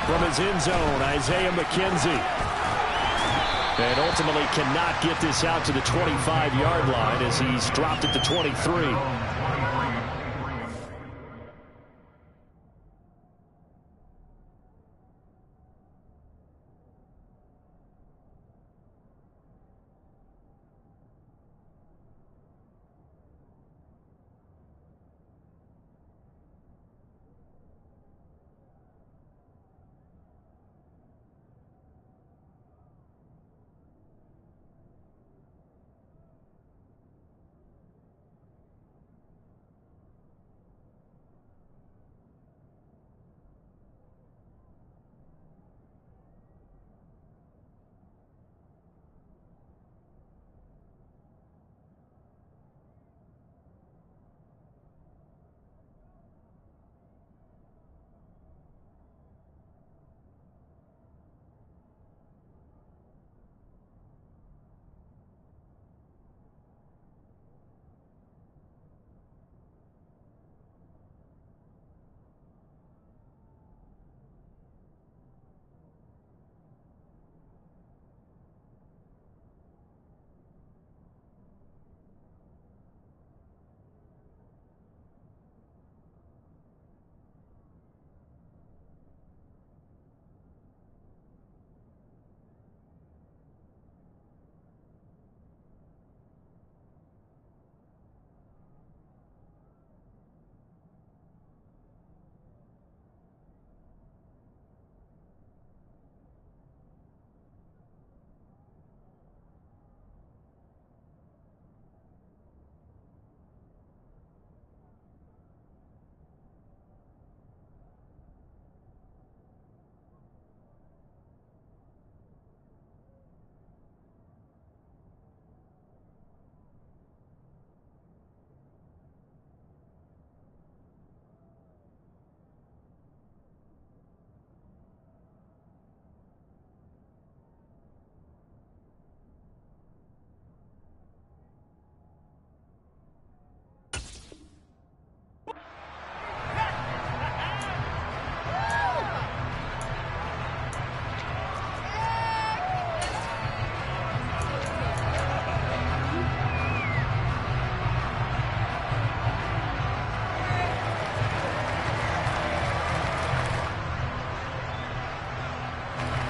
from his end zone, Isaiah McKenzie. And ultimately cannot get this out to the 25-yard line as he's dropped at the 23.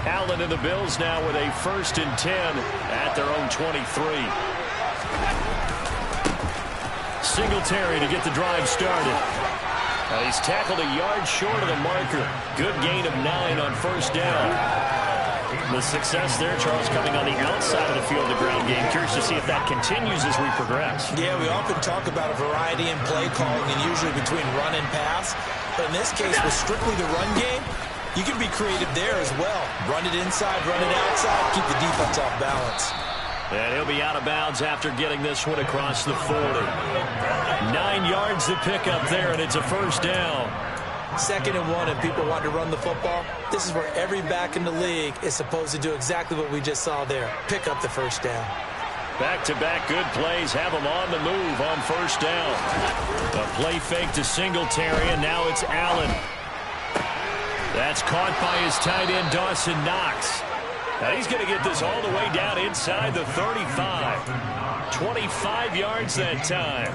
Allen and the Bills now with a 1st and 10 at their own 23. Singletary to get the drive started. He's tackled a yard short of the marker. Good gain of 9 on 1st down. The success there, Charles, coming on the outside of the field, the ground game. Curious to see if that continues as we progress. Yeah, we often talk about a variety in play calling and usually between run and pass. But in this case, with strictly the run game, you can be creative there as well. Run it inside, run it outside, keep the defense off balance. And he'll be out of bounds after getting this one across the 40. 9 yards to pick up there, and it's a 1st down. 2nd and 1, and people want to run the football. This is where every back in the league is supposed to do exactly what we just saw there. Pick up the 1st down. Back-to-back good plays have him on the move on 1st down. A play fake to Singletary, and now it's Allen. That's caught by his tight end, Dawson Knox. Now he's going to get this all the way down inside the 35. 25 yards that time.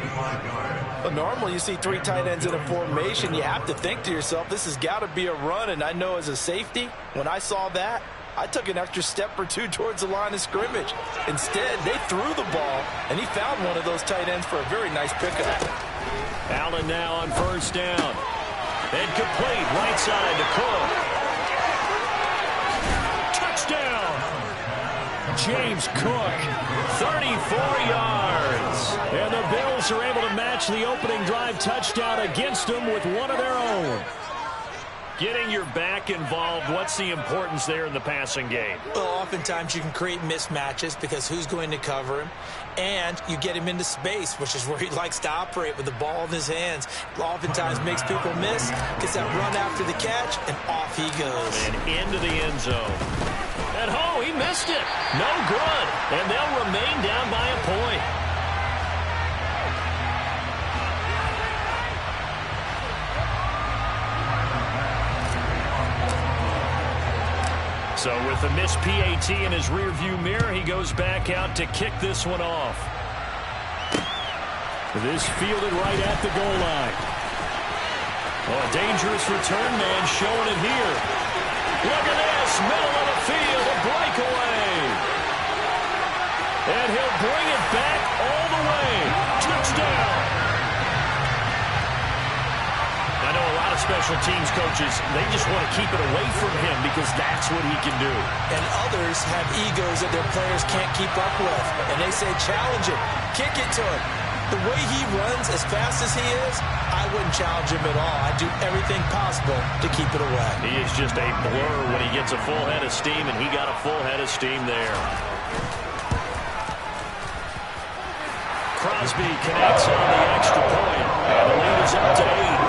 Well, normally you see 3 tight ends in a formation. You have to think to yourself, this has got to be a run. And I know as a safety, when I saw that, I took an extra step or 2 towards the line of scrimmage. Instead, they threw the ball, and he found one of those tight ends for a very nice pickup. Allen now on 1st down. And complete, right side to Cook. Touchdown! James Cook, 34 yards. And the Bills are able to match the opening drive touchdown against them with one of their own. Getting your back involved, what's the importance there in the passing game? Well, oftentimes you can create mismatches because who's going to cover him? And you get him into space, which is where he likes to operate with the ball in his hands. Oftentimes makes people miss, gets that run after the catch, and off he goes. And into the end zone. And he missed it. No good. And they'll remain down by a point. So with a missed PAT in his rearview mirror, he goes back out to kick this one off. This fielded right at the goal line. Oh, a dangerous return man showing it here. Look at this, middle of the field, a breakaway. And he'll bring it back all the way. Touchdown. I know a lot of special teams coaches, they just want to keep it away from him because that's what he can do. And others have egos that their players can't keep up with. And they say, challenge it, kick it to him. The way he runs as fast as he is, I wouldn't challenge him at all. I'd do everything possible to keep it away. He is just a blur when he gets a full head of steam, and he got a full head of steam there. Crosby connects on the extra point, and the lead is up to 8.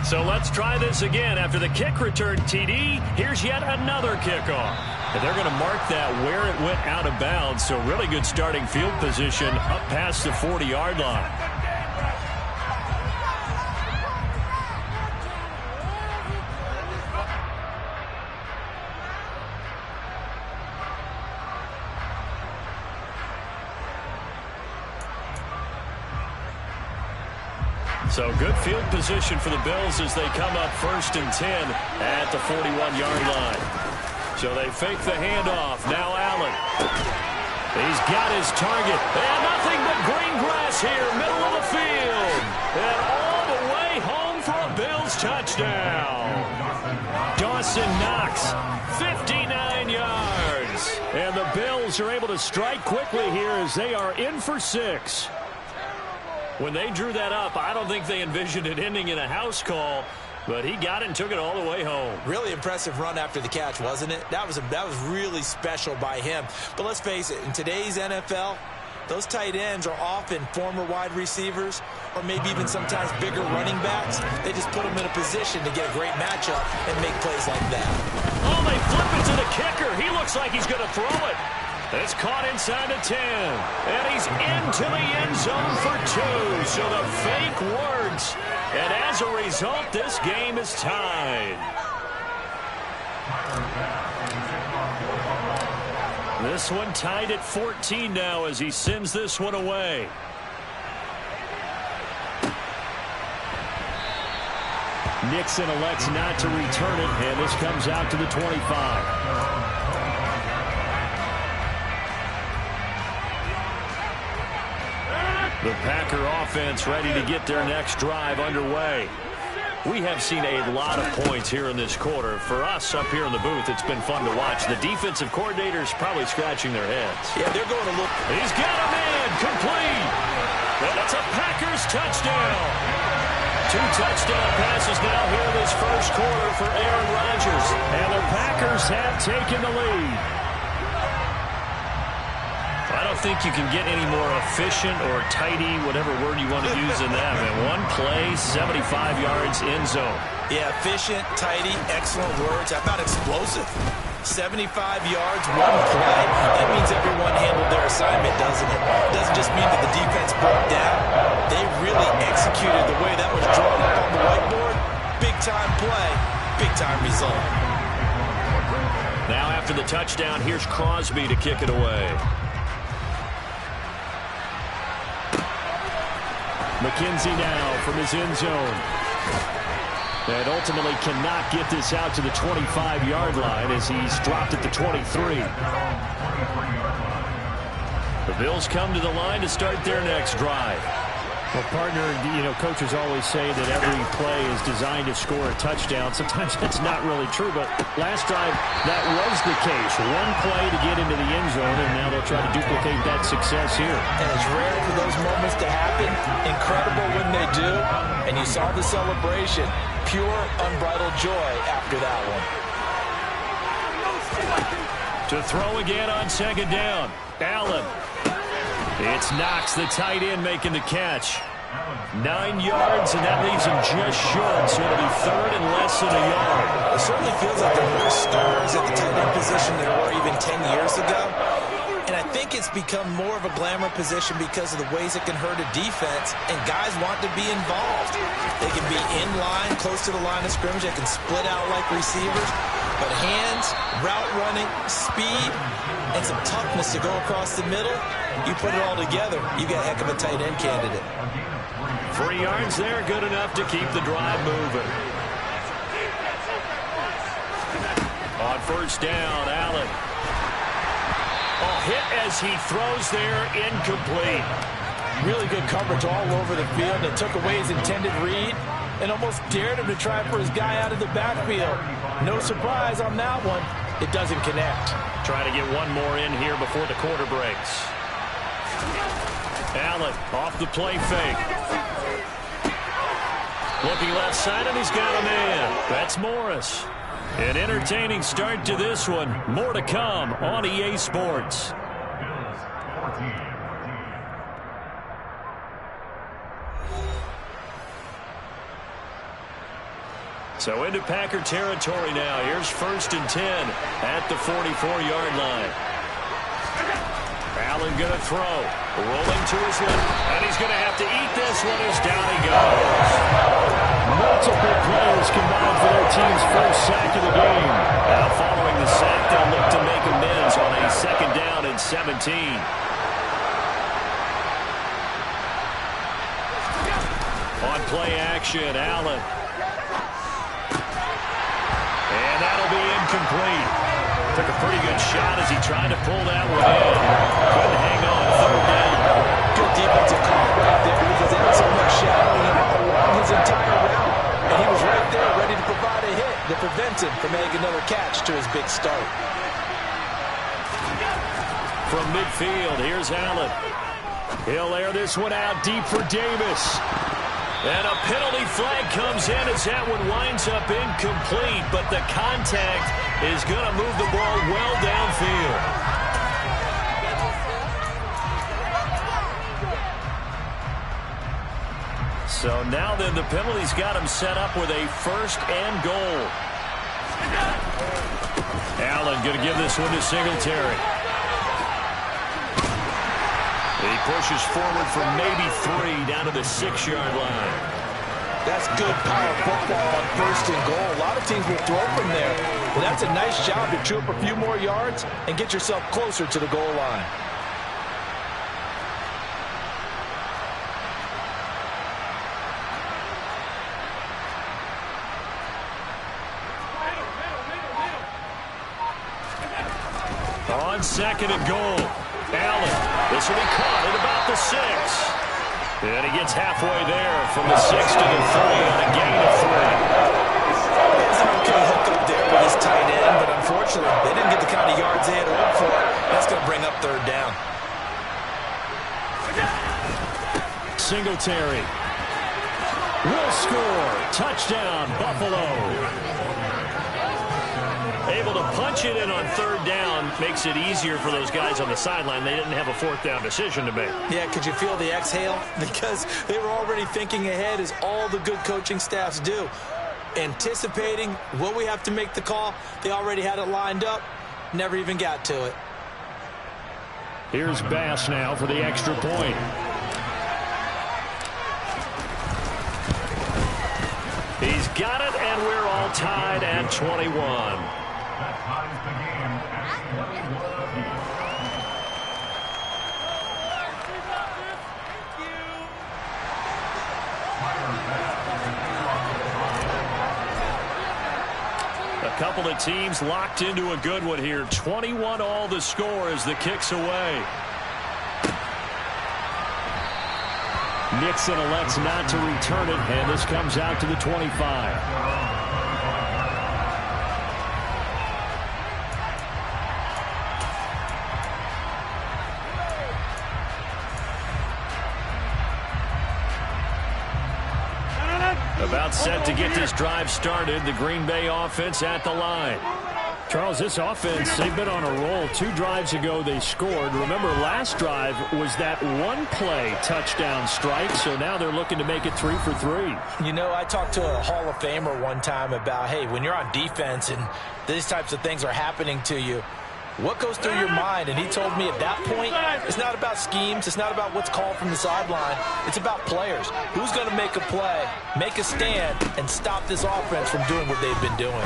So let's try this again. After the kick return, TD, here's yet another kickoff. And they're going to mark that where it went out of bounds. So really good starting field position up past the 40-yard line. So good field position for the Bills as they come up 1st and 10 at the 41-yard line. So they fake the handoff. Now Allen. He's got his target. And nothing but green grass here, middle of the field. And all the way home for a Bills touchdown. Dawson Knox, 59 yards. And the Bills are able to strike quickly here as they are in for 6. When they drew that up, I don't think they envisioned it ending in a house call, but he got it and took it all the way home. Really impressive run after the catch, wasn't it? That was really special by him. But let's face it, in today's NFL, those tight ends are often former wide receivers or maybe even sometimes bigger running backs. They just put them in a position to get a great matchup and make plays like that. Oh, they flip it to the kicker. He looks like he's going to throw it. It's caught inside the 10, and he's into the end zone for 2. So the fake works, and as a result, this game is tied. This one tied at 14 now as he sends this one away. Nixon elects not to return it, and this comes out to the 25. The Packer offense ready to get their next drive underway. We have seen a lot of points here in this quarter. For us up here in the booth, it's been fun to watch. The defensive coordinators probably scratching their heads. Yeah, they're going to look. He's got a man complete. And it's a Packers touchdown. 2 touchdown passes now here in this first quarter for Aaron Rodgers. And the Packers have taken the lead. I don't think you can get any more efficient or tidy, whatever word you want to use in that. Man, 1 play, 75 yards, end zone. Yeah, efficient, tidy, excellent words. How about explosive? 75 yards, 1 play. That means everyone handled their assignment, doesn't it? It doesn't just mean that the defense broke down. They really executed the way that was drawn up on the whiteboard. Big-time play, big-time result. Now after the touchdown, here's Crosby to kick it away. McKenzie now from his end zone. And ultimately cannot get this out to the 25-yard line as he's dropped at the 23. The Bills come to the line to start their next drive. Well, partner, coaches always say that every play is designed to score a touchdown. Sometimes that's not really true, but last drive, that was the case. One play to get into the end zone, and now they'll try to duplicate that success here. And it's rare for those moments to happen. Incredible when they do. And you saw the celebration. Pure, unbridled joy after that one. To throw again on second down. Allen. It's Knox, the tight end, making the catch. 9 yards, and that leaves him just short, so it'll be third and less than a yard. It certainly feels like there are more stars at the tight end position than there were even 10 years ago. And I think it's become more of a glamour position because of the ways it can hurt a defense, and guys want to be involved. They can be in line, close to the line of scrimmage. They can split out like receivers. But hands, route running, speed, and some toughness to go across the middle, you put it all together, you got a heck of a tight end candidate. 3 yards there, good enough to keep the drive moving. On first down, Allen. Hit as he throws there, incomplete. Really good coverage all over the field. They took away his intended read and almost dared him to try for his guy out of the backfield. No surprise on that one. It doesn't connect. Trying to get one more in here before the quarter breaks. Allen off the play fake. Looking left side, and he's got a man. That's Morris. An entertaining start to this one. More to come on EA Sports. So into Packer territory now. Here's 1st and 10 at the 44-yard line. Allen going to throw. Rolling to his left. And he's going to have to eat this one as down he goes. Multiple players combined for their team's first sack of the game. Now following the sack, they'll look to make amends on a 2nd down and 17. On play action, Allen. And that'll be incomplete. Took a pretty good shot as he tried to pull that one in. Couldn't hang on 3rd down. Good defensive call right there because they had so much shadowing him along his entire route. And he was right there ready to provide a hit to prevent him from making another catch to his big start. From midfield, here's Allen. He'll air this one out deep for Davis. And a penalty flag comes in as that one winds up incomplete, but the contact is going to move the ball well downfield. So now then the penalty's got him set up with a 1st and goal. Allen going to give this one to Singletary. He pushes forward for maybe 3 down to the 6-yard line. That's good power football on 1st and goal. A lot of teams will throw from there. But that's a nice job to chew up a few more yards and get yourself closer to the goal line. On 2nd and goal, Allen. This will be caught at about the 6. And he gets halfway there from the 6 to the 3 on a gain of 3. It's an okay hook up there with his tight end, but unfortunately, they didn't get the kind of yards they had hoped for. That's going to bring up 3rd down. Singletary will score. Touchdown, Buffalo. Able to punch it in on 3rd down makes it easier for those guys on the sideline. They didn't have a 4th down decision to make. Yeah, could you feel the exhale? Because they were already thinking ahead, as all the good coaching staffs do. Anticipating, will we have to make the call? They already had it lined up. Never even got to it. Here's Bass now for the extra point. He's got it, and we're all tied at 21. A couple of teams locked into a good one here. 21 all the score as the kick's away. Nixon elects not to return it, and this comes out to the 25. About set to get this drive started. The Green Bay offense at the line. Charles, this offense, they've been on a roll. 2 drives ago, they scored. Remember, last drive was that one-play touchdown strike, so now they're looking to make it 3 for 3. You know, I talked to a Hall of Famer one time about, hey, when you're on defense and these types of things are happening to you, what goes through your mind? And he told me at that point, it's not about schemes. It's not about what's called from the sideline. It's about players. Who's going to make a play, make a stand, and stop this offense from doing what they've been doing.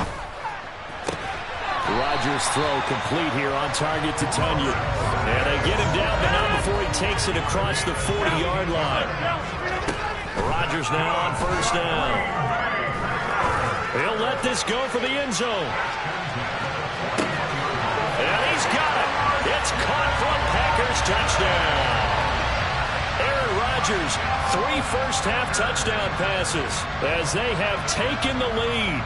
Rodgers' throw complete here on target to Tunyon. And they get him down, but not before he takes it across the 40-yard line. Rodgers now on first down. He'll let this go for the end zone. And he's got it. It's caught for a Packers touchdown. Aaron Rodgers, 3 first-half touchdown passes as they have taken the lead.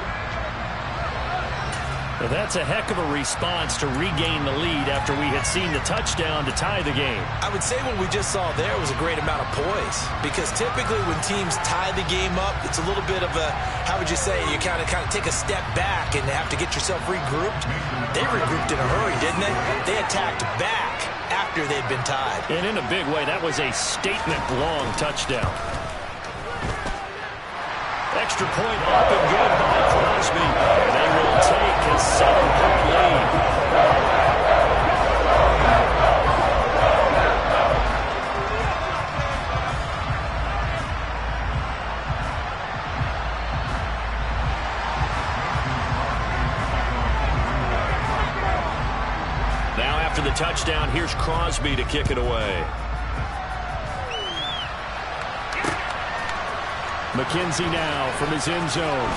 Well, that's a heck of a response to regain the lead after we had seen the touchdown to tie the game. I would say what we just saw there was a great amount of poise, because typically when teams tie the game up, it's a little bit of a, how would you say, you kind of take a step back and have to get yourself regrouped. They regrouped in a hurry, didn't they? They attacked back after they'd been tied. And in a big way, that was a statement-long touchdown. Extra point up and good by Crosby. They will take a 7-point lead. Now after the touchdown, here's Crosby to kick it away. McKenzie now from his end zone.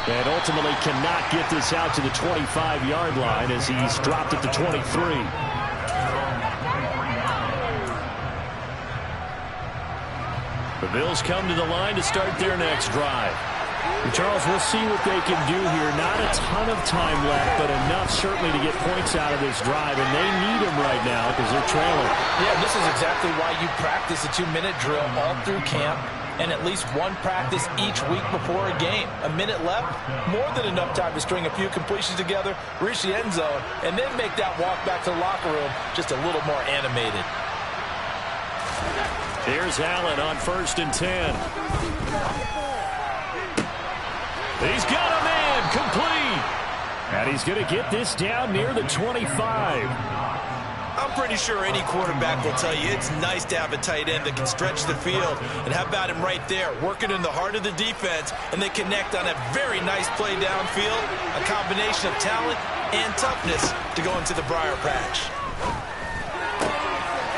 And ultimately cannot get this out to the 25-yard line as he's dropped at the 23. The Bills come to the line to start their next drive. And Charles, we'll see what they can do here. Not a ton of time left, but enough certainly to get points out of this drive. And they need them right now because they're trailing. Yeah, this is exactly why you practice a 2-minute drill all through camp, and at least one practice each week before a game. A minute left, more than enough time to string a few completions together, reach the end zone, and then make that walk back to the locker room just a little more animated. Here's Allen on 1st and 10. He's got a man complete. And he's going to get this down near the 25. I'm pretty sure any quarterback will tell you it's nice to have a tight end that can stretch the field. And how about him right there, working in the heart of the defense, and they connect on a very nice play downfield, a combination of talent and toughness to go into the briar patch.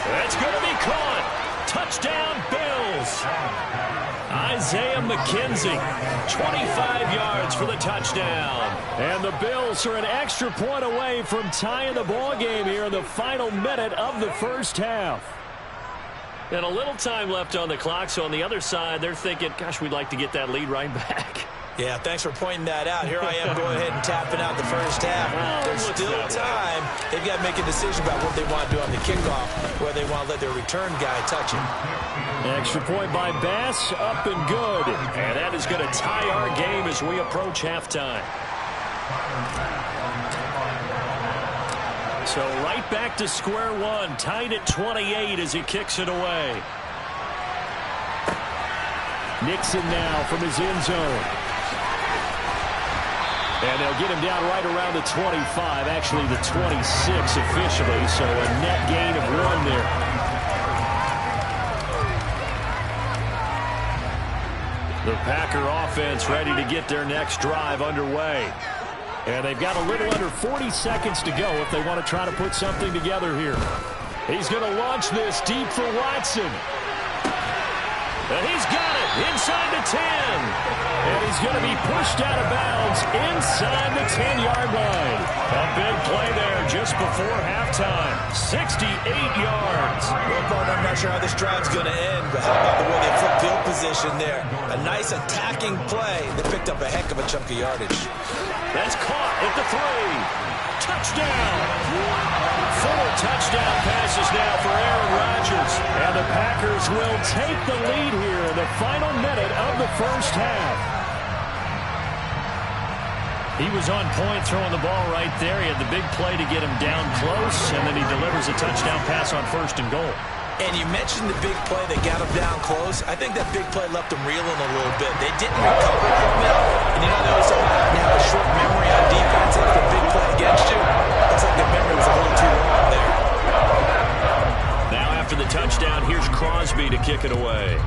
That's going to be caught. Touchdown, Bills. Isaiah McKenzie, 25 yards for the touchdown. And the Bills are an extra point away from tying the ball game here in the final minute of the first half. And a little time left on the clock, so on the other side, they're thinking, gosh, we'd like to get that lead right back. Yeah, thanks for pointing that out. Here I am going ahead and tapping out the first half. There's still time. They've got to make a decision about what they want to do on the kickoff, where they want to let their return guy touch it. Extra point by Bass, up and good. And that is going to tie our game as we approach halftime. So right back to square one, tied at 28 as he kicks it away. Nixon now from his end zone. And they'll get him down right around the 25, actually the 26 officially, so a net gain of 1 there. The Packer offense ready to get their next drive underway. And they've got a little under 40 seconds to go if they want to try to put something together here. He's going to launch this deep for Watson. And he's got it inside the 10. And he's going to be pushed out of bounds inside the 10-yard line. A big play there just before halftime. 68 yards. Well, Bart, I'm not sure how this drive's going to end, but how about the way they flip field position there? A nice attacking play that picked up a heck of a chunk of yardage. That's caught at the 3. Touchdown. 4 touchdown passes now for Aaron Rodgers. And the Packers will take the lead here in the final minute of the first half. He was on point throwing the ball right there. He had the big play to get him down close, and then he delivers a touchdown pass on 1st and goal. And you mentioned the big play that got him down close. I think that big play left him reeling a little bit. They didn't recover from it. And you know, they always talk about you have a short memory on defense after a big play against you. Looks like the memory was a little too long there. Now after the touchdown, here's Crosby to kick it away.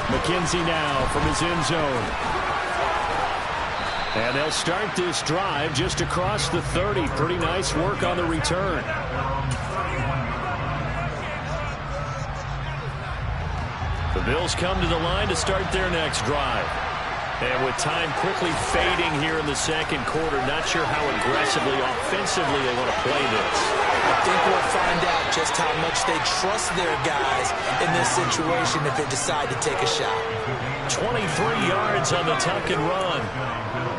McKenzie now from his end zone. And they'll start this drive just across the 30. Pretty nice work on the return. The Bills come to the line to start their next drive. And with time quickly fading here in the second quarter, not sure how aggressively, offensively they want to play this. I think we'll find out just how much they trust their guys in this situation if they decide to take a shot. 23 yards on the tuck and run.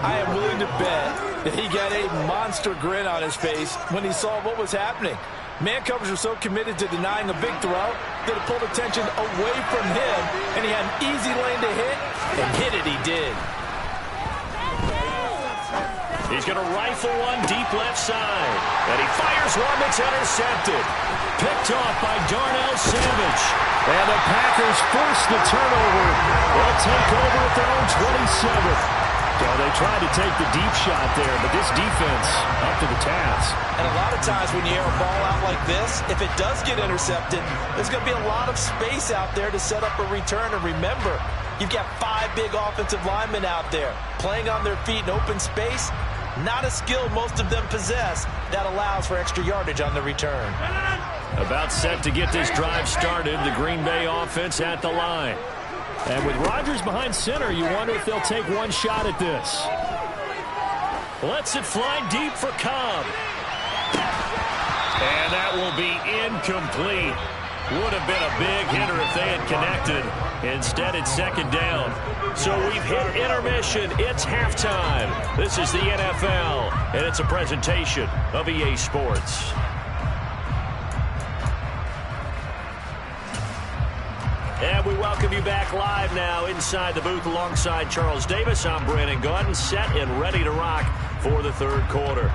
I am willing to bet that he got a monster grin on his face when he saw what was happening. Man covers were so committed to denying a big throw that it pulled attention away from him, and he had an easy lane to hit, and hit it he did. He's going to rifle one deep left side, and he fires one that's intercepted. Picked off by Darnell Savage. And the Packers force the turnover. They'll take over at their own 27. So they tried to take the deep shot there, but this defense up to the task. And a lot of times when you air a ball out like this, if it does get intercepted, there's going to be a lot of space out there to set up a return. And remember, you've got 5 big offensive linemen out there playing on their feet in open space. Not a skill most of them possess that allows for extra yardage on the return. About set to get this drive started, the Green Bay offense at the line. And with Rodgers behind center, you wonder if they'll take one shot at this. Lets it fly deep for Cobb. And that will be incomplete. Would have been a big hitter if they had connected. Instead, it's second down. So we've hit intermission. It's halftime. This is the NFL, and it's a presentation of EA Sports. And we welcome you back live now inside the booth alongside Charles Davis. I'm Brandon Gaudin, set and ready to rock for the third quarter.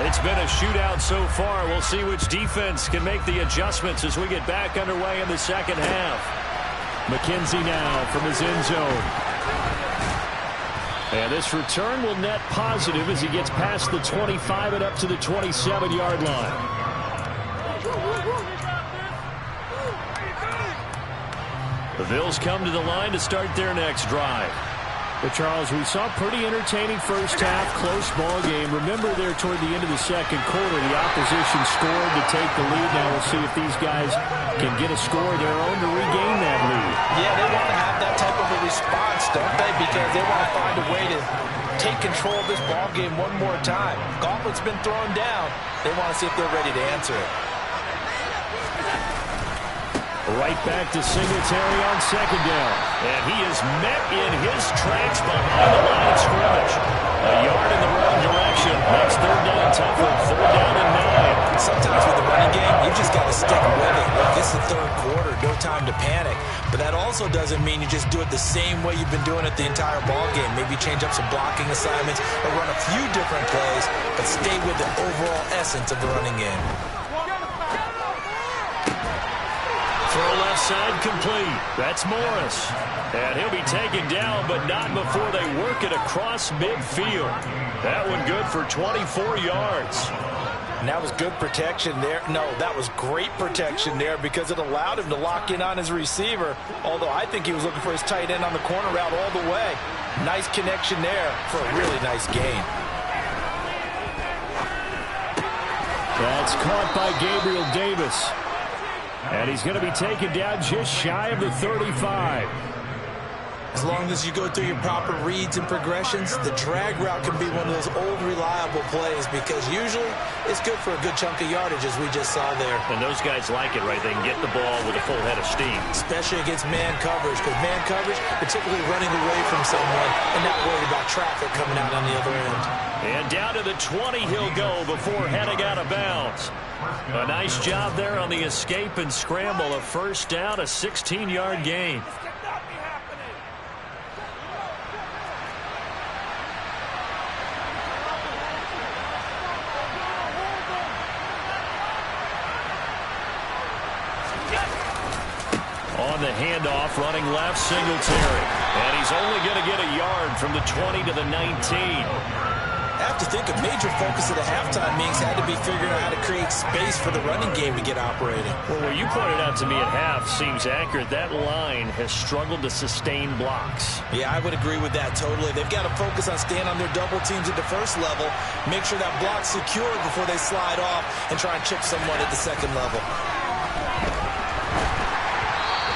It's been a shootout so far. We'll see which defense can make the adjustments as we get back underway in the second half. McKenzie now from his end zone. And this return will net positive as he gets past the 25 and up to the 27-yard line. The Bills come to the line to start their next drive. But, Charles, we saw a pretty entertaining first half, close ball game. Remember there toward the end of the second quarter, the opposition scored to take the lead. Now we'll see if these guys can get a score of their own to regain that lead. Yeah, they want to have that type of a response, don't they? Because they want to find a way to take control of this ball game one more time. Gauntlet's been thrown down. They want to see if they're ready to answer it. Right back to Singletary on second down. And he is met in his tracks behind the line of scrimmage. A yard in the wrong direction. Makes third down tougher. Third down and 9. Sometimes with the running game, you just got to stick with it. Look, this is the third quarter. No time to panic. But that also doesn't mean you just do it the same way you've been doing it the entire ball game. Maybe change up some blocking assignments or run a few different plays, but stay with the overall essence of the running game. Throw left side complete. That's Morris. And he'll be taken down, but not before they work it across midfield. That one good for 24 yards. And that was good protection there. No, that was great protection there because it allowed him to lock in on his receiver, although I think he was looking for his tight end on the corner route all the way. Nice connection there for a really nice gain. That's caught by Gabriel Davis. And he's going to be taken down just shy of the 35. As long as you go through your proper reads and progressions, the drag route can be one of those old reliable plays because usually it's good for a good chunk of yardage, as we just saw there. And those guys like it, right? They can get the ball with a full head of steam. Especially against man coverage, because man coverage, you're typically running away from someone and not worried about traffic coming out on the other end. And down to the 20 he'll go before heading out of bounds. A nice job there on the escape and scramble. A first down, a 16-yard gain. On the handoff, running left, Singletary. And he's only going to get a yard from the 20 to the 19. I have to think a major focus of the halftime meetings had to be figuring out how to create space for the running game to get operating. Well, what you pointed out to me at half seems accurate. That line has struggled to sustain blocks. Yeah, I would agree with that totally. They've got to focus on staying on their double teams at the first level, make sure that block's secure before they slide off and try and chip someone at the second level.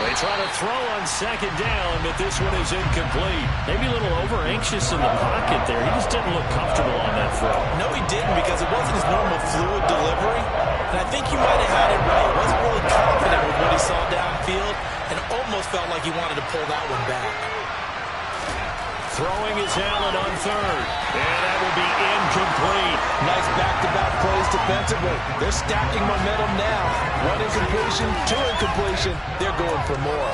They try to throw on second down, but this one is incomplete. Maybe a little over-anxious in the pocket there. He just didn't look comfortable on that throw. No, he didn't, because it wasn't his normal fluid delivery. And I think he might have had it right. He wasn't really confident with what he saw downfield and almost felt like he wanted to pull that one back. Throwing is Allen on third. And that will be incomplete. Nice back-to-back plays defensively. They're stacking momentum now. One incompletion, two incompletion. They're going for more.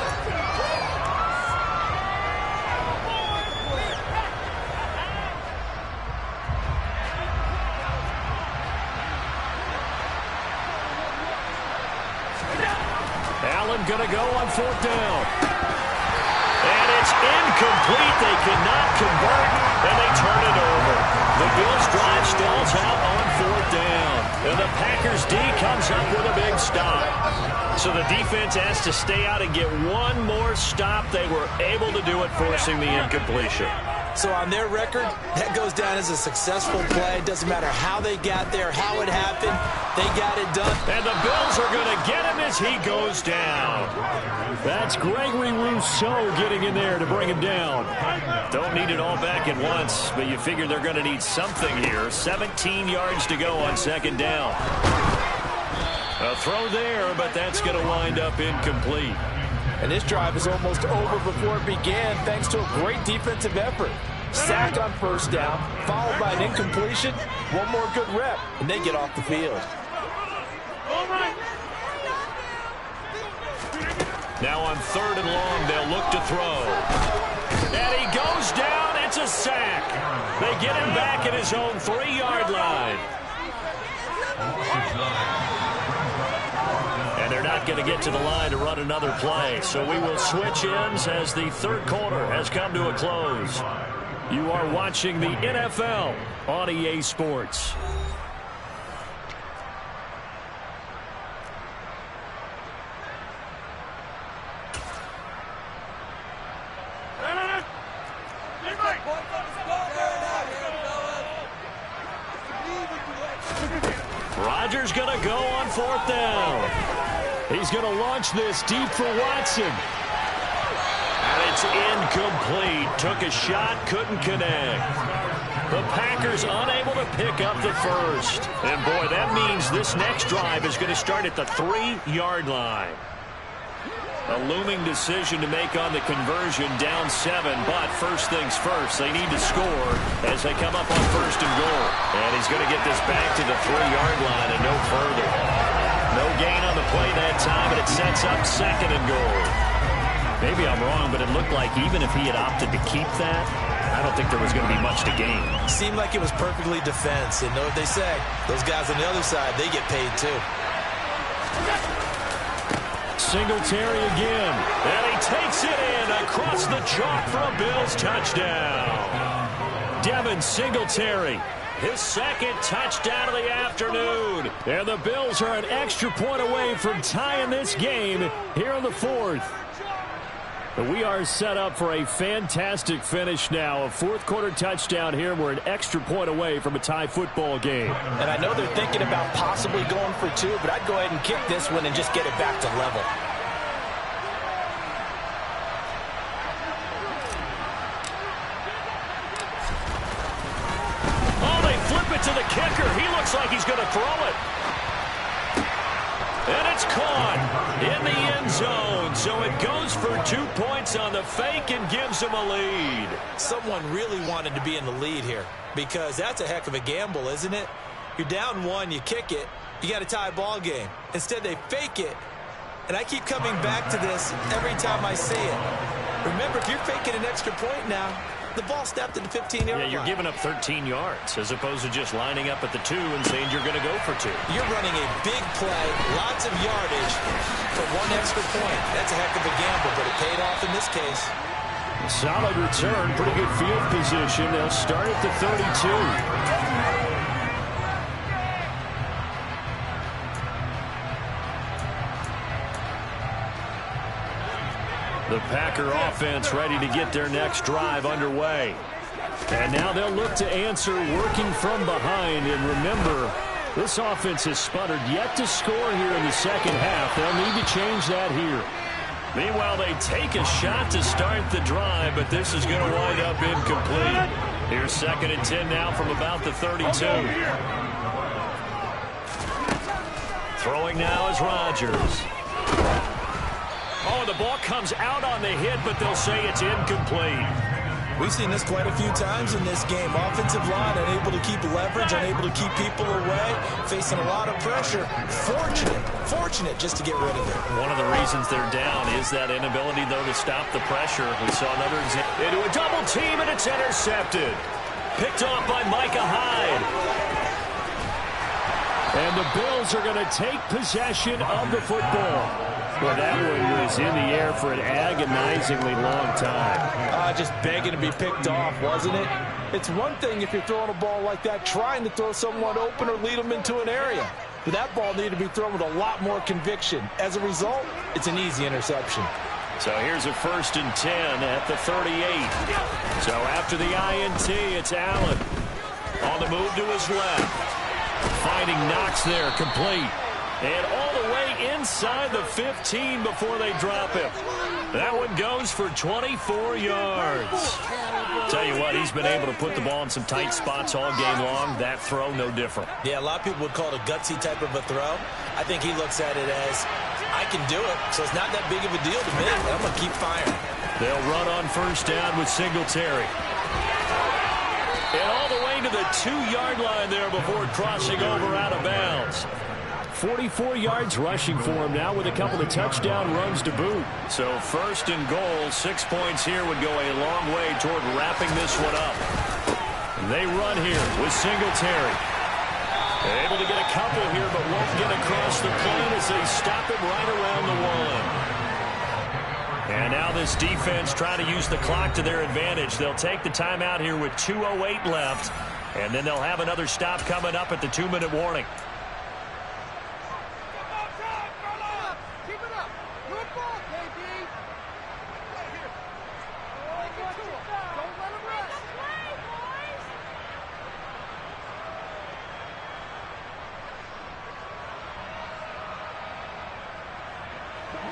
Allen going to go on fourth down. And it's incomplete. They cannot convert, and they turn it over. The Bills drive stalls out on fourth down. And the Packers D comes up with a big stop. So the defense has to stay out and get one more stop. They were able to do it, forcing the incompletion. So on their record, that goes down as a successful play. Doesn't matter how they got there, how it happened. They got it done. And the Bills are going to get him as he goes down. That's Gregory Rousseau getting in there to bring him down. Don't need it all back at once, but you figure they're going to need something here. 17 yards to go on second down. A throw there, but that's going to wind up incomplete. And this drive is almost over before it began thanks to a great defensive effort. Sack on first down, followed by an incompletion. One more good rep, and they get off the field. Now on third and long, they'll look to throw. And he goes down. It's a sack. They get him back at his own 3-yard line. And they're not going to get to the line to run another play. So we will switch ends as the third quarter has come to a close. You are watching the NFL on EA Sports. Rodgers going to go on fourth down. He's going to launch this deep for Watson. And it's incomplete. Took a shot, couldn't connect. The Packers unable to pick up the first. And boy, that means this next drive is going to start at the 3-yard line. A looming decision to make on the conversion, down 7, but first things first, they need to score as they come up on first and goal. And he's going to get this back to the 3-yard line and no further. No gain on the play that time, and it sets up second and goal. Maybe I'm wrong, but it looked like even if he had opted to keep that, I don't think there was going to be much to gain. Seemed like it was perfectly defense. And know what they say, those guys on the other side, they get paid too. Singletary again, and he takes it in across the chalk for a Bills touchdown. Devin Singletary. His second touchdown of the afternoon. And the Bills are an extra point away from tying this game here in the fourth. We are set up for a fantastic finish now. A fourth-quarter touchdown here. We're an extra point away from a tie football game. And I know they're thinking about possibly going for two, but I'd go ahead and kick this one and just get it back to level. To the kicker. He looks like he's going to throw it. And it's caught in the end zone. So it goes for 2 points on the fake and gives him a lead. Someone really wanted to be in the lead here because that's a heck of a gamble, isn't it? You're down one, you kick it, you got a tie ball game. Instead, they fake it. And I keep coming back to this every time I see it. Remember, if you're faking an extra point now, the ball snapped at the 15-yard line. Yeah, you're giving up 13 yards as opposed to just lining up at the 2 and saying you're going to go for 2. You're running a big play, lots of yardage for one extra point. That's a heck of a gamble, but it paid off in this case. Solid return, pretty good field position. They'll start at the 32. The Packer offense ready to get their next drive underway. And now they'll look to answer working from behind. And remember, this offense has sputtered yet to score here in the second half. They'll need to change that here. Meanwhile, they take a shot to start the drive, but this is going to wind up incomplete. Here's 2nd and 10 now from about the 32. Throwing now is Rodgers. Oh, the ball comes out on the hit, but they'll say it's incomplete. We've seen this quite a few times in this game. Offensive line unable to keep leverage, unable to keep people away, facing a lot of pressure. Fortunate just to get rid of it. One of the reasons they're down is that inability, though, to stop the pressure. We saw another example. Into a double team, and it's intercepted. Picked off by Micah Hyde. And the Bills are going to take possession of the football. Well, that one was in the air for an agonizingly long time. Just begging to be picked off, wasn't it? It's one thing if you're throwing a ball like that, trying to throw someone open or lead them into an area. But that ball needed to be thrown with a lot more conviction. As a result, it's an easy interception. So here's a 1st and 10 at the 38. So after the INT, it's Allen. On the move to his left. Finding Knox there, complete. And all the way inside the 15 before they drop him. That one goes for 24 yards. Tell you what, he's been able to put the ball in some tight spots all game long. That throw, no different. Yeah, a lot of people would call it a gutsy type of a throw. I think he looks at it as, I can do it, so it's not that big of a deal to me. I'm going to keep firing. They'll run on 1st down with Singletary. And all the way to the 2-yard line there before crossing over out of bounds. 44 yards rushing for him now with a couple of touchdown runs to boot. So 1st and goal, 6 points here would go a long way toward wrapping this one up. They run here with Singletary. They're able to get a couple here, but won't get across the plane as they stop him right around the 1. And now this defense trying to use the clock to their advantage. They'll take the timeout here with 2:08 left, and then they'll have another stop coming up at the 2-minute warning.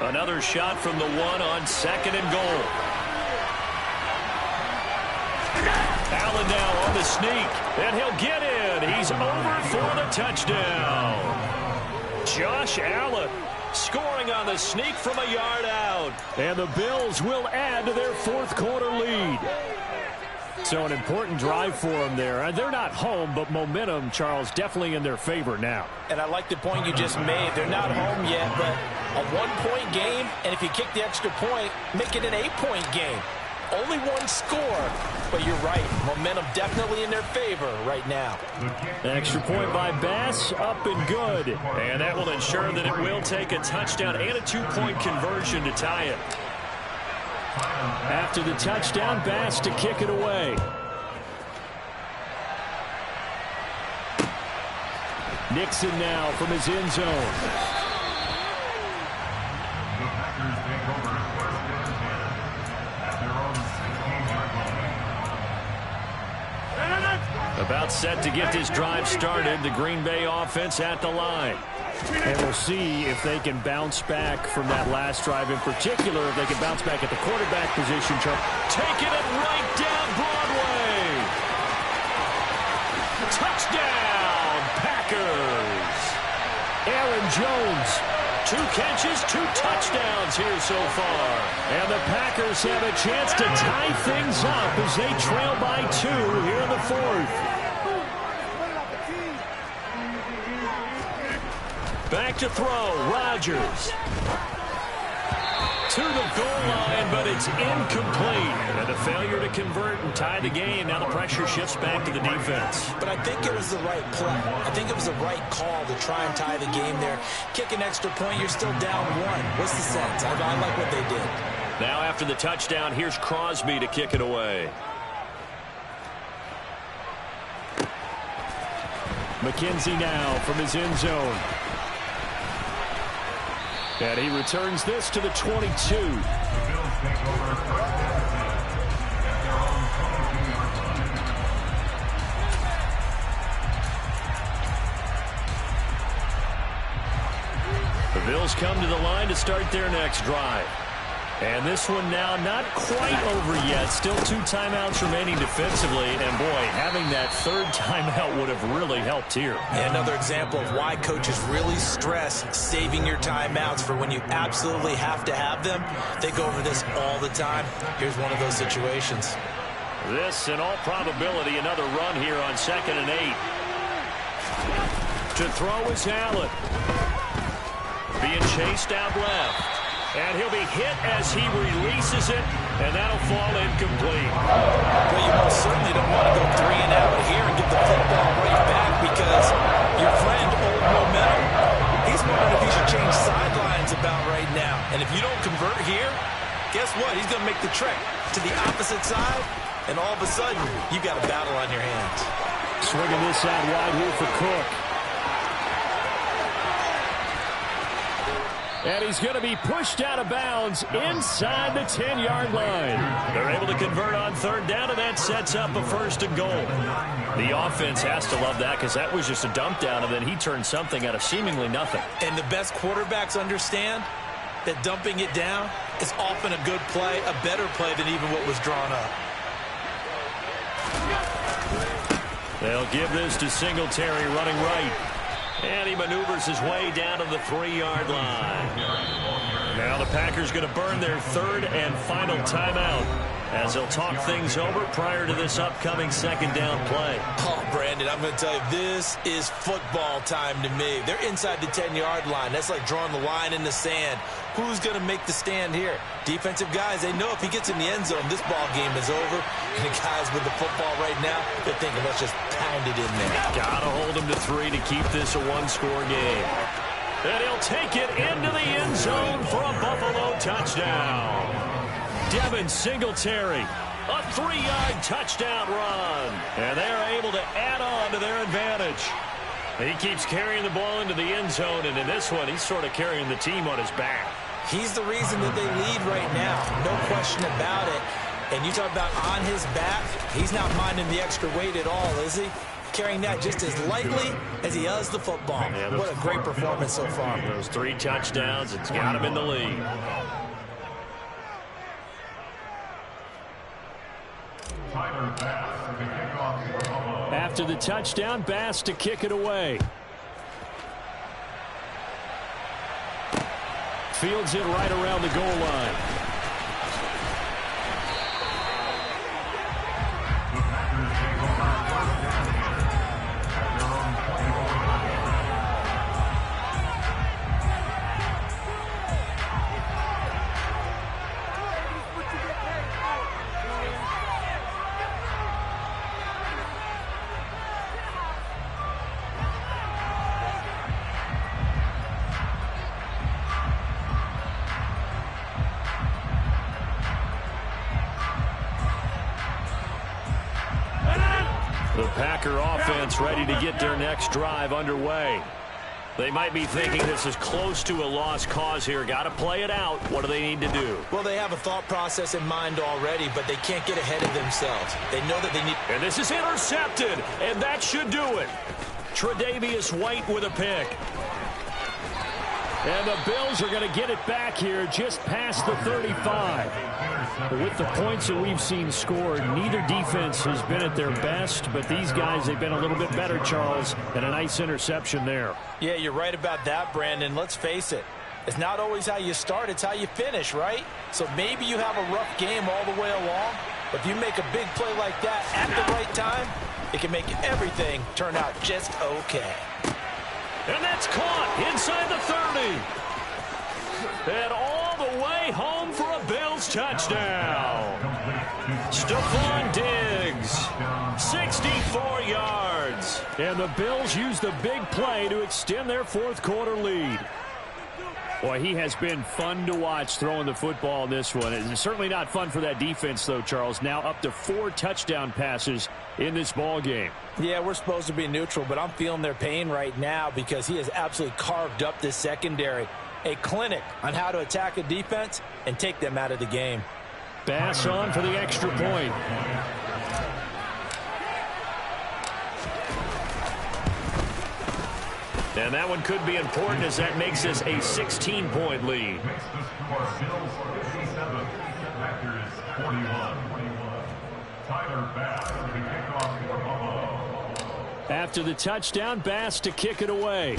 Another shot from the 1 on 2nd and goal. Allen now on the sneak, and he'll get in. He's over for the touchdown. Josh Allen scoring on the sneak from a yard out. And the Bills will add to their 4th-quarter lead. So an important drive for them there. They're not home, but momentum, Charles, definitely in their favor now. And I like the point you just made. They're not home yet, but a 1-point game, and if you kick the extra point, make it an 8-point game. Only one score, but you're right. Momentum definitely in their favor right now. Extra point by Bass, up and good. And that will ensure that it will take a touchdown and a 2-point conversion to tie it. After the touchdown, Bass to kick it away. Nixon now from his end zone. About set to get this drive started. The Green Bay offense at the line. And we'll see if they can bounce back from that last drive in particular, if they can bounce back at the quarterback position. Taking it right down Broadway. Touchdown, Packers. Aaron Jones, 2 catches, 2 touchdowns here so far. And the Packers have a chance to tie things up as they trail by 2 here in the 4th. Back to throw, Rodgers. To the goal line, but it's incomplete. And a failure to convert and tie the game. Now the pressure shifts back to the defense. But I think it was the right play. I think it was the right call to try and tie the game there. Kick an extra point, you're still down 1. What's the sense? I like what they did. Now after the touchdown, here's Crosby to kick it away. McKenzie now from his end zone. And he returns this to the 22. The Bills come to the line to start their next drive. And this one now not quite over yet. Still 2 timeouts remaining defensively. And, boy, having that 3rd timeout would have really helped here. And another example of why coaches really stress saving your timeouts for when you absolutely have to have them. They go over this all the time. Here's one of those situations. This, in all probability, another run here on 2nd and 8. To throw is Allen. Being chased out left. And he'll be hit as he releases it, and that'll fall incomplete. Well, you most certainly don't want to go 3 and out here and get the football right back because your friend, old momentum, he's wondering if he should change sidelines about right now. And if you don't convert here, guess what? He's going to make the trek to the opposite side, and all of a sudden, you got a battle on your hands. Swinging this out wide here for Cook. And he's going to be pushed out of bounds inside the 10-yard line. They're able to convert on 3rd down, and that sets up a 1st and goal. The offense has to love that because that was just a dump down, and then he turned something out of seemingly nothing. And the best quarterbacks understand that dumping it down is often a good play, a better play than even what was drawn up. They'll give this to Singletary running right. And he maneuvers his way down to the 3-yard line. Now the Packers going to burn their 3rd and final timeout as they'll talk things over prior to this upcoming 2nd down play. Oh, Brandon, I'm going to tell you, this is football time to me. They're inside the 10-yard line. That's like drawing the line in the sand. Who's going to make the stand here? Defensive guys, they know if he gets in the end zone, this ball game is over. And the guys with the football right now, they're thinking, let's just pound it in there. Got to hold him to 3 to keep this a 1-score game. And he'll take it into the end zone for a Buffalo touchdown. Devin Singletary, a 3-yard touchdown run. And they're able to add on to their advantage. He keeps carrying the ball into the end zone, and in this one, he's sort of carrying the team on his back. He's the reason that they lead right now. No question about it. And you talk about on his back, he's not minding the extra weight at all, is he? Carrying that just as lightly as he does the football. Yeah, what a great performance so far. Those 3 touchdowns, it's got him in the lead. After the touchdown, Bass to kick it away. Fields it right around the goal line. Packer offense ready to get their next drive underway. They might be thinking this is close to a lost cause here. Got to play it out. What do they need to do? Well, they have a thought process in mind already, but they can't get ahead of themselves. They know that they need... And this is intercepted, and that should do it. Tre'Davious White with a pick. And the Bills are going to get it back here just past the 35. With the points that we've seen scored, neither defense has been at their best, but these guys, they've been a little bit better, Charles, and a nice interception there. Yeah, you're right about that, Brandon. Let's face it. It's not always how you start, it's how you finish, right? So maybe you have a rough game all the way along, but if you make a big play like that at the right time, it can make everything turn out just okay. And that's caught inside the 30. And all the way home for a Bills touchdown. Stephon Diggs, 64 yards. And the Bills use the big play to extend their fourth quarter lead. Boy, he has been fun to watch throwing the football in this one. It's certainly not fun for that defense, though, Charles. Now up to 4 touchdown passes in this ball game. Yeah, we're supposed to be neutral, but I'm feeling their pain right now because he has absolutely carved up this secondary. A clinic on how to attack a defense and take them out of the game. Bass on for the extra point. And that one could be important as that makes us a 16-point lead. After the touchdown, Bass to kick it away.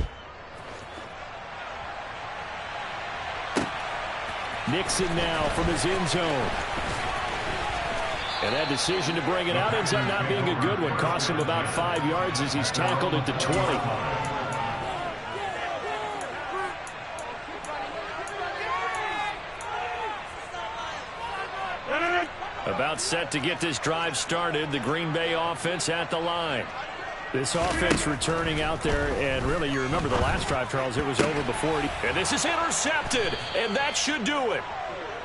Nixon now from his end zone. And that decision to bring it out ends up not being a good one. Cost him about 5 yards as he's tackled at the 20. About set to get this drive started. The Green Bay offense at the line. This offense returning out there, and really, you remember the last drive, Charles, it was over before it. And this is intercepted, and that should do it.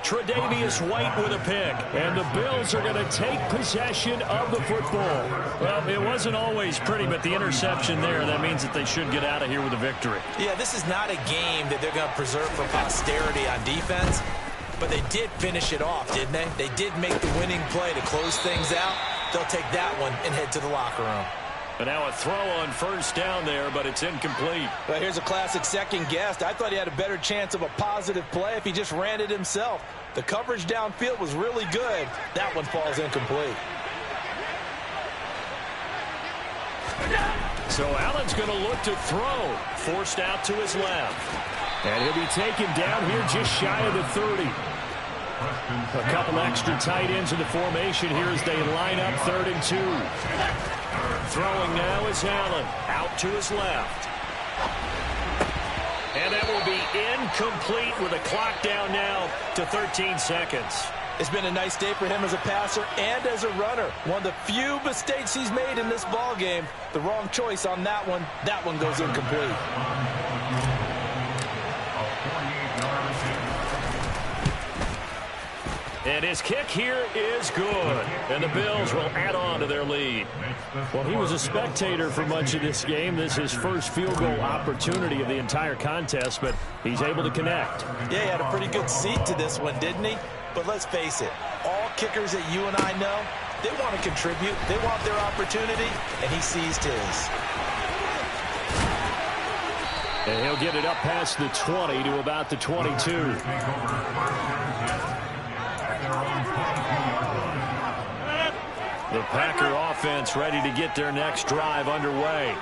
Tre'Davious White with a pick, and the Bills are going to take possession of the football. Well, it wasn't always pretty, but the interception there, that means that they should get out of here with a victory. Yeah, this is not a game that they're going to preserve for posterity on defense, but they did finish it off, didn't they? They did make the winning play to close things out. They'll take that one and head to the locker room. But now a throw on first down there, but it's incomplete. But here's a classic second guess. I thought he had a better chance of a positive play if he just ran it himself. The coverage downfield was really good. That one falls incomplete. So Allen's going to look to throw. Forced out to his left. And he'll be taken down here just shy of the 30. A couple extra tight ends in the formation here as they line up 3rd and 2. Throwing now is Allen. Out to his left. And that will be incomplete with a clock down now to 13 seconds. It's been a nice day for him as a passer and as a runner. One of the few mistakes he's made in this ball game. The wrong choice on that one. That one goes incomplete. And his kick here is good. And the Bills will add on to their lead. Well, he was a spectator for much of this game. This is his first field goal opportunity of the entire contest, but he's able to connect. Yeah, he had a pretty good seat to this one, didn't he? But let's face it, all kickers that you and I know, they want to contribute. They want their opportunity, and he seized his. And he'll get it up past the 20 to about the 22. The Packer offense ready to get their next drive underway.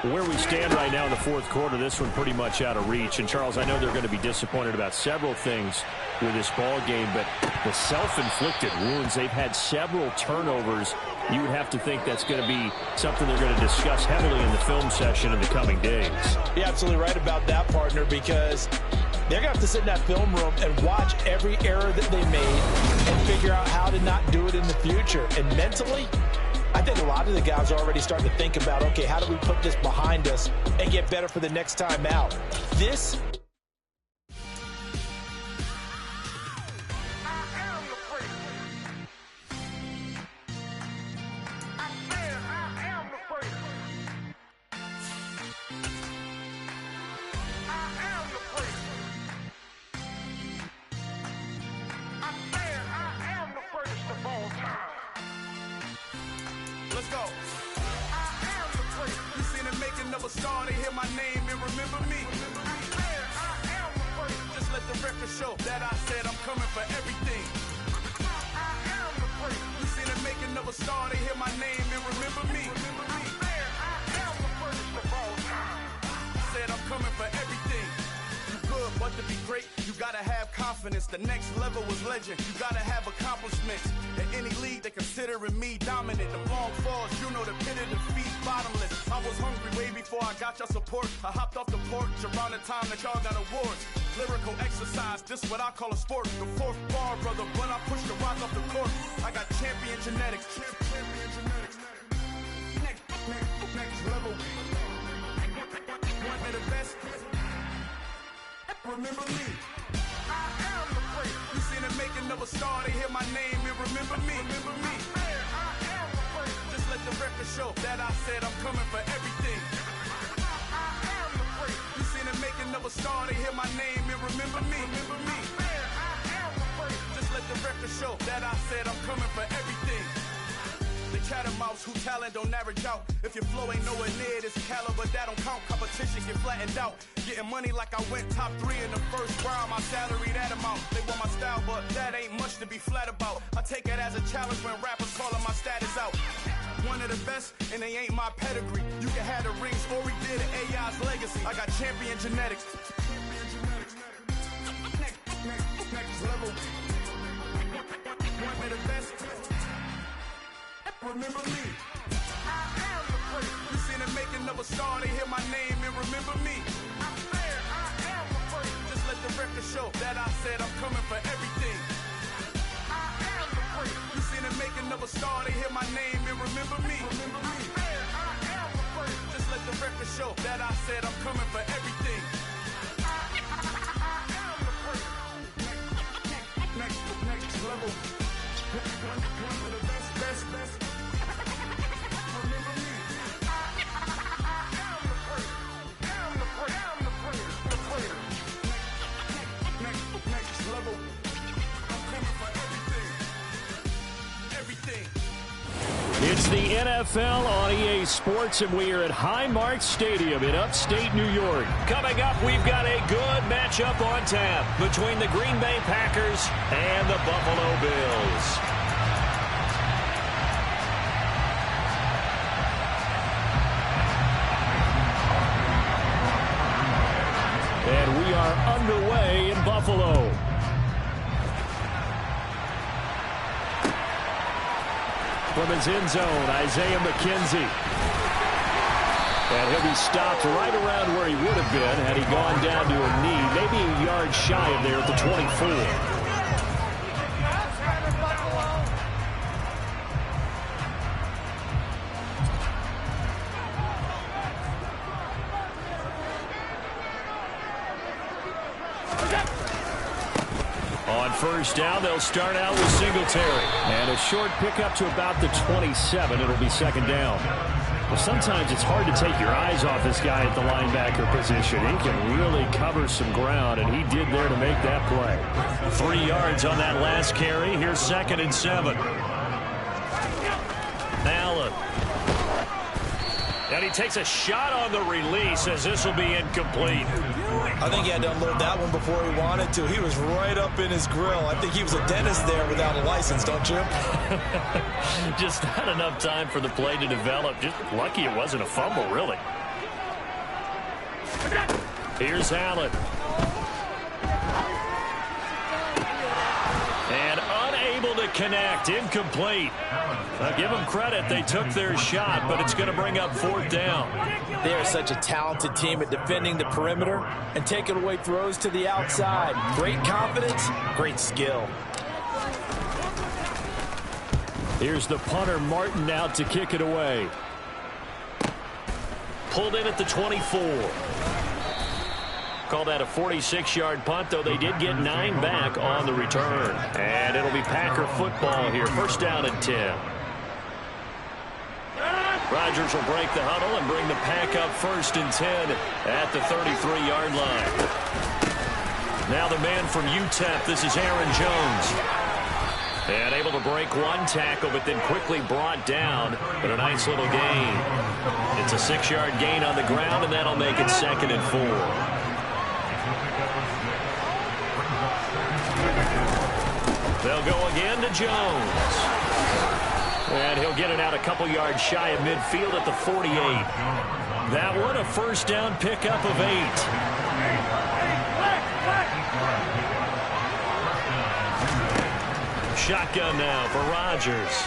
Where we stand right now in the fourth quarter, this one pretty much out of reach. And, Charles, I know they're going to be disappointed about several things with this ball game, but the self-inflicted wounds, they've had several turnovers. You would have to think that's going to be something they're going to discuss heavily in the film session in the coming days. You're absolutely right about that, partner, because they're going to have to sit in that film room and watch every error that they made and figure out how to not do it in the future. And mentally, I think a lot of the guys are already starting to think about, okay, how do we put this behind us and get better for the next time out? This another star, they hear my name and remember me. Just let the record show that I said I'm coming for everything. You seen it make another star, they hear my name and remember me. Said I'm coming for everything. You good, but to be great, you gotta have confidence. The next level was legend. You gotta have accomplishments. In any league, they considering me dominant. The long falls, you know the pit of defeat, bottomless. I was hungry way before I got your support. I hopped off the porch around the time that y'all got awards. Lyrical exercise, this what I call a sport. The fourth bar, brother, when I push the rock off the court. I got champion genetics. Next level. One of the best. Remember me. I am the great. You seen it make another star, they hear my name and remember me. Remember me. I am the great. Just let the record show that I said I'm coming for everything. I am the great. You seen it make another star, they hear my name and remember me. Remember me. I am the great. Just let the record show that I said I'm coming for everything. The chattermouths who talent don't average out. If your flow ain't nowhere near this caliber, that don't count. Competition get flattened out. Getting money like I went top 3 in the first round. My salary that amount. They want my style, but that ain't much to be flat about. I take it as a challenge when rappers calling my status out. One of the best, and they ain't my pedigree. You can have the rings, or we did it, AI's legacy. I got champion genetics. Next level. One of the best. Remember me. I am the great. You seen it make another star, they hear my name and remember me. I am the great. Just let the record show that I said I'm coming for everything. I am the great. You seen it make another star, they hear my name and remember me. Remember me. I am the great. Just let the record show that I said I'm coming for everything. I am the great. Next level. One of the best. It's the NFL on EA Sports, and we are at Highmark Stadium in upstate New York. Coming up, we've got a good matchup on tap between the Green Bay Packers and the Buffalo Bills. And we are underway in Buffalo. From his end zone, Isaiah McKenzie. And he'll be stopped right around where he would have been had he gone down to a knee, maybe a yard shy of there at the 24. On first down, they'll start out with Singletary. And a short pickup to about the 27. It'll be second down. Well, sometimes it's hard to take your eyes off this guy at the linebacker position. He can really cover some ground, and he did there to make that play. 3 yards on that last carry. Here's 2nd and 7. Allen. And he takes a shot on the release as this will be incomplete. I think he had to unload that one before he wanted to. He was right up in his grill. I think he was a dentist there without a license, don't you? Just not enough time for the play to develop. Just lucky it wasn't a fumble, really. Here's Allen. And unable to connect. Incomplete. Now, give them credit. They took their shot, but it's going to bring up 4th down. They are such a talented team at defending the perimeter and taking away throws to the outside. Great confidence, great skill. Here's the punter, Martin, out to kick it away. Pulled in at the 24. Call that a 46-yard punt, though they did get 9 back on the return. And it'll be Packer football here. First down and 10. Rodgers will break the huddle and bring the Pack up 1st and 10 at the 33-yard line. Now the man from UTEP, this is Aaron Jones. And able to break one tackle, but then quickly brought down. But a nice little gain. It's a 6-yard gain on the ground, and that'll make it 2nd and 4. They'll go again to Jones. And he'll get it out a couple yards shy of midfield at the 48. That one a first down pickup of 8. Shotgun now for Rodgers.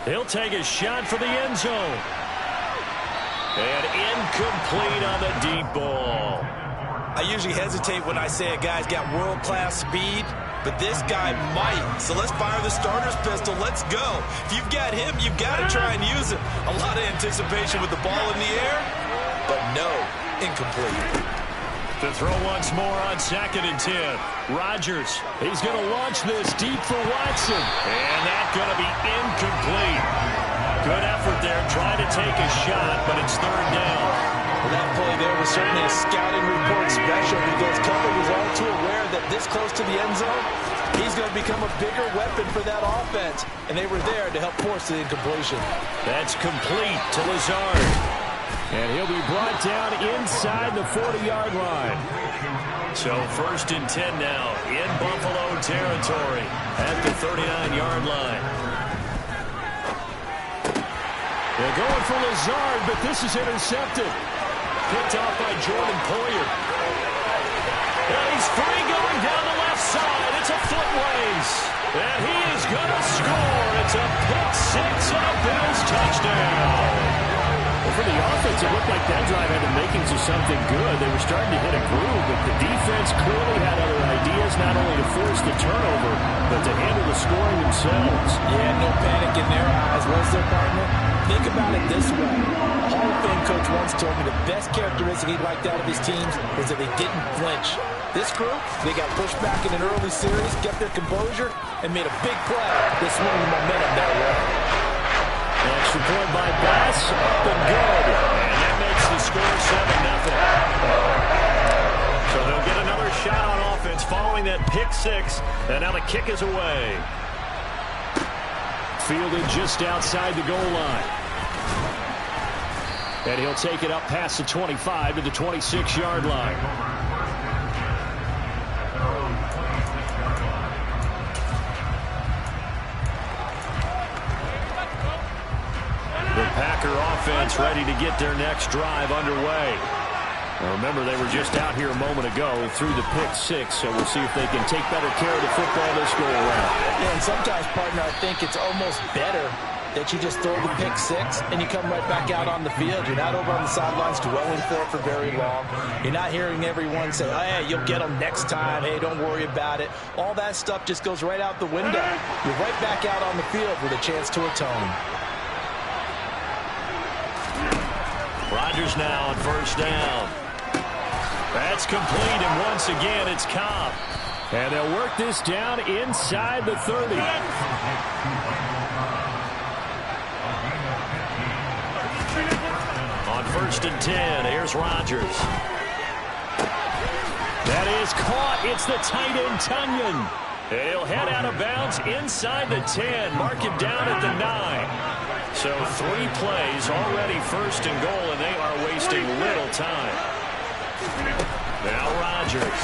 He'll take a shot for the end zone. And incomplete on the deep ball. I usually hesitate when I say a guy's got world-class speed, but this guy might. So let's fire the starter's pistol. Let's go. If you've got him, you've got to try and use it. A lot of anticipation with the ball in the air, but no, incomplete. To throw once more on 2nd and 10. Rodgers, he's going to launch this deep for Watson. And that's going to be incomplete. Good effort there, trying to take a shot, but it's 3rd down. Well, that play there was certainly a scouting report special because Cutler was all too aware that this close to the end zone, he's going to become a bigger weapon for that offense. And they were there to help force the incompletion. That's complete to Lazard. And he'll be brought down inside the 40-yard line. So 1st and 10 now in Buffalo territory at the 39-yard line. They're going for Lazard, but this is intercepted. Picked off by Jordan Poyer. And he's free going down the left side. It's a foot race. And he is going to score. It's a pick 6 and a Bills touchdown. For the offense, it looked like that drive had the makings of something good. They were starting to hit a groove, but the defense clearly had other ideas, not only to force the turnover, but to handle the scoring themselves. Yeah, no panic in their eyes, was there, partner? Think about it this way. Hall of Fame coach once told me the best characteristic he liked out of his teams was that they didn't flinch. This group, they got pushed back in an early series, kept their composure, and made a big play to swing the momentum that way. Extra point by Bass, up and good. And that makes the score 7-0. So they'll get another shot on offense following that pick 6. And now the kick is away. Fielded just outside the goal line. And he'll take it up past the 25 to the 26-yard line. The Packer offense ready to get their next drive underway. Now remember, they were just out here a moment ago through the pick 6, so we'll see if they can take better care of the football this go around. Yeah, and sometimes, partner, I think it's almost better that you just throw the pick 6 and you come right back out on the field. You're not over on the sidelines dwelling for it for very long. You're not hearing everyone say, oh, hey, you'll get them next time. Hey, don't worry about it. All that stuff just goes right out the window. You're right back out on the field with a chance to atone. Rodgers now on 1st down. That's complete, and once again, it's Cobb. And they'll work this down inside the 30. On 1st and 10, here's Rodgers. That is caught. It's the tight end, Tunyon. He'll head out of bounds inside the 10. Mark him down at the 9. So 3 plays already 1st and goal, and they are wasting little time. Now Rodgers.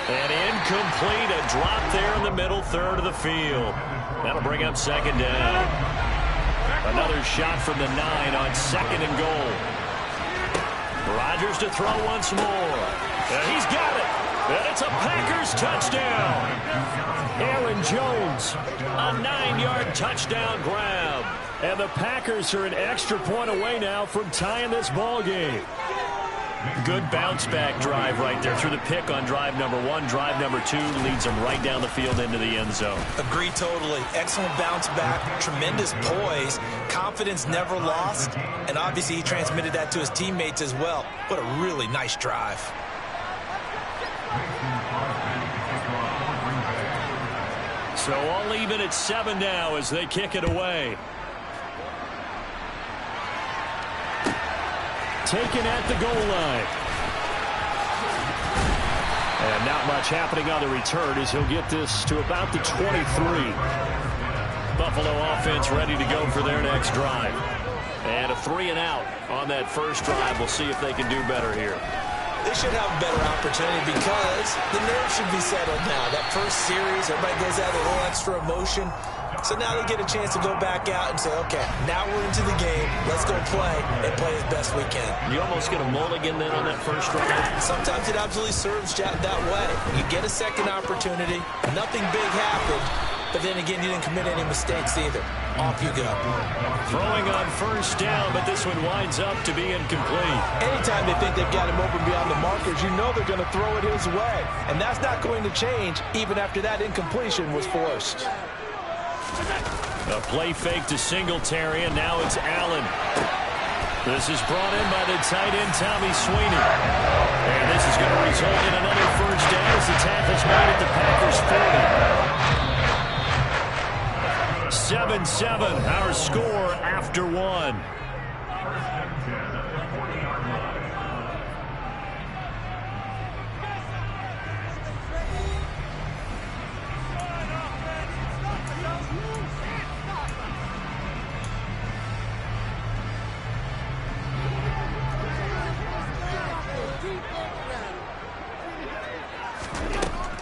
And incomplete, a drop there in the middle third of the field. That'll bring up 2nd down. Another shot from the 9 on 2nd and goal. Rodgers to throw once more. And he's got it. And it's a Packers touchdown. Aaron Jones. A 9-yard touchdown grab. And the Packers are an extra point away now from tying this ball game. Good bounce-back drive right there through the pick on drive number 1. Drive number 2 leads them right down the field into the end zone. Agree totally. Excellent bounce back, tremendous poise, confidence never lost, and obviously he transmitted that to his teammates as well. What a really nice drive. So all even at 7 now as they kick it away. Taken at the goal line. And not much happening on the return as he'll get this to about the 23. Buffalo offense ready to go for their next drive. And a 3-and-out on that first drive. We'll see if they can do better here. They should have a better opportunity because the nerves should be settled now. That first series, everybody goes out with a little extra emotion. So now they get a chance to go back out and say, okay, now we're into the game. Let's go play and play as best we can. You almost get a mulligan then on that first drive. Sometimes it absolutely serves that way. You get a second opportunity. Nothing big happened. But then again, you didn't commit any mistakes either. Off you go. Throwing on first down, but this one winds up to be incomplete. Anytime they think they've got him open beyond the markers, you know they're going to throw it his way. And that's not going to change even after that incompletion was forced. A play fake to Singletary, and now it's Allen. This is brought in by the tight end, Tommy Sweeney. And this is going to result in another first down as the tackle's made at the Packers 40. 7-7, our score after one.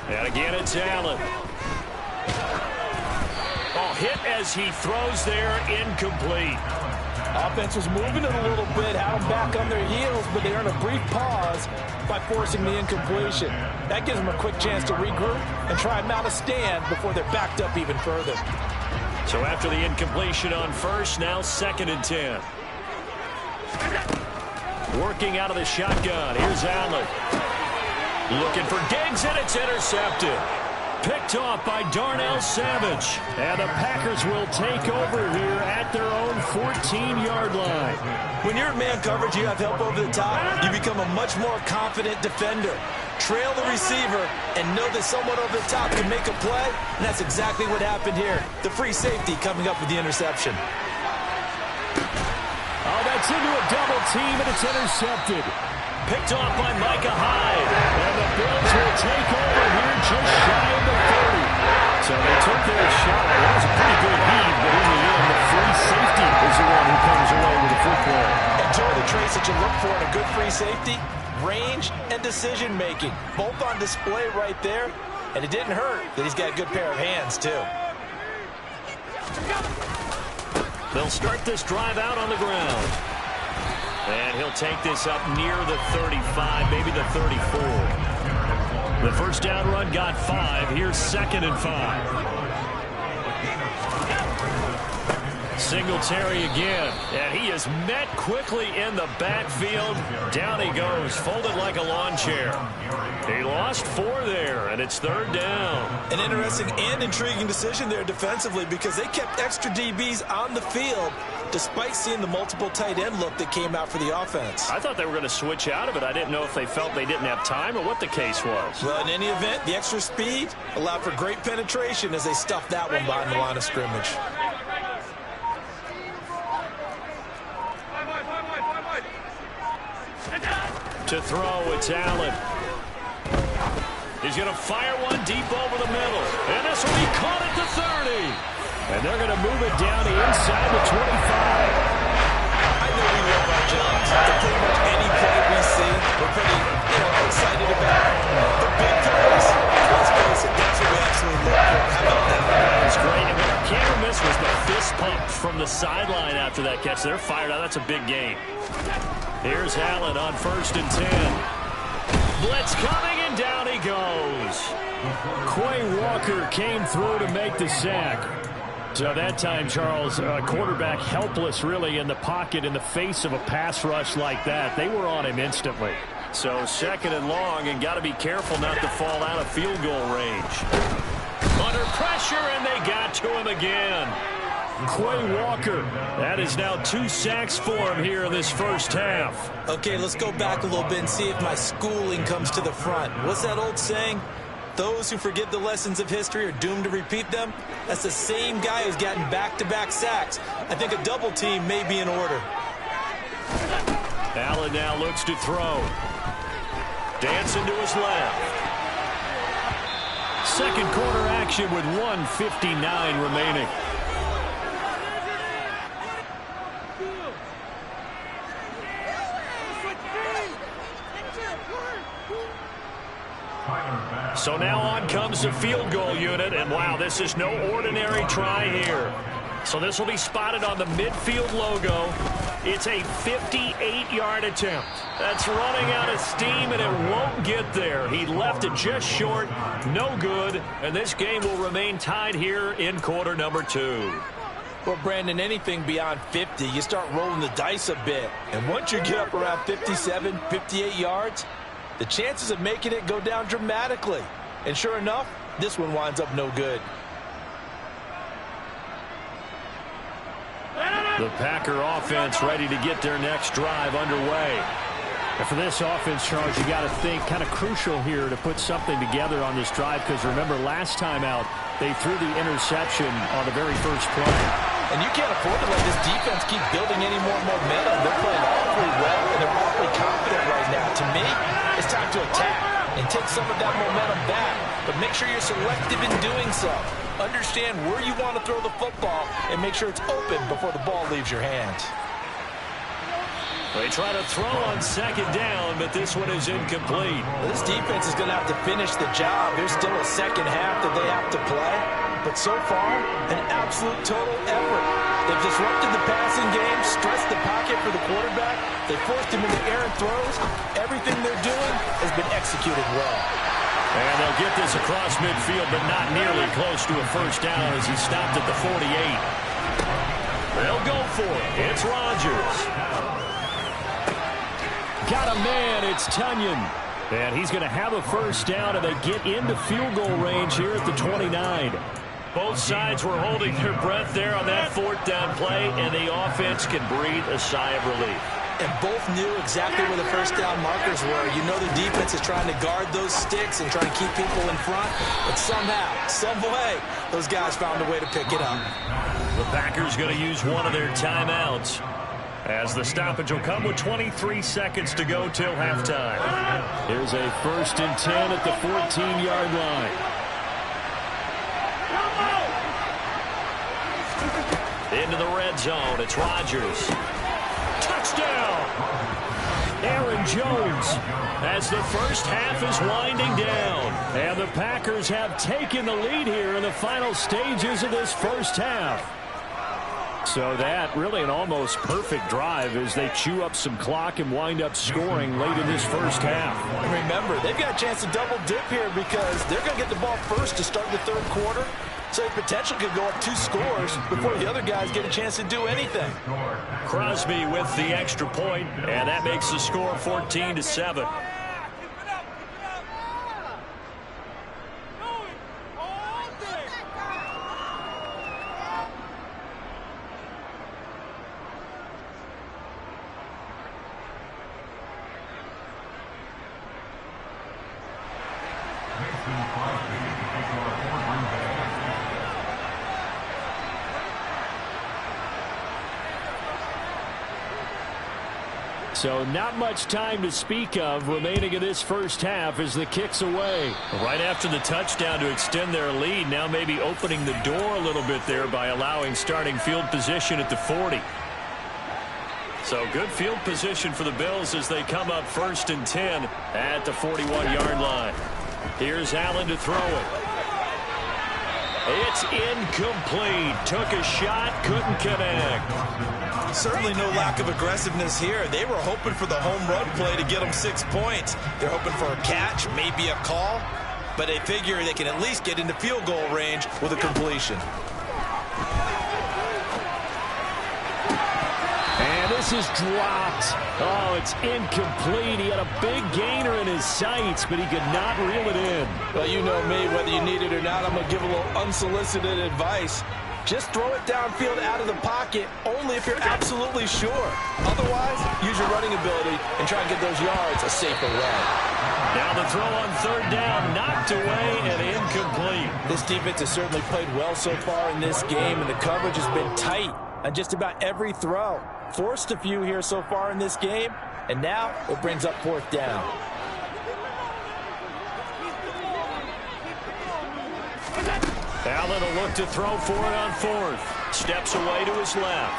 And again, it's Allen. Oh, hit as he throws there, incomplete. Offense was moving it a little bit, had them back on their heels, but they earned a brief pause by forcing the incompletion. That gives them a quick chance to regroup and try and mount a stand before they're backed up even further. So after the incompletion on first, now 2nd and 10. Working out of the shotgun, here's Allen. Looking for Diggs, and it's intercepted. Picked off by Darnell Savage. And the Packers will take over here at their own 14-yard line. When you're in man coverage, you have help over the top, you become a much more confident defender. Trail the receiver and know that someone over the top can make a play, and that's exactly what happened here. The free safety coming up with the interception. Oh, that's into a double team, and it's intercepted. Picked off by Micah Hyde. And the Bills will take over here just shy of the 30. So they took their shot. That was a pretty good heave, but in the end, the free safety is the one who comes away with the football. Enjoy the traits that you look for in a good free safety. Range and decision-making. Both on display right there. And it didn't hurt that he's got a good pair of hands, too. They'll start this drive out on the ground. And he'll take this up near the 35, maybe the 34. The first down run got 5. Here's 2nd and 5. Singletary again, and he is met quickly in the backfield. Down he goes, folded like a lawn chair. He lost 4 there, and it's 3rd down. An interesting and intriguing decision there defensively because they kept extra DBs on the field despite seeing the multiple tight end look that came out for the offense. I thought they were going to switch out of it. I didn't know if they felt they didn't have time or what the case was. Well, in any event, the extra speed allowed for great penetration as they stuffed that one behind the line of scrimmage. To throw, it's Allen. He's going to fire one deep over the middle. And this will be caught at the 30. And they're going to move it down to inside the 25. I know we love our jobs. So pretty much any play we see, we're pretty excited about. The big plays, let's face it, that's what we absolutely look for. How about that? That was great. And what can't miss was the fist pump from the sideline after that catch. They're fired out. That's a big game. Here's Allen on 1st and 10. Blitz coming, and down he goes. Quay Walker came through to make the sack. So that time, Charles, quarterback helpless really in the pocket in the face of a pass rush like that. They were on him instantly. So 2nd and long, and got to be careful not to fall out of field goal range. Under pressure, and they got to him again. Quay Walker, that is now 2 sacks for him here in this first half. Okay, let's go back a little bit and see if my schooling comes to the front. What's that old saying? Those who forget the lessons of history are doomed to repeat them. That's the same guy who's gotten back-to-back sacks. I think a double team may be in order. Allen now looks to throw. Dancing to his left. Second quarter action with 1:59 remaining. So now on comes the field goal unit, and wow, this is no ordinary try here. So this will be spotted on the midfield logo. It's a 58-yard attempt. That's running out of steam, and it won't get there. He left it just short, no good, and this game will remain tied here in quarter number 2. Well, Brandon, anything beyond 50, you start rolling the dice a bit. And once you get up around 57, 58 yards, the chances of making it go down dramatically. And sure enough, this one winds up no good. The Packer offense ready to get their next drive underway. And for this offense, Charles, you got to think kind of crucial here to put something together on this drive, because remember last time out they threw the interception on the very first play. And you can't afford to let this defense keep building any more momentum. They're playing awfully well, and they're awfully confident right now. To me, it's time to attack and take some of that momentum back, but make sure you're selective in doing so. Understand where you want to throw the football and make sure it's open before the ball leaves your hands. They try to throw on second down, but this one is incomplete. This defense is going to have to finish the job. There's still a second half that they have to play. But so far, an absolute total effort. They've disrupted the passing game, stressed the pocket for the quarterback. They forced him into errant throws. Everything they're doing has been executed well. And they'll get this across midfield, but not nearly close to a first down as he stopped at the 48. They'll go for it. It's Rodgers. Got a man. It's Tunyon. And he's going to have a first down, and they get into field goal range here at the 29. Both sides were holding their breath there on that fourth down play, and the offense can breathe a sigh of relief. And both knew exactly where the first down markers were. You know the defense is trying to guard those sticks and trying to keep people in front. But somehow, some way, those guys found a way to pick it up. The Packers going to use one of their timeouts, as the stoppage will come with 23 seconds to go till halftime. Here's a 1st and 10 at the 14-yard line. Into the red zone. It's Rodgers. Touchdown! Aaron Jones, as the first half is winding down. And the Packers have taken the lead here in the final stages of this first half. So that really an almost perfect drive as they chew up some clock and wind up scoring late in this first half. And remember, they've got a chance to double dip here because they're going to get the ball first to start the third quarter. So the potential could go up 2 scores before the other guys get a chance to do anything. Crosby with the extra point, and that makes the score 14-7. So not much time to speak of remaining in this first half as the kick's away. Right after the touchdown to extend their lead, now maybe opening the door a little bit there by allowing starting field position at the 40. So good field position for the Bills as they come up 1st and 10 at the 41-yard line. Here's Allen to throw it. It's incomplete. Took a shot, couldn't connect. Certainly no lack of aggressiveness here. They were hoping for the home run play to get them 6 points. They're hoping for a catch, maybe a call, but they figure they can at least get into field goal range with a completion. And this is dropped. Oh, it's incomplete. He had a big gainer in his sights, but he could not reel it in. Well, you know me, whether you need it or not, I'm going to give a little unsolicited advice. Just throw it downfield out of the pocket only if you're absolutely sure. Otherwise, use your running ability and try and get those yards a safer way. Now the throw on 3rd down, knocked away and incomplete. This defense has certainly played well so far in this game, and the coverage has been tight on just about every throw. Forced a few here so far in this game, and now it brings up 4th down. Allen will look to throw for it on 4th. Steps away to his left.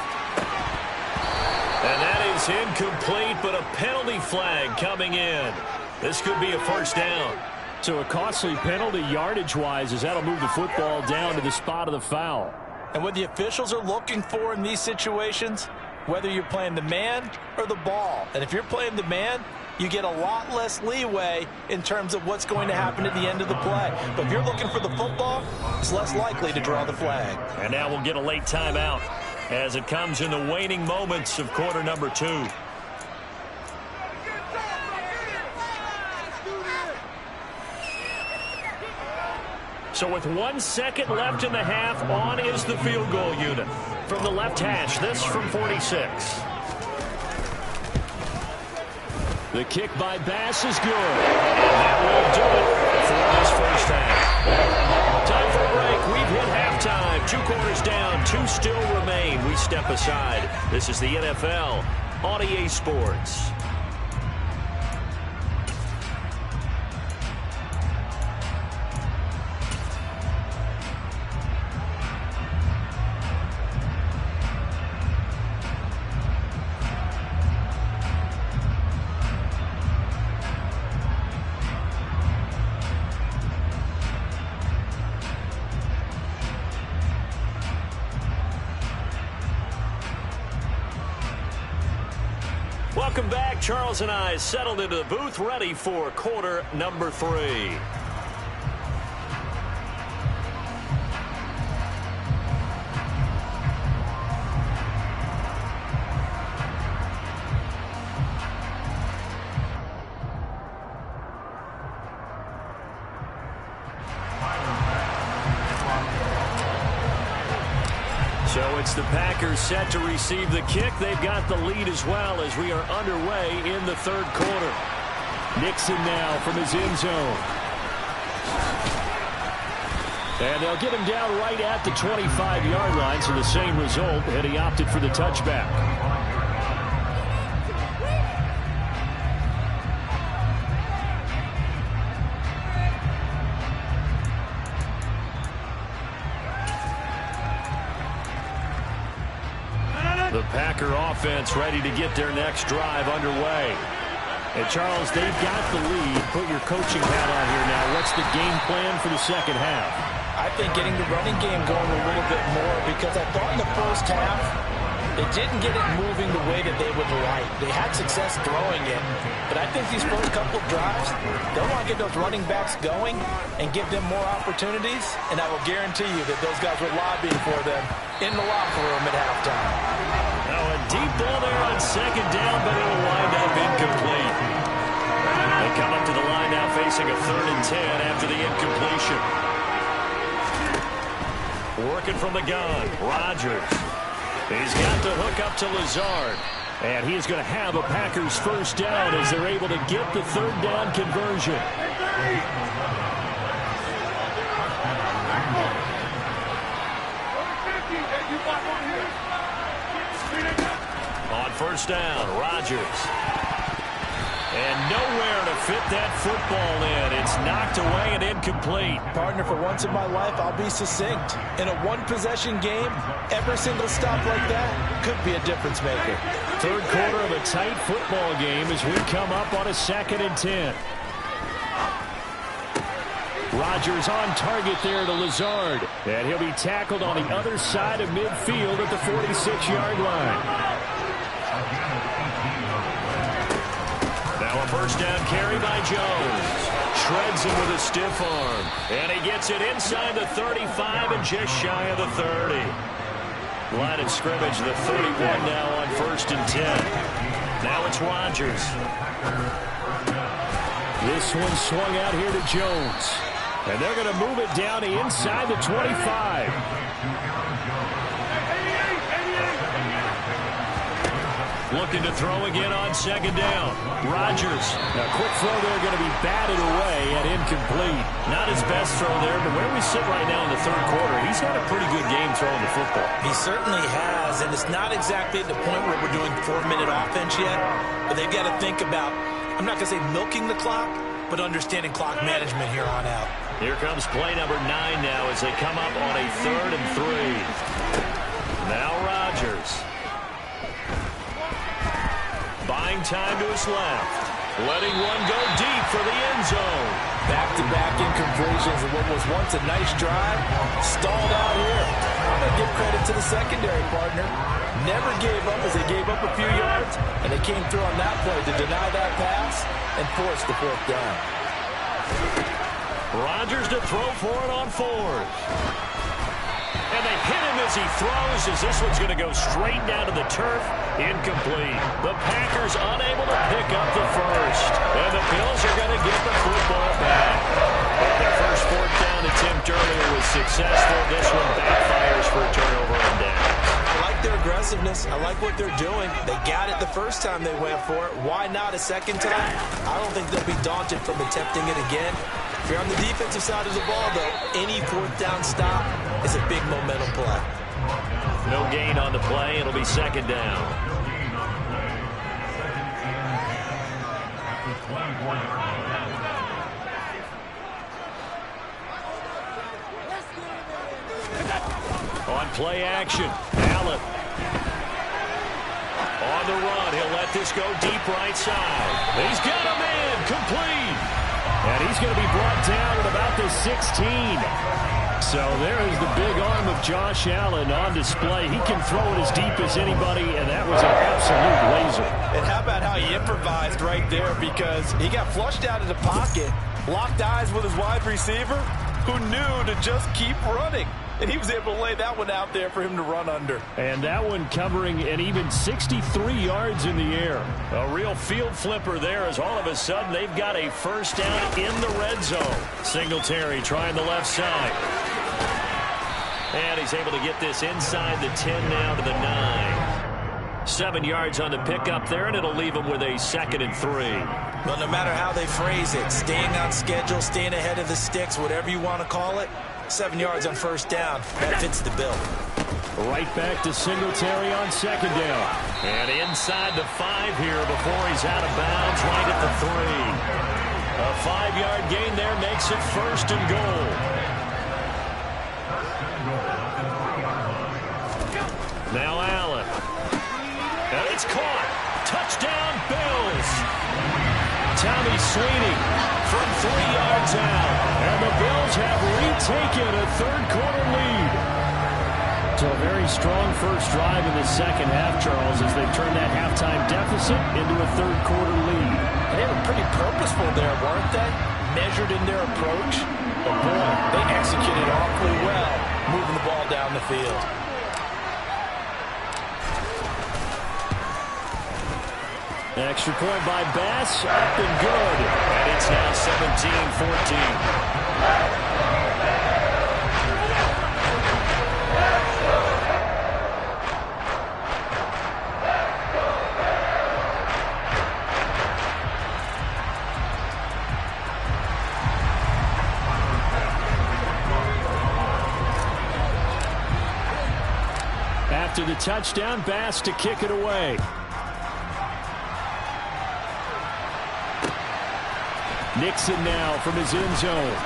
And that is incomplete, but a penalty flag coming in. This could be a first down. So a costly penalty yardage-wise, as that'll move the football down to the spot of the foul. And what the officials are looking for in these situations, whether you're playing the man or the ball. And if you're playing the man, you get a lot less leeway in terms of what's going to happen at the end of the play. But if you're looking for the football, it's less likely to draw the flag. And now we'll get a late timeout as it comes in the waning moments of quarter number 2. So with 1 second left in the half, on is the field goal unit. From the left hash, this from 46. The kick by Bass is good. And that will do it for this first half. Time for a break. We've hit halftime. 2 quarters down, 2 still remain. We step aside. This is the NFL on EA Sports. Welcome back. Charles and I settled into the booth, ready for quarter number 3. So it's the Packers set to receive the kick. They've got the lead as well as we are underway in the third quarter. Nixon now from his end zone. And they'll get him down right at the 25-yard line, so the same result, and he opted for the touchback. The Packer offense ready to get their next drive underway. And Charles, they've got the lead. Put your coaching hat on here now. What's the game plan for the second half? I think getting the running game going a little bit more, because I thought in the first half they didn't get it moving the way that they would like. They had success throwing it, but I think these first couple of drives, they'll want to get those running backs going and give them more opportunities, and I will guarantee you that those guys were lobbying for them in the locker room at halftime. Now a deep ball there on second down, but it'll wind up incomplete. They come up to the line now facing a 3rd and 10 after the incompletion. Working from the gun, Rodgers. He's got to hook up to Lazard. And he's going to have a Packers first down as they're able to get the 3rd down conversion. On first down, Rodgers. And nowhere to fit that football in. It's knocked away and incomplete. Partner, for once in my life, I'll be succinct. In a one-possession game, every single stop like that could be a difference maker. Third quarter of a tight football game as we come up on a 2nd and 10. Rodgers on target there to Lazard. And he'll be tackled on the other side of midfield at the 46-yard line. Now a first down carry by Jones. Shreds him with a stiff arm. And he gets it inside the 35 and just shy of the 30. Line of scrimmage, the 31 now on 1st and 10. Now it's Rodgers. This one swung out here to Jones. And they're going to move it down to inside the 25. Looking to throw again on second down. Rodgers. Now, quick throw there, going to be batted away and incomplete. Not his best throw there, but where we sit right now in the third quarter, he's had a pretty good game throwing the football. He certainly has, and it's not exactly at the point where we're doing 4-minute offense yet, but they've got to think about, I'm not going to say milking the clock, but understanding clock management here on out. Here comes play number 9 now as they come up on a 3rd and 3. Now Rodgers. Buying time to his left. Letting one go deep for the end zone. Back-to-back incompletions of what was once a nice drive, stalled out here. I'm going to give credit to the secondary partner. Never gave up as they gave up a few yards, and they came through on that play to deny that pass and force the fourth down. Rodgers to throw for it on fourth. And they hit him as he throws, as this one's going to go straight down to the turf. Incomplete. The Packers unable to pick up the first. And the Bills are going to get the football back. But their first fourth down attempt earlier was successful. This one backfires for a turnover on down. I like their aggressiveness. I like what they're doing. They got it the first time they went for it. Why not a second time? I don't think they'll be daunted from attempting it again. If you're on the defensive side of the ball, though, any fourth down stop is a big momentum play. No gain on the play. It'll be second down. On play action, Allen. On the run, he'll let this go deep right side. He's got a man, complete. And he's going to be brought down at about the 16. So there is the big arm of Josh Allen on display. He can throw it as deep as anybody, and that was an absolute laser. And how about how he improvised right there, because he got flushed out of the pocket, locked eyes with his wide receiver, who knew to just keep running. And he was able to lay that one out there for him to run under. And that one covering an even 63 yards in the air. A real field flipper there, as all of a sudden they've got a first down in the red zone. Singletary trying the left side. And he's able to get this inside the 10 now to the 9. 7 yards on the pickup there, and it'll leave him with a 2nd and 3. Well, no matter how they phrase it, staying on schedule, staying ahead of the sticks, whatever you want to call it, 7 yards on first down, that fits the bill. Right back to Singletary on second down. And inside the 5 here before he's out of bounds, right at the 3. A 5-yard gain there makes it 1st and goal. Now Allen. And it's caught. Touchdown, Bills. Tommy Sweeney from 3 yards out. And the Bills have retaken a third-quarter lead. So a very strong first drive in the second half, Charles, as they've turned that halftime deficit into a third-quarter lead. They were pretty purposeful there, weren't they? Measured in their approach. But boy, they executed awfully well, moving the ball down the field. Extra point by Bass, up and good. And it's now 17-14. After the touchdown, Bass to kick it away. Nixon now from his end zone.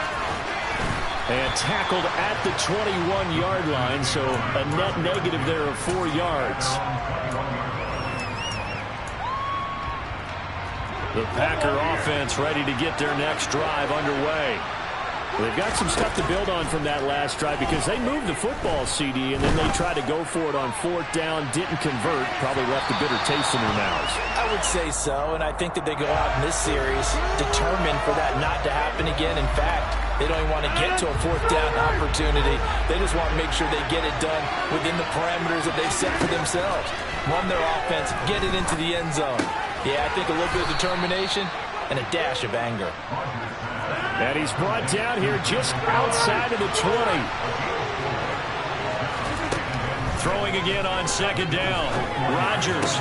And tackled at the 21-yard line, so a net negative there of 4 yards. The Packer offense ready to get their next drive underway. They've got some stuff to build on from that last drive because they moved the football, CD, and then they tried to go for it on 4th down, didn't convert, probably left a bitter taste in their mouths. I would say so, and I think that they go out in this series determined for that not to happen again. In fact, they don't even want to get to a 4th down opportunity. They just want to make sure they get it done within the parameters that they've set for themselves. Run their offense, get it into the end zone. Yeah, I think a little bit of determination and a dash of anger. And he's brought down here just outside of the 20. Throwing again on 2nd down. Rodgers.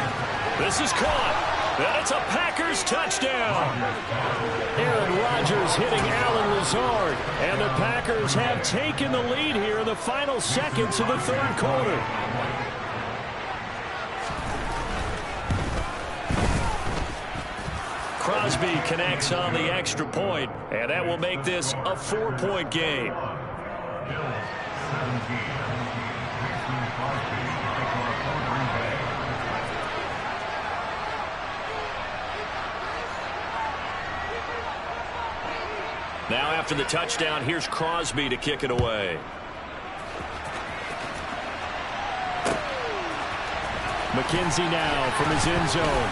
This is caught. And it's a Packers touchdown. Aaron Rodgers hitting Allen Lazard. And the Packers have taken the lead here in the final seconds of the third quarter. Crosby connects on the extra point, and that will make this a 4-point game. After the touchdown, here's Crosby to kick it away. McKenzie now from his end zone.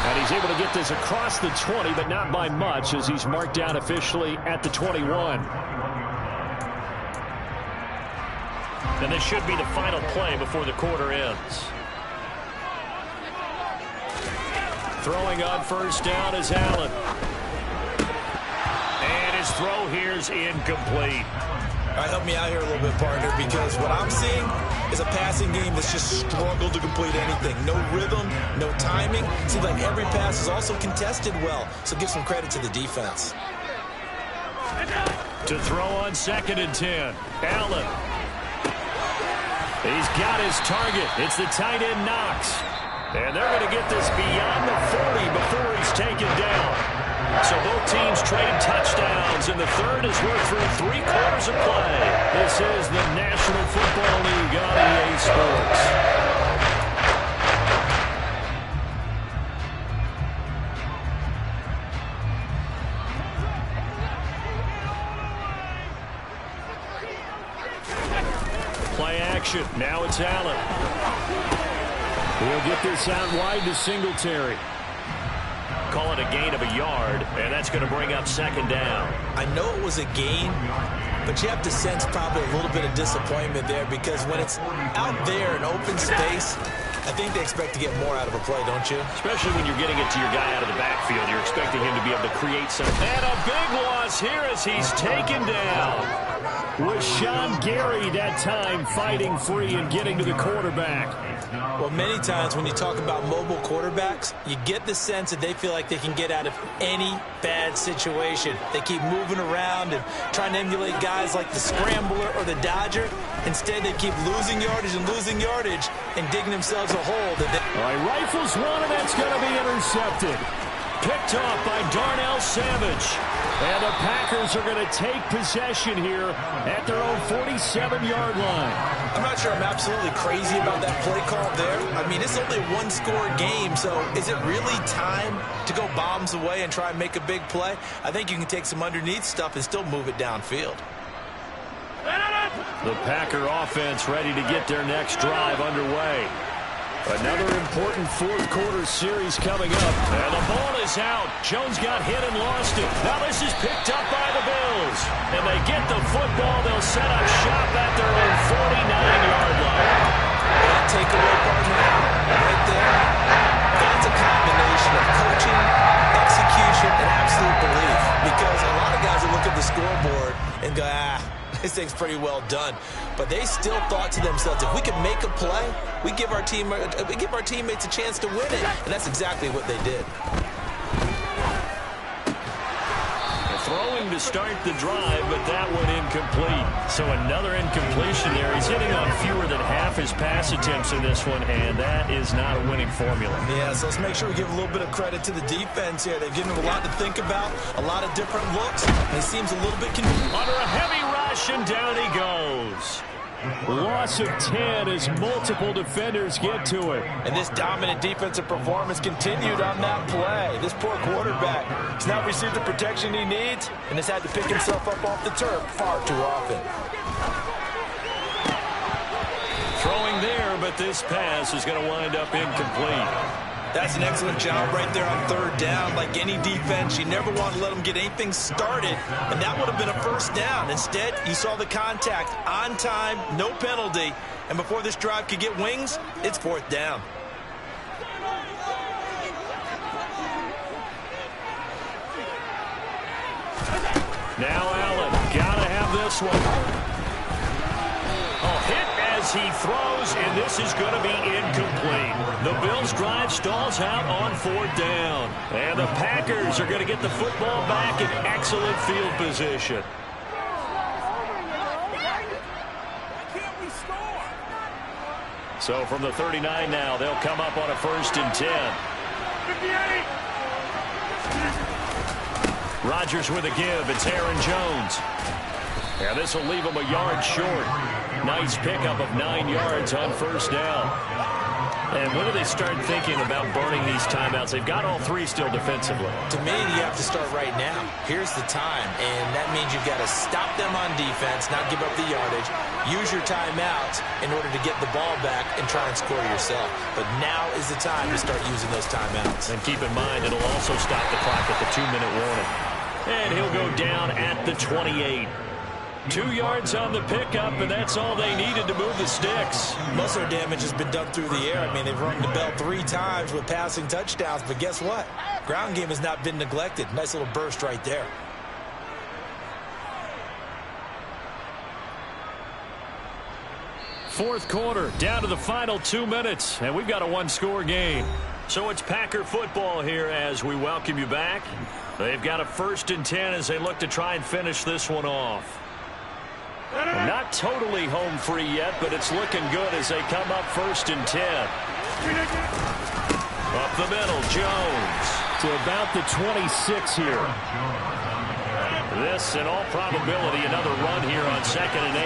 And he's able to get this across the 20, but not by much, as he's marked down officially at the 21. And this should be the final play before the quarter ends. Throwing on first down is Allen. And his throw here's incomplete. All right, help me out here a little bit, partner, because what I'm seeing is a passing game that's just struggled to complete anything. No rhythm, no timing. Seems like every pass is also contested well, so give some credit to the defense. To throw on 2nd and 10, Allen. He's got his target. It's the tight end Knox. And they're going to get this beyond the 40 before he's taken down. So both teams trade touchdowns, and the third as we're through 3 quarters of play. This is the National Football League on EA Sports. Play action. Now it's Allen. He'll get this out wide to Singletary. Call it a gain of a yard, and that's going to bring up 2nd down. I know it was a gain, but you have to sense probably a little bit of disappointment there, because when it's out there in open space, I think they expect to get more out of a play, don't you? Especially when you're getting it to your guy out of the backfield. You're expecting him to be able to create some. And a big loss here as he's taken down. With Sean Gary that time fighting free and getting to the quarterback. Well, many times when you talk about mobile quarterbacks, you get the sense that they feel like they can get out of any bad situation. They keep moving around and trying to emulate guys like the Scrambler or the Dodger. Instead, they keep losing yardage and digging themselves a hole. All right, rifles one, and that's going to be intercepted. Picked off by Darnell Savage. And the Packers are going to take possession here at their own 47-yard line. I'm not sure I'm absolutely crazy about that play call there. I mean, it's only a one-score game, so is it really time to go bombs away and try and make a big play? I think you can take some underneath stuff and still move it downfield. The Packer offense ready to get their next drive underway. Another important fourth-quarter series coming up. And the ball is out. Jones got hit and lost it. Now this is picked up by the Bills. And they get the football. They'll set up shop at their own 49-yard line. That takeaway partner right there, that's a combination of coaching, execution, and absolute belief. Because a lot of guys will look at the scoreboard and go, this thing's pretty well done. But they still thought to themselves, if we can make a play, we give our teammates a chance to win it. And that's exactly what they did. Throwing to start the drive, but that one incomplete. So another incompletion there. He's hitting on fewer than half his pass attempts in this one, and that is not a winning formula. Yeah, so let's make sure we give a little bit of credit to the defense here. They've given him a lot to think about, a lot of different looks, and he seems a little bit confused. Under a heavy rush, and down he goes. Loss of 10 as multiple defenders get to it. And this dominant defensive performance continued on that play. This poor quarterback has not received the protection he needs and has had to pick himself up off the turf far too often. Throwing there, but this pass is going to wind up incomplete. That's an excellent job right there on 3rd down. Like any defense, you never want to let them get anything started, and that would have been a 1st down. Instead, you saw the contact on time, no penalty, and before this drive could get wings, it's 4th down. Now Allen, gotta have this one. Hit as he throws, and this is going to be incomplete. The Bills' drive stalls out on 4th down. And the Packers are going to get the football back in excellent field position. So from the 39 now, they'll come up on a 1st and 10. Rodgers with a give. It's Aaron Jones. And this will leave him a yard short. Nice pickup of 9 yards on 1st down. And when do they start thinking about burning these timeouts? They've got all three still defensively. To me, you have to start right now. Here's the time, and that means you've got to stop them on defense, not give up the yardage, use your timeouts in order to get the ball back and try and score yourself. But now is the time to start using those timeouts. And keep in mind, it'll also stop the clock at the 2-minute warning. And he'll go down at the 28. 2 yards on the pickup, and that's all they needed to move the sticks. Most of their damage has been done through the air. I mean, they've rung the bell 3 times with passing touchdowns, but guess what? Ground game has not been neglected. Nice little burst right there. Fourth quarter, down to the final 2 minutes, and we've got a one-score game. So it's Packer football here as we welcome you back. They've got a 1st and 10 as they look to try and finish this one off. Well, not totally home free yet, but it's looking good as they come up 1st and 10. Up the middle, Jones. To about the 26 here. This, in all probability, another run here on 2nd and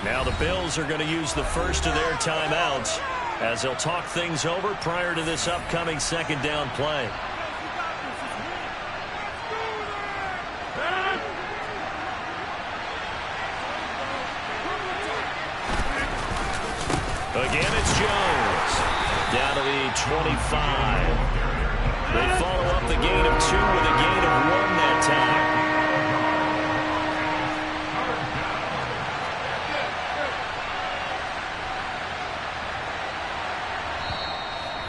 8. Now the Bills are going to use the first of their timeouts as they'll talk things over prior to this upcoming 2nd down play. Again, it's Jones. Down to the 25. They follow up the gain of 2 with a gain of 1 that time.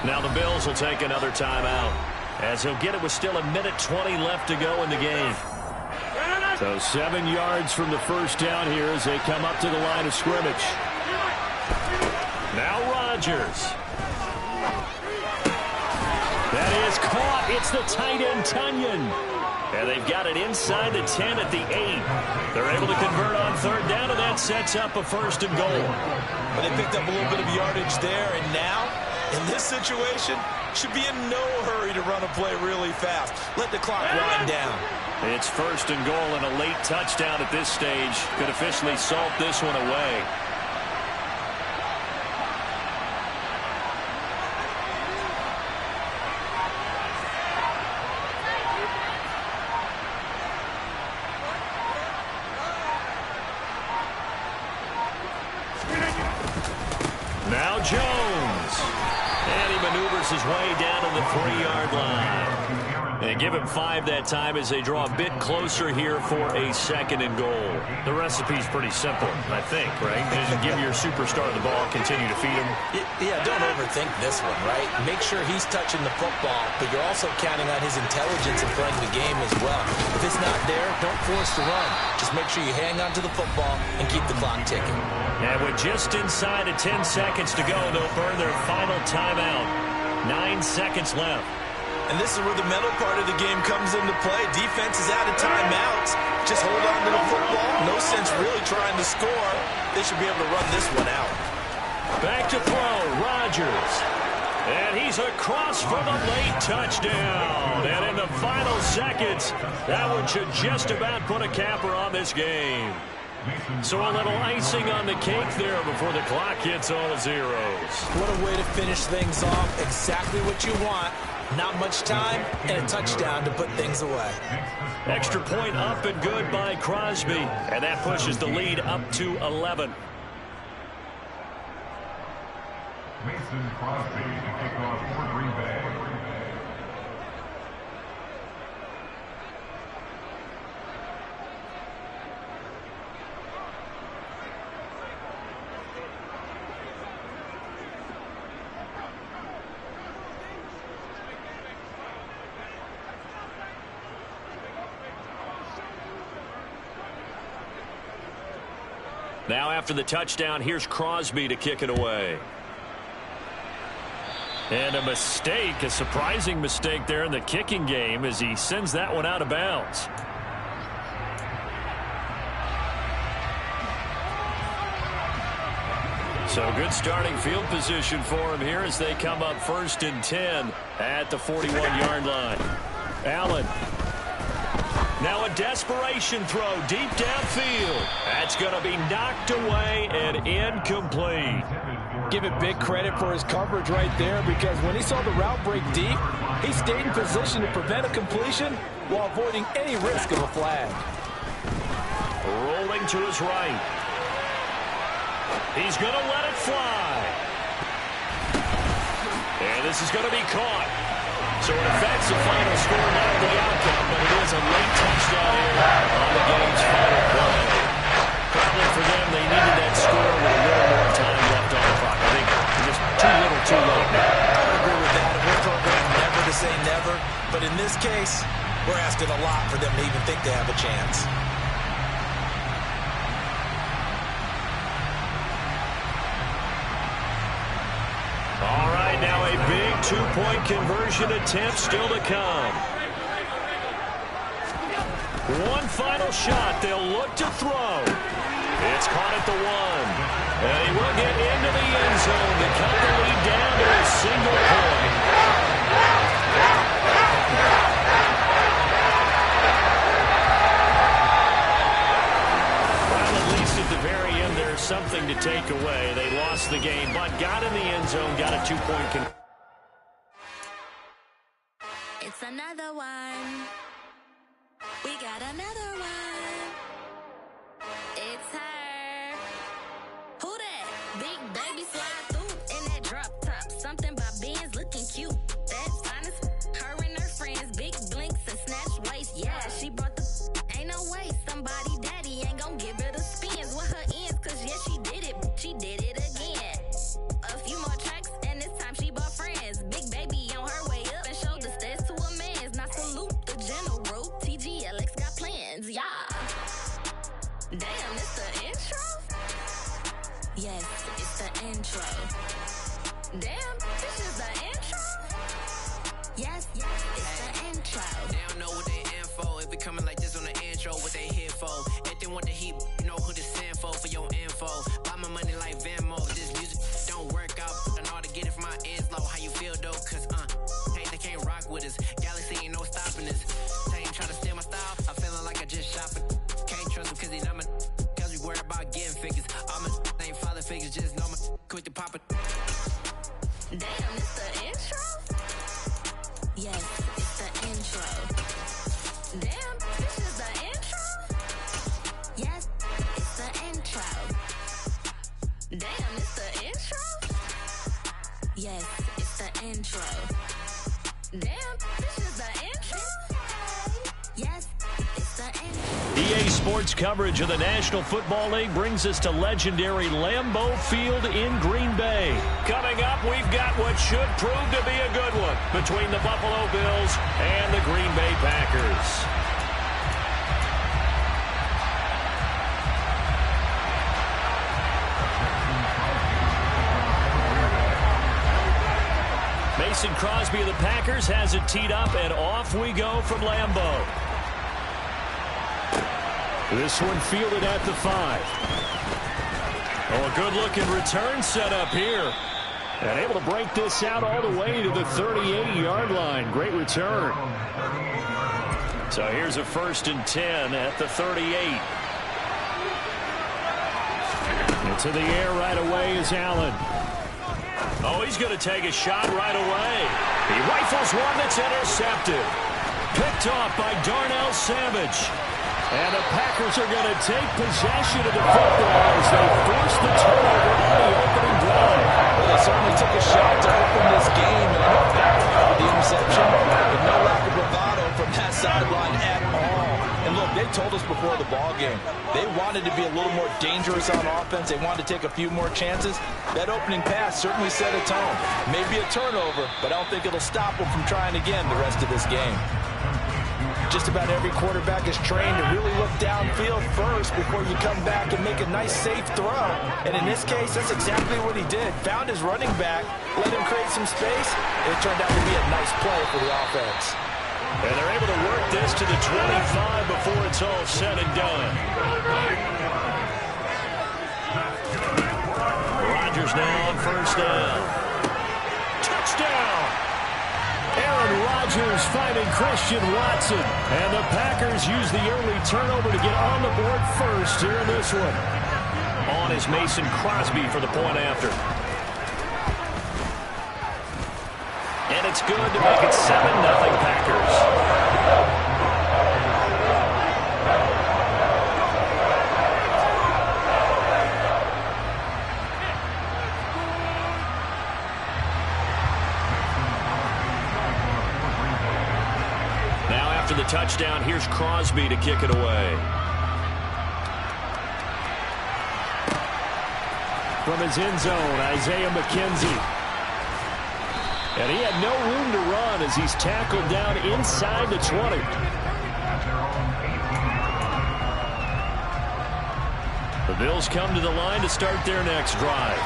Now the Bills will take another timeout as he'll get it with still 1:20 left to go in the game. So 7 yards from the first down here as they come up to the line of scrimmage. Now Rodgers. That is caught. It's the tight end, Tunyon. And they've got it inside the 10 at the 8. They're able to convert on 3rd down, and that sets up a 1st and goal. But they picked up a little bit of yardage there, and now, in this situation, should be in no hurry to run a play really fast. Let the clock wind down. It's 1st and goal, and a late touchdown at this stage could officially salt this one away. Now Jones. And he maneuvers his way down to the 3-yard line. And give him 5 that time as they draw a bit closer here for a 2nd and goal. The recipe's pretty simple, I think, right? Just give your superstar the ball, continue to feed him. Yeah, don't overthink this one, right? Make sure he's touching the football, but you're also counting on his intelligence in playing the game as well. If it's not there, don't force the run. Just make sure you hang on to the football and keep the clock ticking. And with just inside of 10 seconds to go, they'll burn their final timeout. 9 seconds left. And this is where the mental part of the game comes into play. Defense is out of timeouts. Just hold on to the football. No sense really trying to score. They should be able to run this one out. Back to throw, Rodgers. And he's across for the late touchdown. And in the final seconds, that one should just about put a capper on this game. So a little icing on the cake there before the clock hits all zeros. What a way to finish things off. Exactly what you want. Not much time and a touchdown to put things away. Extra point up and good by Crosby. And that pushes the lead up to 11. Mason Crosby to kick off for Green Bay. Now after the touchdown, here's Crosby to kick it away. And a mistake, a surprising mistake there in the kicking game as he sends that one out of bounds. So good starting field position for him here as they come up 1st and 10 at the 41-yard line. Allen. Now a desperation throw deep downfield. That's going to be knocked away and incomplete. Give it big credit for his coverage right there, because when he saw the route break deep, he stayed in position to prevent a completion while avoiding any risk of a flag. Rolling to his right. He's going to let it fly. And this is going to be caught. So it affects the final score, not the outcome, but it is a late touchdown here on the game's final play. Probably for them, they needed that score with a little more time left on the clock. I think just too little, too late now. I would agree with that. We're programmed never to say never, but in this case, we're asking a lot for them to even think they have a chance. All right, now a big two-point conversion attempt still to come. One final shot. They'll look to throw. It's caught at the 1. And he will get into the end zone to cut the lead down to a single point. Well, at least at the very end, there's something to take away. They lost the game, but got in the end zone, got a two-point conversion. It's another one. We got another one. It's her. Who that? Big baby slide through in that drop top. Something about Benz looking cute. That's honest. Her and her friends, big blinks and snatch waist. Yeah, she brought the ain't no way. Somebody daddy ain't gon' give her the spins with her ends. Cause yeah, she did it. She did it again. A few more tracks and this time she bought friends. Big baby on her way up and showed the stairs to a man's. Now salute the general. TGLX got plans, yeah. Damn, it's the intro? Yes, it's the intro. Damn, this is the intro? Yes, it's the intro. They don't know what they in for. If we coming like this on the intro, what they here for? If they want the heat, you know who to send for your info. Buy my money like Venmo. This music don't work out. I know how to get it from my ends low. How you feel though? Cause they can't rock with us. Galaxy ain't no stopping us. Try to steal my style, I'm feeling like I just shop it. Can't trust him cause he not my cause we worried about getting figures. All my ain't father figures, just know my quick to pop it. Damn, it's the intro? Yes, it's the intro. Damn, this is the intro? Yes, it's the intro. Damn, it's the intro? Yes, it's the intro. Damn, this is the intro? Yes, it's the intro. EA Sports coverage of the National Football League brings us to legendary Lambeau Field in Green Bay. Coming up, we've got what should prove to be a good one between the Buffalo Bills and the Green Bay Packers. Mason Crosby of the Packers has it teed up, and off we go from Lambeau. This one fielded at the 5. Oh, a good-looking return set up here. And able to break this out all the way to the 38-yard line. Great return. So here's a 1st and 10 at the 38. Into the air right away is Allen. Oh, he's going to take a shot right away. He rifles one that's intercepted. Picked off by Darnell Savage. And the Packers are going to take possession of the football as they force the turnover on the opening drive. Well, they certainly took a shot to open this game, and it backfired with the interception. With no lack of bravado from that sideline at all. And look, they told us before the ball game, they wanted to be a little more dangerous on offense. They wanted to take a few more chances. That opening pass certainly set a tone. Maybe a turnover, but I don't think it'll stop them from trying again the rest of this game. Just about every quarterback is trained to really look downfield first before you come back and make a nice, safe throw. And in this case, that's exactly what he did. Found his running back, let him create some space, and it turned out to be a nice play for the offense. And they're able to work this to the 25 before it's all said and done. Rodgers now on 1st down. Touchdown! Aaron Aaron Rodgers finding Christian Watson. And the Packers use the early turnover to get on the board first here in this one. On is Mason Crosby for the point after. And it's good to make it 7-0 Packers. After the touchdown, here's Crosby to kick it away. From his end zone, Isaiah McKenzie. And he had no room to run as he's tackled down inside the 20. The Bills come to the line to start their next drive.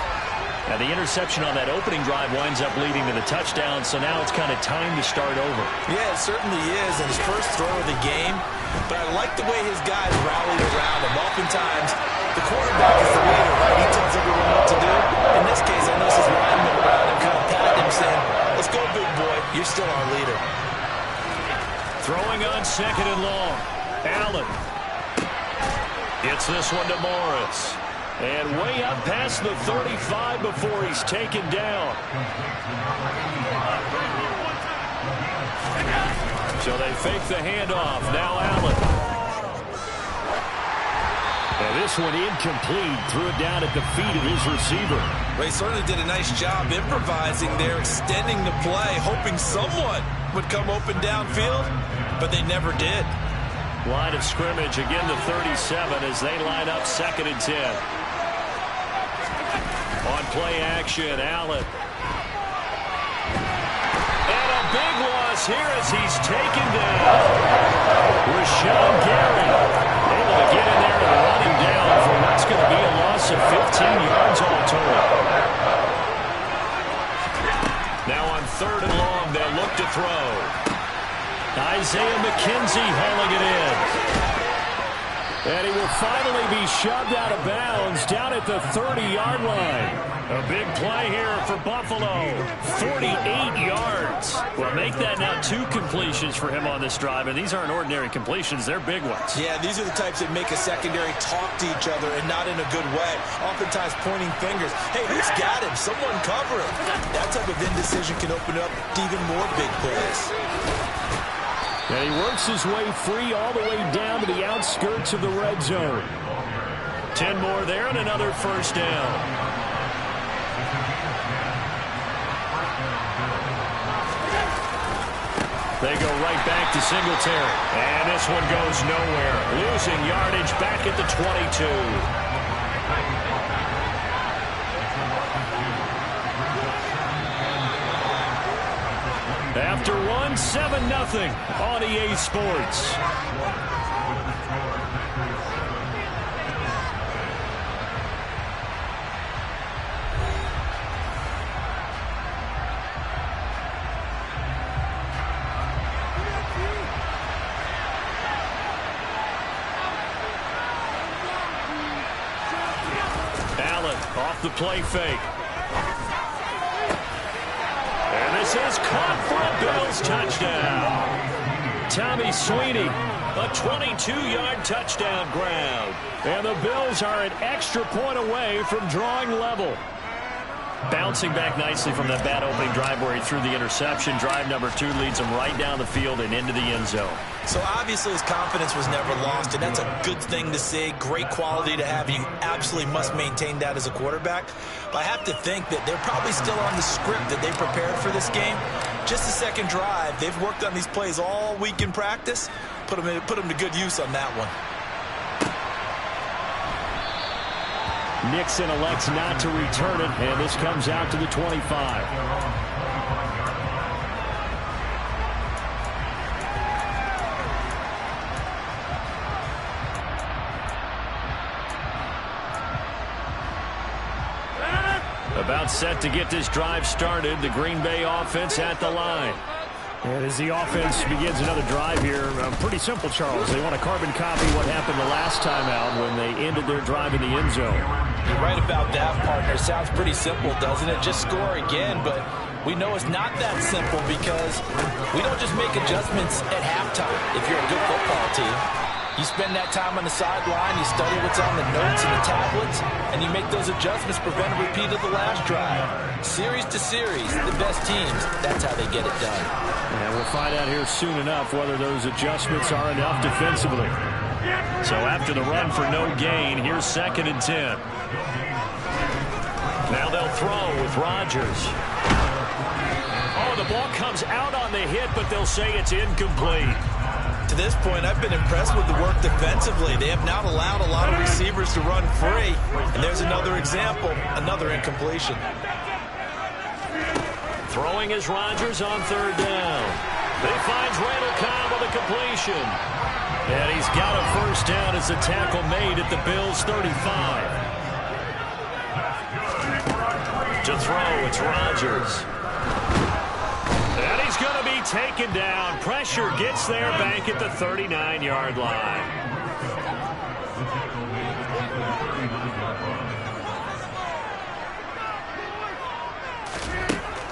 And the interception on that opening drive winds up leading to the touchdown, so now it's kind of time to start over. Yeah, it certainly is, and his first throw of the game. But I like the way his guys rallied around him. Oftentimes, the quarterback is the leader, right? He tells everyone what to do. In this case, I notice his linemen around him kind of patting him, saying, "Let's go, big boy. You're still our leader." Throwing on 2nd and long. Allen gets this one to Morris. And way up past the 35 before he's taken down. So they fake the handoff. Now Allen. And this one incomplete. Threw it down at the feet of his receiver. Well, he certainly did a nice job improvising there, extending the play, hoping someone would come open downfield, but they never did. Line of scrimmage, again the 37 as they line up 2nd and 10. On play action, Allen. And a big loss here as he's taken down. Rashawn Gary able to get in there and run him down for what's going to be a loss of 15 yards all total. Now on 3rd and long, they'll look to throw. Isaiah McKenzie hauling it in. And he will finally be shoved out of bounds down at the 30-yard line. A big play here for Buffalo. 48 yards. Well, make that now 2 completions for him on this drive. And these aren't ordinary completions. They're big ones. Yeah, these are the types that make a secondary talk to each other and not in a good way. Oftentimes pointing fingers. Hey, who's got him? Someone cover him. That type of indecision can open up to even more big plays. And he works his way free all the way down to the outskirts of the red zone. 10 more there and another first down. They go right back to Singletary. And this one goes nowhere. Losing yardage back at the 22. After one, 7-0 on EA Sports. Allen off the play fake. And this is caught for a Bills touchdown. Tommy Sweeney, a 22-yard touchdown grab. And the Bills are an extra point away from drawing level. Bouncing back nicely from that bad opening drive where he threw the interception. Drive number 2 leads him right down the field and into the end zone. So obviously his confidence was never lost, and that's a good thing to see. Great quality to have. You absolutely must maintain that as a quarterback. But I have to think that they're probably still on the script that they prepared for this game. Just the second drive. They've worked on these plays all week in practice. Put them to good use on that one. Nixon elects not to return it, and this comes out to the 25. About set to get this drive started, the Green Bay offense at the line. And as the offense begins another drive here, pretty simple, Charles. They want to carbon copy what happened the last time out when they ended their drive in the end zone. You're right about that, partner. Sounds pretty simple, doesn't it? Just score again, but We know it's not that simple because we don't just make adjustments at halftime if you're a good football team. You spend that time on the sideline, you study what's on the notes and the tablets, and you make those adjustments, prevent a repeat of the last drive. Series to series, the best teams, that's how they get it done. And we'll find out here soon enough whether those adjustments are enough defensively. So after the run for no gain, here's 2nd and 10. Now they'll throw with Rodgers. Oh, the ball comes out on the hit, but they'll say it's incomplete. To this point, I've been impressed with the work defensively. They have not allowed a lot of receivers to run free. And there's another example, another incompletion. Throwing is Rodgers on 3rd down. He finds Randall Cobb with a completion. And he's got a 1st down as the tackle made at the Bills' 35. To throw, it's Rodgers. And he's going to be taken down. Pressure gets there back at the 39-yard line.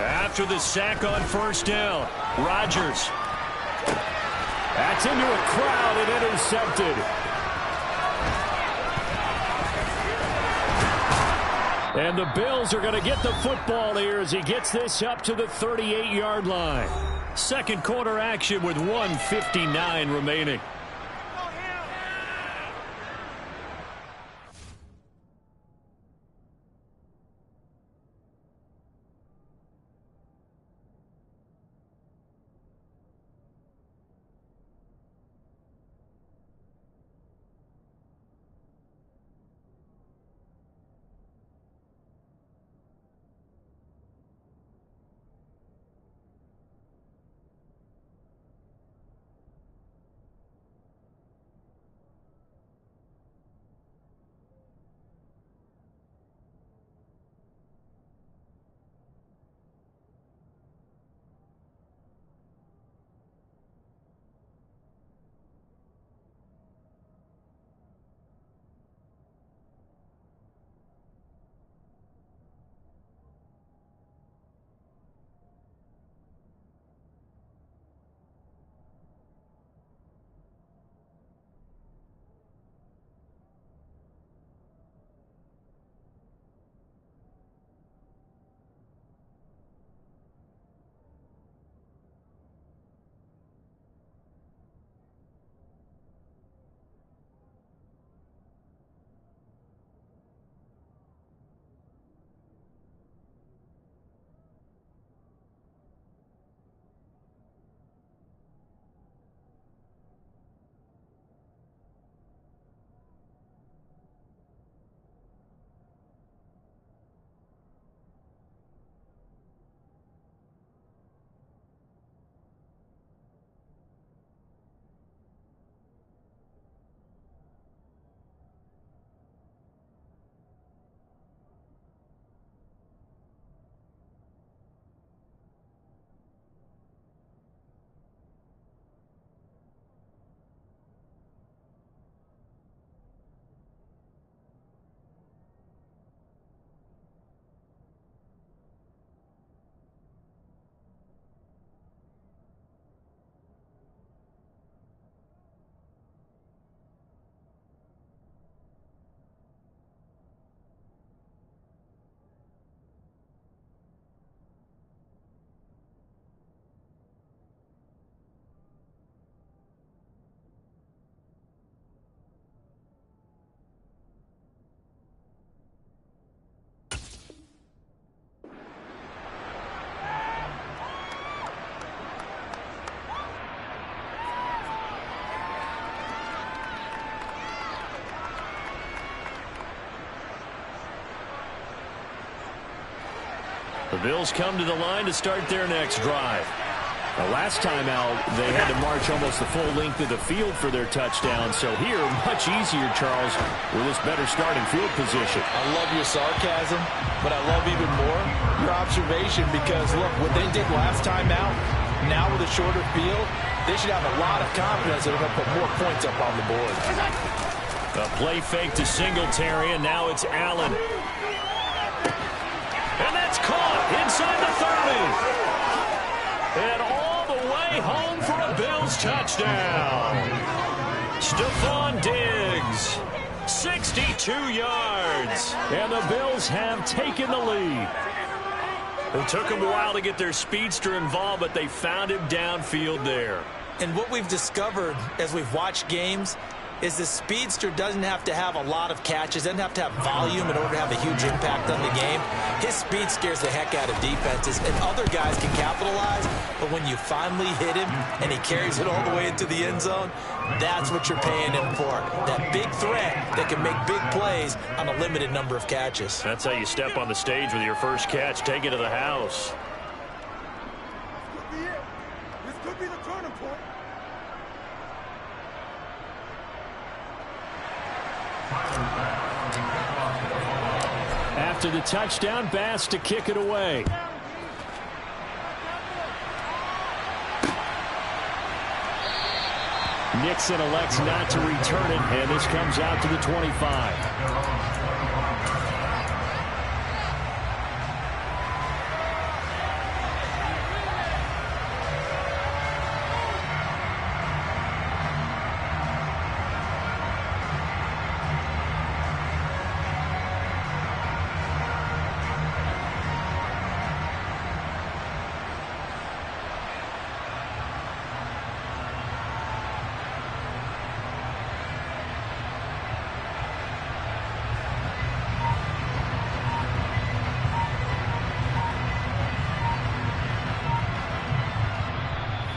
After the sack on 1st down, Rodgers. That's into a crowd and intercepted. And the Bills are going to get the football here as he gets this up to the 38-yard line. 2nd quarter action with 1:59 remaining. The Bills come to the line to start their next drive. The last time out, they had to march almost the full length of the field for their touchdown. So here, much easier, Charles, with this better starting field position. I love your sarcasm, but I love even more your observation because, look, what they did last time out, now with a shorter field, they should have a lot of confidence that they're going to put more points up on the board. A play fake to Singletary, and now it's Allen. And that's caught inside the 30. And all the way home for a Bills touchdown. Stephon Diggs, 62 yards. And the Bills have taken the lead. It took them a while to get their speedster involved, but they found him downfield there. And what we've discovered as we've watched games is the speedster doesn't have to have a lot of catches, doesn't have to have volume in order to have a huge impact on the game. His speed scares the heck out of defenses, and other guys can capitalize, but when you finally hit him and he carries it all the way into the end zone, that's what you're paying him for. That big threat that can make big plays on a limited number of catches. That's how you step on the stage with your first catch. Take it to the house. This could be the turning point. After the touchdown, Bass to kick it away. Nixon elects not to return it, and this comes out to the 25.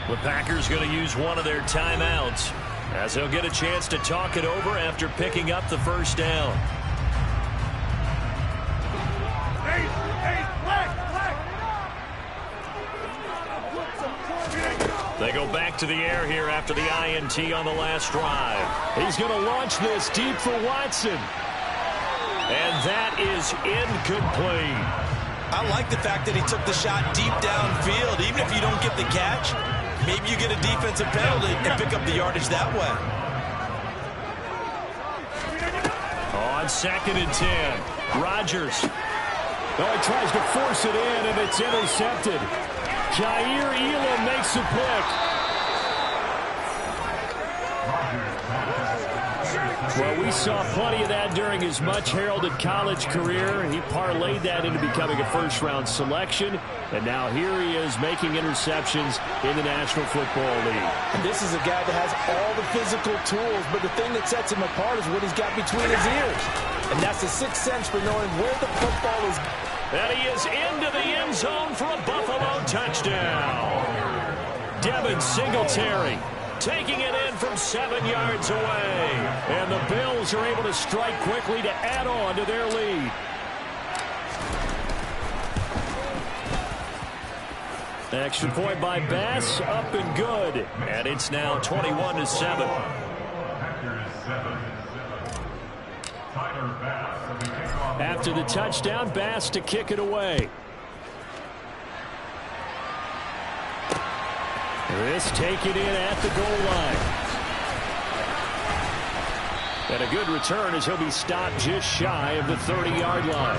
The Packers going to use one of their timeouts as they'll get a chance to talk it over after picking up the first down. They go back to the air here after the INT on the last drive. He's going to launch this deep for Watson. And that is incomplete. I like the fact that he took the shot deep downfield. Even if you don't get the catch, maybe you get a defensive penalty and pick up the yardage that way. On 2nd and 10, Rodgers. Oh, he tries to force it in, and it's intercepted. Jair Elam makes a pick. Well, we saw plenty of that during his much-heralded college career. He parlayed that into becoming a first-round selection, and now here he is making interceptions in the National Football League. This is a guy that has all the physical tools, but the thing that sets him apart is what he's got between his ears. And that's the sixth sense for knowing where the football is. And he is into the end zone for a Buffalo touchdown. Devin Singletary taking it in from 7 yards away. And the Bills are able to strike quickly to add on to their lead. Extra point by Bass, up and good. And it's now 21-7. After the touchdown, Bass to kick it away. This taken in at the goal line. And a good return as he'll be stopped just shy of the 30-yard line.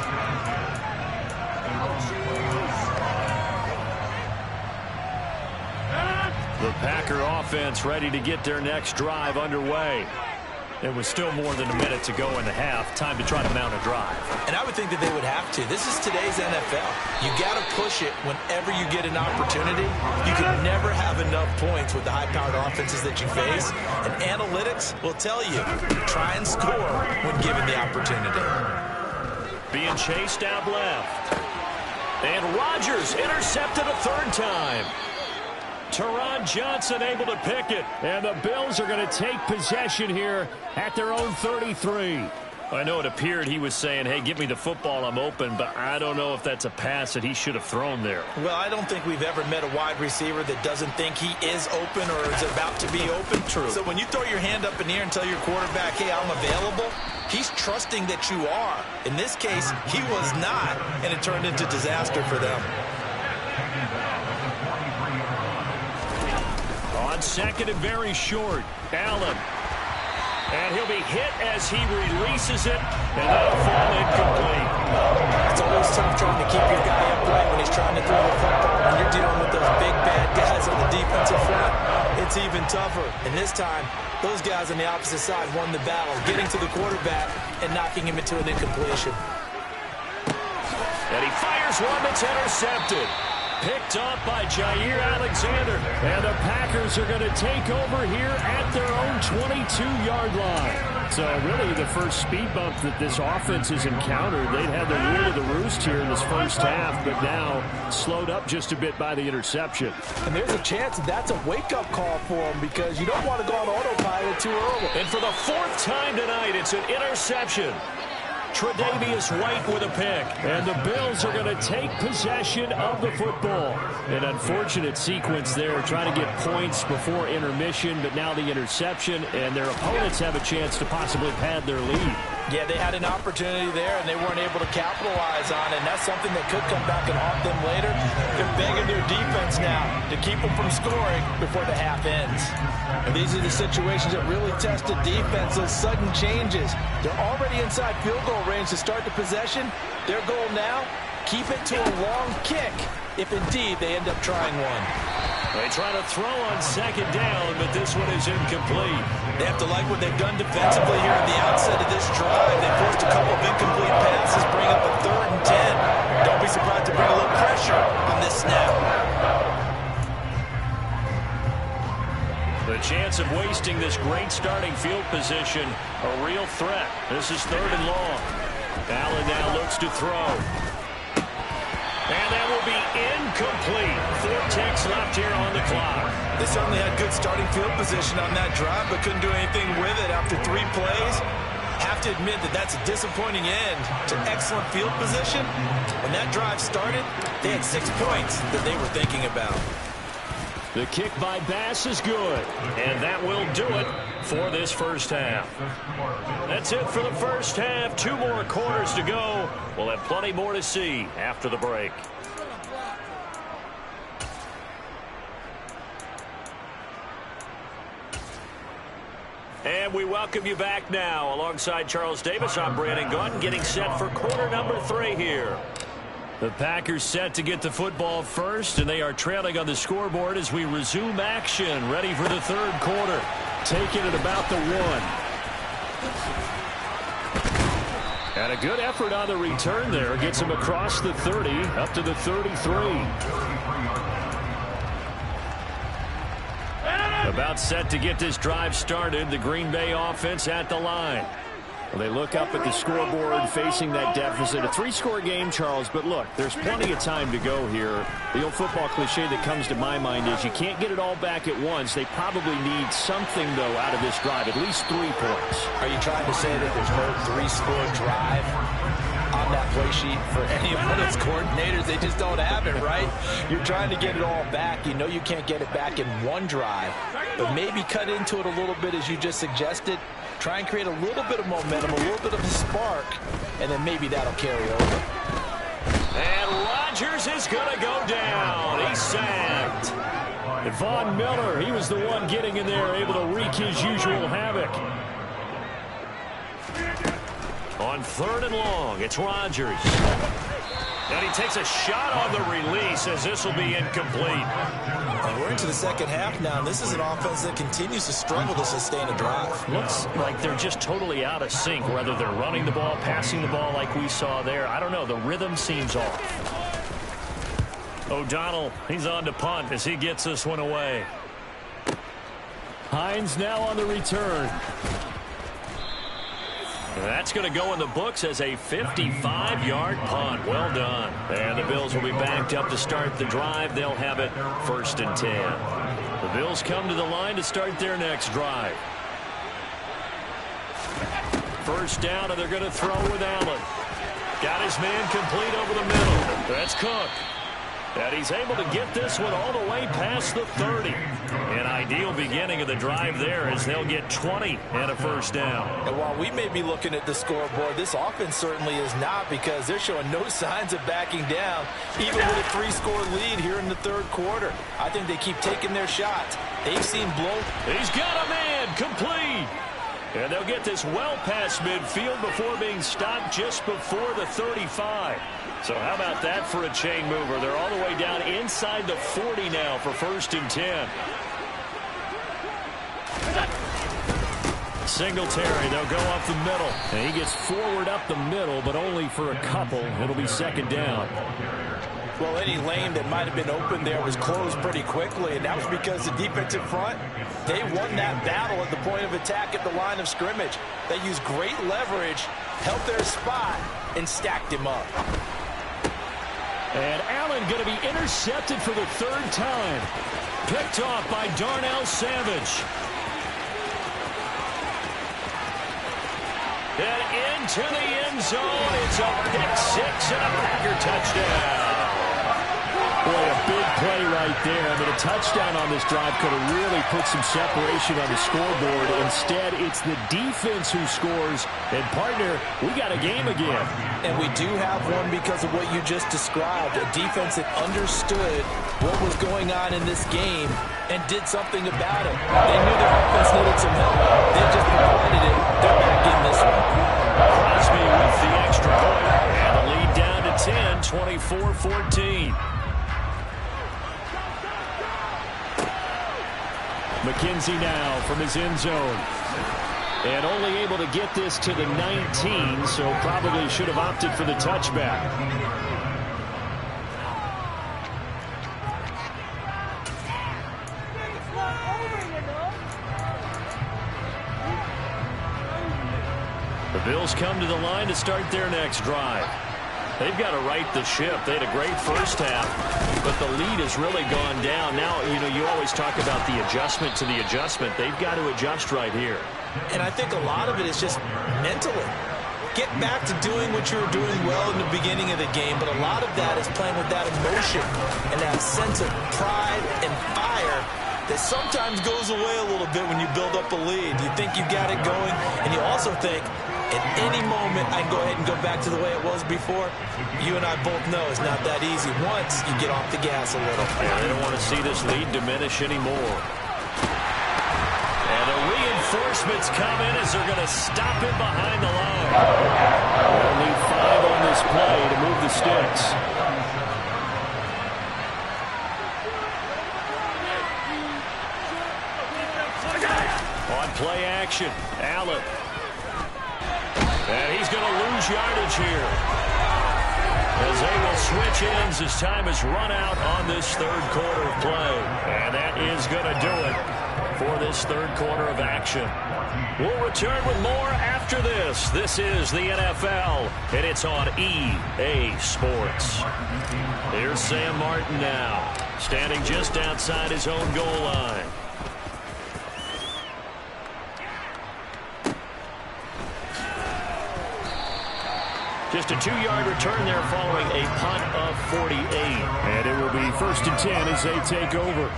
The Packer offense ready to get their next drive underway. There was still more than a minute to go in the half. Time to try to mount a drive. And I would think that they would have to. This is today's NFL. You got to push it whenever you get an opportunity. You can never have enough points with the high-powered offenses that you face. And analytics will tell you, try and score when given the opportunity. Being chased out left. And Rodgers intercepted a third time. Teron Johnson able to pick it. And the Bills are going to take possession here at their own 33. I know it appeared he was saying, hey, give me the football, I'm open, but I don't know if that's a pass that he should have thrown there. Well, I don't think we've ever met a wide receiver that doesn't think he is open or is about to be open. True. So when you throw your hand up in the air and tell your quarterback, hey, I'm available, he's trusting that you are. In this case, he was not, and it turned into disaster for them. On 2nd and very short, Allen. And he'll be hit as he releases it, and that'll fall incomplete. It's always tough trying to keep your guy upright when he's trying to throw the football. When you're dealing with those big, bad guys on the defensive front, it's even tougher. And this time, those guys on the opposite side won the battle, getting to the quarterback and knocking him into an incompletion. And he fires one that's intercepted. Picked up by Jair Alexander. And the Packers are going to take over here at their own 22-yard line. So really the first speed bump that this offense has encountered. They'd had the rule of the roost here in this first half, but now slowed up just a bit by the interception. And there's a chance that's a wake-up call for them because you don't want to go on autopilot too early. And for the fourth time tonight, it's an interception. Tre'Davious White with a pick. And the Bills are going to take possession of the football. An unfortunate sequence there, trying to get points before intermission, but now the interception, and their opponents have a chance to possibly pad their lead. Yeah, they had an opportunity there, and they weren't able to capitalize on it, and that's something that could come back and haunt them later. They're begging their defense now to keep them from scoring before the half ends. And these are the situations that really test the defense, those sudden changes. They're already inside field goal range to start the possession. Their goal now, keep it to a long kick, if indeed they end up trying one. They try to throw on second down, but this one is incomplete. They have to like what they've done defensively here at the outset of this drive. They forced a couple of incomplete passes, bring up a 3rd and 10. Don't be surprised to bring a little pressure on this snap. The chance of wasting this great starting field position, a real threat. This is 3rd and long. Allen now looks to throw. And that will be incomplete. 4 ticks left here on the clock. They certainly had good starting field position on that drive, but couldn't do anything with it after 3 plays. Have to admit that that's a disappointing end to excellent field position. When that drive started, they had 6 points that they were thinking about. The kick by Bass is good. And that will do it for this first half. That's it for the first half. 2 more quarters to go. We'll have plenty more to see after the break. And we welcome you back now. Alongside Charles Davis, I'm Brandon Gunn, getting set for quarter number 3 here. The Packers set to get the football first, and they are trailing on the scoreboard as we resume action, ready for the 3rd quarter. Taking it about the 1. And a good effort on the return there. Gets him across the 30, up to the 33. About set to get this drive started. The Green Bay offense at the line. Well, they look up at the scoreboard facing that deficit. A 3-score game, Charles, but look, there's plenty of time to go here. The old football cliche that comes to my mind is you can't get it all back at once. They probably need something, though, out of this drive, at least 3 points. Are you trying to say that there's no 3-score drive on that play sheet for any of those coordinators? They just don't have it, right? You're trying to get it all back. You know you can't get it back in one drive, but maybe cut into it a little bit as you just suggested. Try and create a little bit of momentum, a little bit of a spark, and then maybe that'll carry over. And Rodgers is going to go down. He's sacked. And Von Miller, he was the one getting in there, able to wreak his usual havoc. On 3rd and long, it's Rodgers. And he takes a shot on the release as this will be incomplete. And we're into the second half now, and this is an offense that continues to struggle to sustain a drive. Looks like they're just totally out of sync, whether they're running the ball, passing the ball like we saw there. I don't know. The rhythm seems off. O'Donnell, he's on to punt as he gets this one away. Hines now on the return. That's going to go in the books as a 55-yard punt. Well done. And the Bills will be backed up to start the drive. They'll have it 1st and 10. The Bills come to the line to start their next drive. First down, and they're going to throw with Allen. Got his man complete over the middle. That's Cook. And he's able to get this one all the way past the 30. An ideal beginning of the drive there as they'll get 20 and a first down. And while we may be looking at the scoreboard, this offense certainly is not, because they're showing no signs of backing down, even with a 3-score lead here in the 3rd quarter. I think they keep taking their shots. They've seen blown. He's got a man complete. And they'll get this well past midfield before being stopped just before the 35. So how about that for a chain mover? They're all the way down inside the 40 now for 1st and 10. Singletary, they'll go up the middle. And he gets forward up the middle, but only for a couple. It'll be 2nd down. Well, any lane that might have been open there was closed pretty quickly, and that was because the defensive front, they won that battle at the point of attack at the line of scrimmage. They used great leverage, held their spot, and stacked him up. And Allen going to be intercepted for the 3rd time. Picked off by Darnell Savage. And into the end zone. It's a pick 6 and a Packer touchdown. Boy, a big play right there. I mean, a touchdown on this drive could have really put some separation on the scoreboard. Instead, it's the defense who scores. And, partner, we got a game again. And we do have one because of what you just described. A defense that understood what was going on in this game and did something about it. They knew their offense needed some help. They just provided it. They're back in this one. Crosby with the extra point. And the lead down to 10, 24-14. McKenzie now from his end zone. And only able to get this to the 19, so probably should have opted for the touchback. The Bills come to the line to start their next drive. They've got to right the ship. They had a great first half, but the lead has really gone down. Now, you know, you always talk about the adjustment to the adjustment. They've got to adjust right here. And I think a lot of it is just mentally. Get back to doing what you were doing well in the beginning of the game, but a lot of that is playing with that emotion and that sense of pride and fire that sometimes goes away a little bit when you build up a lead. You think you got it going, and you also think, at any moment, I can go ahead and go back to the way it was before. You and I both know it's not that easy once you get off the gas a little. Yeah, they don't want to see this lead diminish anymore. And the reinforcements come in as they're going to stop him behind the line. They'll need 5 on this play to move the sticks. On play action, Allen. And he's going to lose yardage here, as they will switch ends as time has run out on this 3rd quarter of play. And that is going to do it for this 3rd quarter of action. We'll return with more after this. This is the NFL, and it's on EA Sports. Here's Sam Martin now, standing just outside his own goal line. Just a 2-yard return there following a punt of 48. And it will be 1st and 10 as they take over.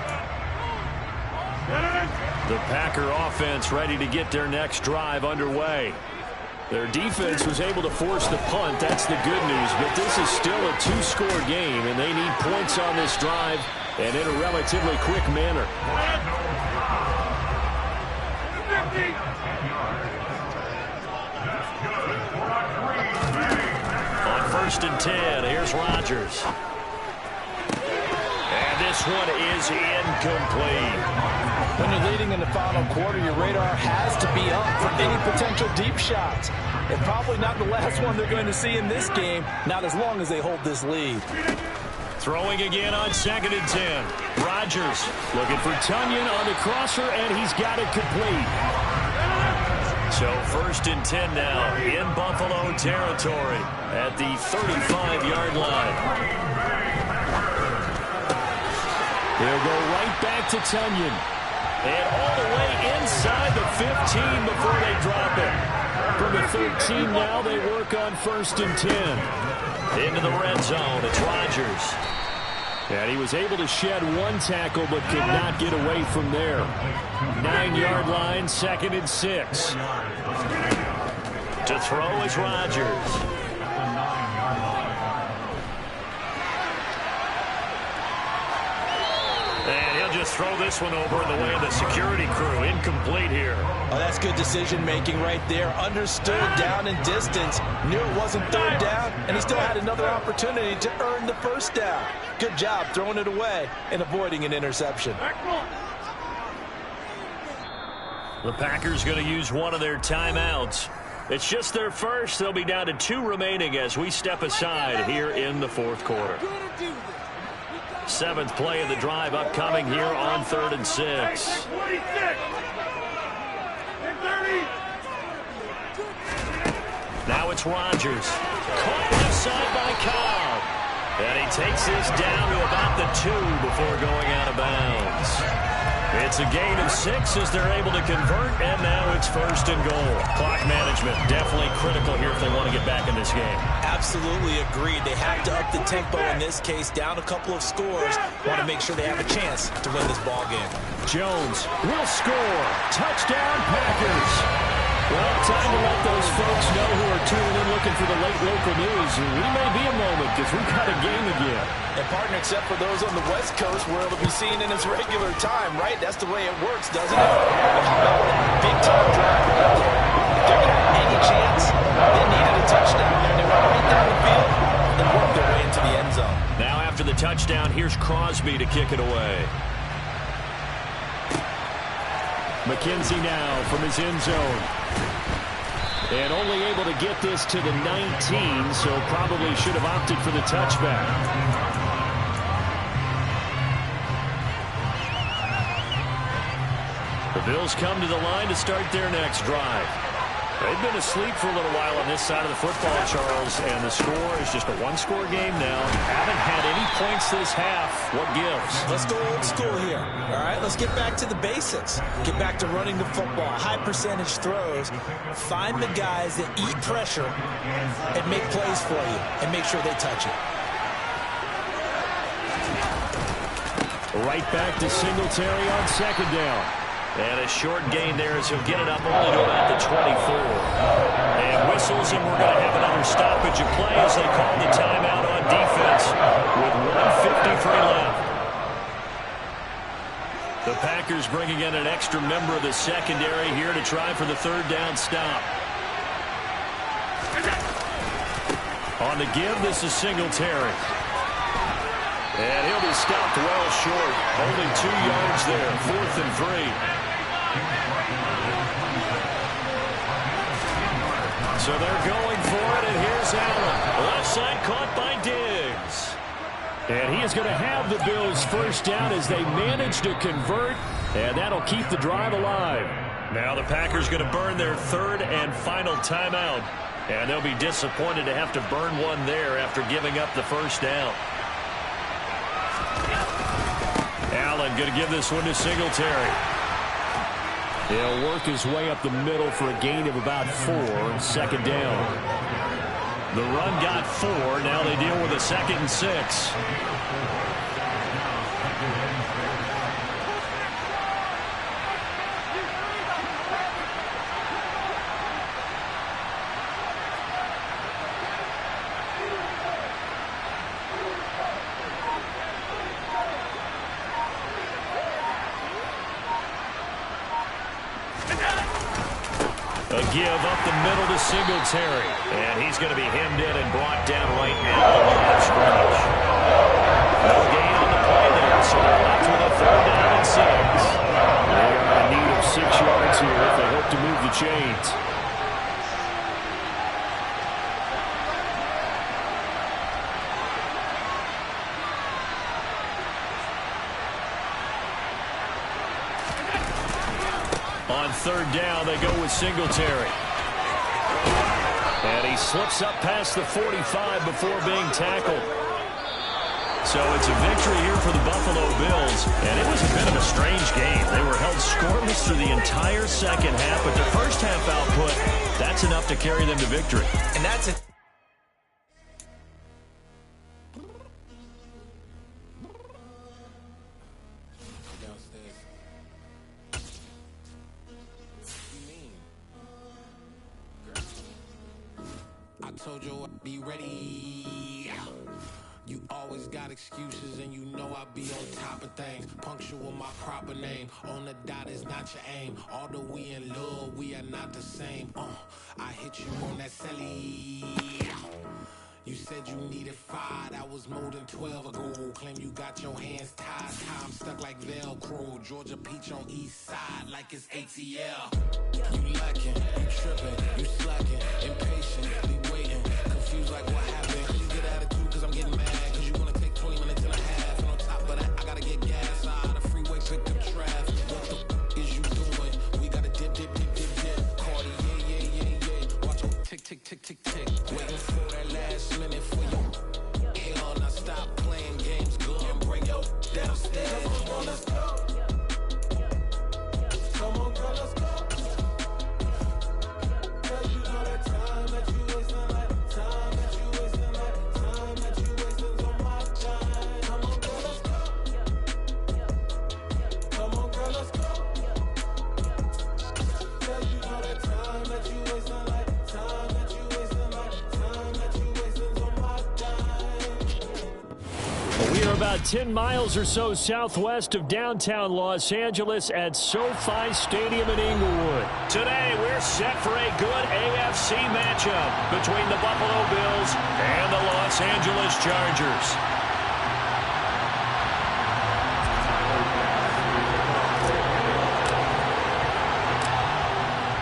The Packer offense ready to get their next drive underway. Their defense was able to force the punt. That's the good news. But this is still a 2-score game, and they need points on this drive and in a relatively quick manner. On 1st and 10, here's Rodgers. And this one is incomplete. When you're leading in the final quarter, your radar has to be up for any potential deep shots. And probably not the last one they're going to see in this game, not as long as they hold this lead. Throwing again on 2nd and 10. Rodgers looking for Tunyon on the crosser, and he's got it complete. So 1st and 10 now in Buffalo territory at the 35-yard line. They'll go right back to Tunyon. And all the way inside the 15 before they drop it. From the 13 now, they work on 1st and 10. Into the red zone, it's Rodgers. And he was able to shed 1 tackle, but could not get away from there. 9-yard line, 2nd and 6. To throw is Rodgers. And he'll to throw this one over in the way of the security crew. Incomplete here. Oh, that's good decision-making right there. Understood down and distance. Knew it wasn't third down, and he still had another opportunity to earn the first down. Good job throwing it away and avoiding an interception. The Packers going to use one of their timeouts. It's just their first. They'll be down to 2 remaining as we step aside here in the fourth quarter. 7th play of the drive upcoming here on 3rd and 6. Now it's Rodgers. Caught left side by Cobb. And he takes this down to about the 2 before going out of bounds. It's a gain of 6 as they're able to convert, and now it's 1st and goal. Clock management definitely critical here if they want to get back in this game. Absolutely agreed. They have to up the tempo in this case, down a couple of scores. Want to make sure they have a chance to win this ball game. Jones will score. Touchdown, Packers. Well, time to let those folks know who are tuning in looking for the late local news. We may be a moment because we've got a game again. And partner, except for those on the West Coast where it'll be seen in its regular time, right? That's the way it works, doesn't it? But how about that big-time drive right there? If they're going to have any chance, they needed a touchdown there. They went right down the field and worked their way into the end zone. Now after the touchdown, here's Crosby to kick it away. McKenzie now from his end zone. And only able to get this to the 19, so probably should have opted for the touchback. The Bills come to the line to start their next drive. They've been asleep for a little while on this side of the football, Charles, and the score is just a one-score game now. Haven't had any points this half. What gives? Let's go old school here. All right, let's get back to the basics. Get back to running the football, high percentage throws. Find the guys that eat pressure and make plays for you and make sure they touch it. Right back to Singletary on 2nd down. And a short gain there as he'll get it up only to about the 24. And whistles, and we're going to have another stoppage of play as they call the timeout on defense with 1:53 left. The Packers bringing in an extra member of the secondary here to try for the 3rd down stop. On the give, this is Singletary. And he'll be stopped well short. Only 2 yards there. 4th and 3. So they're going for it, and here's Allen. Left side caught by Diggs. And he is going to have the Bills' 1st down as they manage to convert, and that'll keep the drive alive. Now the Packers going to burn their 3rd and final timeout, and they'll be disappointed to have to burn one there after giving up the 1st down. Allen going to give this one to Singletary. He'll work his way up the middle for a gain of about 4, 2nd down. The run got 4. Now they deal with a 2nd and 6. A give up the middle to Singletary. And he's going to be hemmed in and brought down right at the line of scrimmage. No gain on the play there, so they're left with a 3rd down and 6. They are in need of 6 yards here if they hope to move the chains. On 3rd down, they go with Singletary. And he slips up past the 45 before being tackled. So it's a victory here for the Buffalo Bills. And it was a bit of a strange game. They were held scoreless through the entire 2nd half, but their 1st half output, that's enough to carry them to victory. And that's it. I told you I'd be ready. You always got excuses and you know I be on top of things. Punctual my proper name. On the dot is not your aim. Although we in love, we are not the same. I hit you on that celly. You said you needed 5, that was more than 12 ago. Claim you got your hands tied, time stuck like Velcro. Georgia Peach on east side like it's ATL. You lacking, you tripping, you slacking, impatiently waiting, confused like what happened. Cause you get attitude cause I'm getting mad, cause you wanna take 20 minutes and a half. And on top of that, I gotta get gas out of the freeway, pick up traffic. What the is you doing? We gotta dip. Cardi, yeah. Watch your tick. Waiting for that last minute for you. Hell, now stop playing games, go and bring your downstairs. Come on, let's go. Come on, girl, let's go. Cause you know that time that you wasting, like time that you wasting, like time that you wasting on my time. Come on, girl, let's go. Come on, girl, let's go. Cause you know that time that you wasting, like time that you wasting, like time that you wasting on my time. We are about 10 miles or so southwest of downtown Los Angeles at SoFi Stadium in Inglewood. Today, we're set for a good AFC matchup between the Buffalo Bills and the Los Angeles Chargers.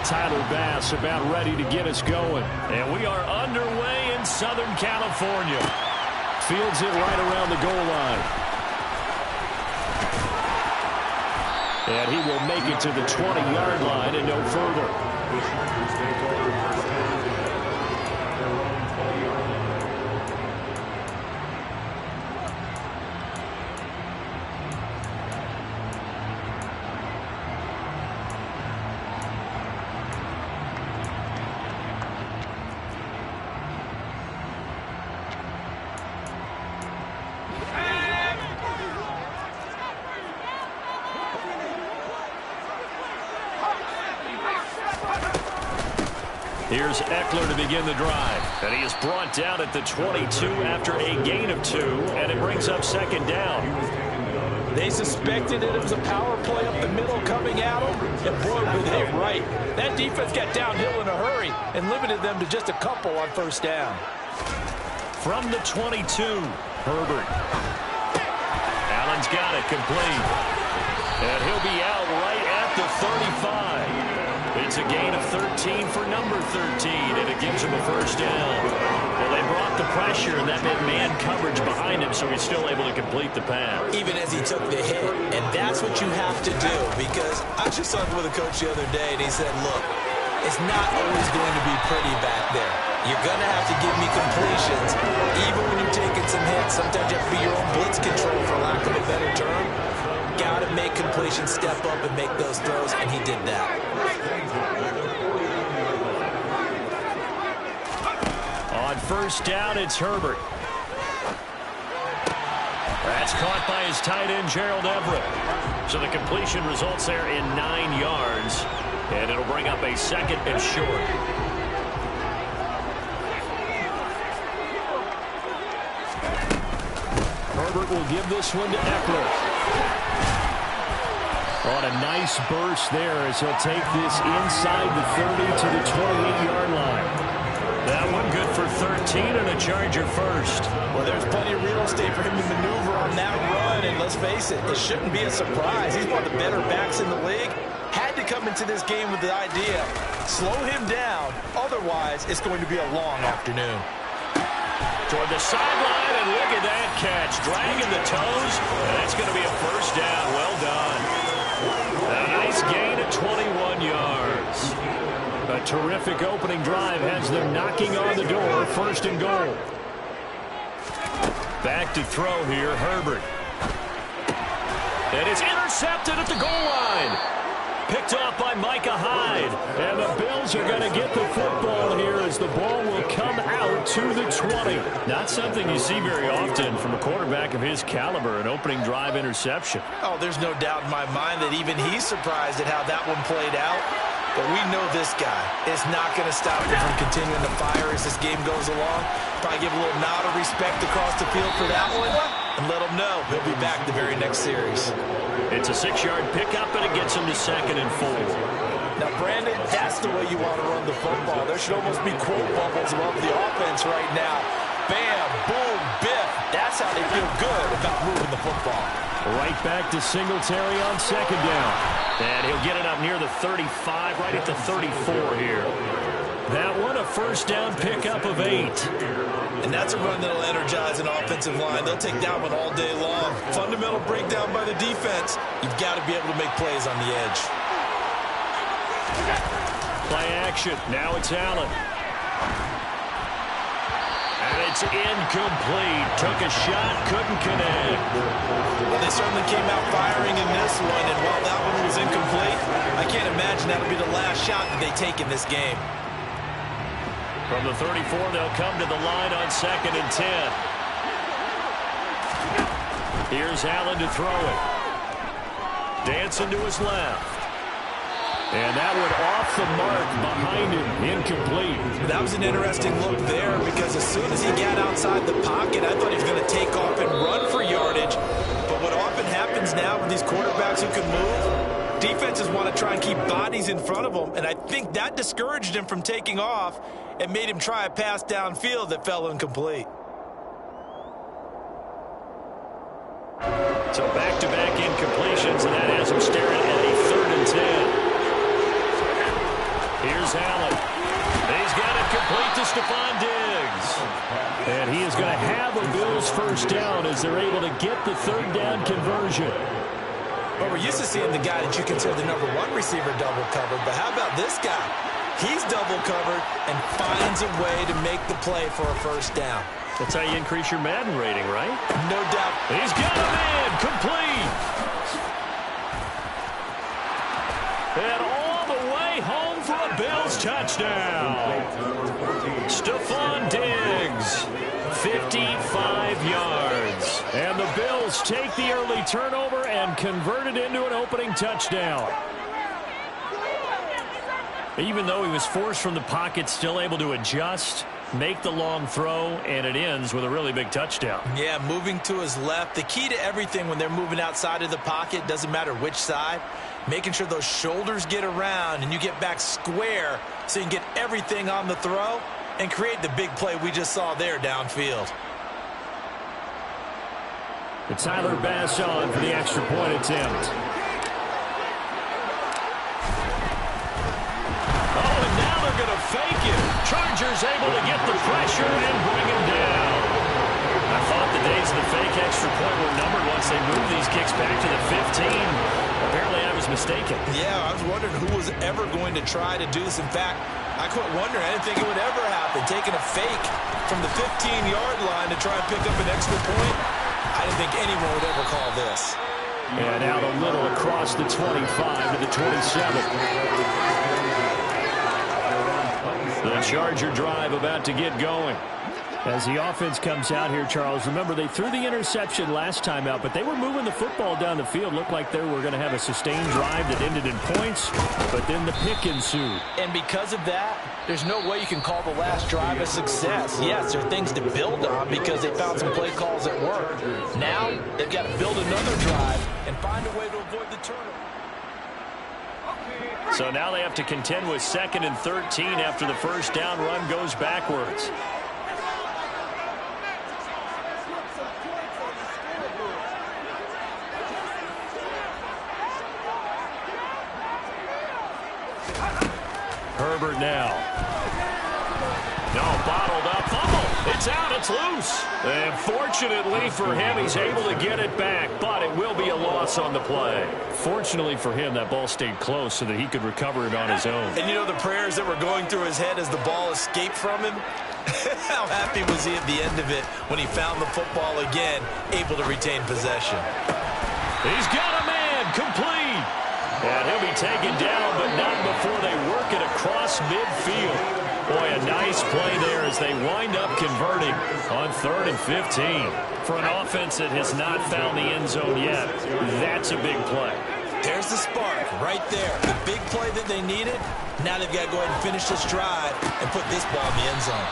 Tyler Bass about ready to get us going. And we are underway in Southern California. Fields it right around the goal line. And he will make it to the 20-yard line and no further. Here's Eckler to begin the drive. And he is brought down at the 22 after a gain of 2, and it brings up second down. They suspected it was a power play up the middle coming at them, and boy, were they right. That defense got downhill in a hurry and limited them to just a couple on first down. From the 22, Herbert. Allen's got it complete. And he'll be out right at the 35. It's a gain of 13 for number 13, and it gives him a first down. Well, they brought the pressure, and that meant man coverage behind him, so he's still able to complete the pass. Even as he took the hit, and that's what you have to do, because I was just talking with a coach the other day, and he said, look, it's not always going to be pretty back there. You're going to have to give me completions, even when you're taking some hits. Sometimes you have to be your own blitz control, for lack of a better term. Got to make completions, step up, and make those throws, and he did that. On first down, it's Herbert. That's caught by his tight end, Gerald Everett. So the completion results there in 9 yards, and it'll bring up a second and short. Herbert will give this one to Eckler. On a nice burst there as he'll take this inside the 30 to the 28-yard line. That one good for 13 and a Charger first. Well, there's plenty of real estate for him to maneuver on that run, and let's face it, it shouldn't be a surprise. He's one of the better backs in the league. Had to come into this game with the idea, slow him down, otherwise it's going to be a long afternoon. Toward the sideline, and look at that catch. Dragging the toes, and that's going to be a first down. Well done. A nice gain at 21 yards. A terrific opening drive has them knocking on the door, first and goal. Back to throw here, Herbert. And it's intercepted at the goal line. Picked off by Micah Hyde. And the Bills are going to get the football here as the ball will come out to the 20. Not something you see very often from a quarterback of his caliber, an opening drive interception. Oh, there's no doubt in my mind that even he's surprised at how that one played out. But we know this guy is not going to stop him from continuing to fire as this game goes along. Probably give a little nod of respect across the field for that one and let him know he'll be back the very next series. It's a 6-yard pickup, and it gets him to 2nd and 4. Now, Brandon, that's the way you want to run the football. There should almost be quote bubbles above the offense right now. Bam, boom, biff. That's how they feel good about moving the football. Right back to Singletary on 2nd down. And he'll get it up near the 35, right at the 34 here. That one, a 1st down pickup of 8. And that's a run that'll energize an offensive line. They'll take that one all day long. Fundamental breakdown by the defense. You've got to be able to make plays on the edge. Play action. Now it's Allen. And it's incomplete. Took a shot, couldn't connect. Well, they certainly came out firing in this one, and while that one was incomplete, I can't imagine that'll be the last shot that they take in this game. From the 34, they'll come to the line on 2nd and 10. Here's Allen to throw it. Dancing to his left. And that one off the mark behind him, incomplete. That was an interesting look there because as soon as he got outside the pocket, I thought he was going to take off and run for yardage. But what often happens now with these quarterbacks who can move, defenses want to try and keep bodies in front of them, and I think that discouraged him from taking off and made him try a pass downfield that fell incomplete. So back-to-back incompletions, and that has him staring at a 3rd and 10. Here's Allen. He's got it complete to Stephon Diggs. And he is going to have a Bills 1st down as they're able to get the 3rd down conversion. Well, we're used to seeing the guy that you consider the #1 receiver double covered, but how about this guy? He's double covered and finds a way to make the play for a 1st down. That's how you increase your Madden rating, right? No doubt. He's got him in. Complete. And all the way home for a Bills touchdown. Stephon Diggs, 55 yards. And the Bills take the early turnover and convert it into an opening touchdown. Even though he was forced from the pocket, still able to adjust, make the long throw, and it ends with a really big touchdown. Yeah, moving to his left. The key to everything when they're moving outside of the pocket, doesn't matter which side, making sure those shoulders get around and you get back square so you can get everything on the throw and create the big play we just saw there downfield. And Tyler Bass on for the extra point attempt. Going to fake it. Chargers able to get the pressure and bring him down. I thought the days of the fake extra point were numbered once they moved these kicks back to the 15. Apparently I was mistaken. Yeah, I was wondering who was ever going to try to do this. In fact, I quit wondering. I didn't think it would ever happen. Taking a fake from the 15-yard line to try and pick up an extra point. I didn't think anyone would ever call this. And out a little across the 25 to the 27. The Charger drive about to get going. As the offense comes out here, Charles, remember they threw the interception last time out, but they were moving the football down the field. Looked like they were going to have a sustained drive that ended in points, but then the pick ensued. And because of that, there's no way you can call the last drive a success. Yes, there are things to build on because they found some play calls that work. Now they've got to build another drive and find a way to avoid the turnover. So now they have to contend with 2nd and 13 after the 1st down run goes backwards. Herbert now. No, bottled up. Fumble. It's out. It's loose. And fortunately for him, he's able to get it back, but it will be a loss on the play. Fortunately for him, that ball stayed close so that he could recover it on his own. And you know the prayers that were going through his head as the ball escaped from him? How happy was he at the end of it when he found the football again, able to retain possession? He's got a man. Complete. And he'll be taken down, but not before they work it across midfield. Boy, a nice play there as they wind up converting on 3rd and 15. For an offense that has not found the end zone yet, that's a big play. There's the spark right there. The big play that they needed. Now they've got to go ahead and finish this drive and put this ball in the end zone.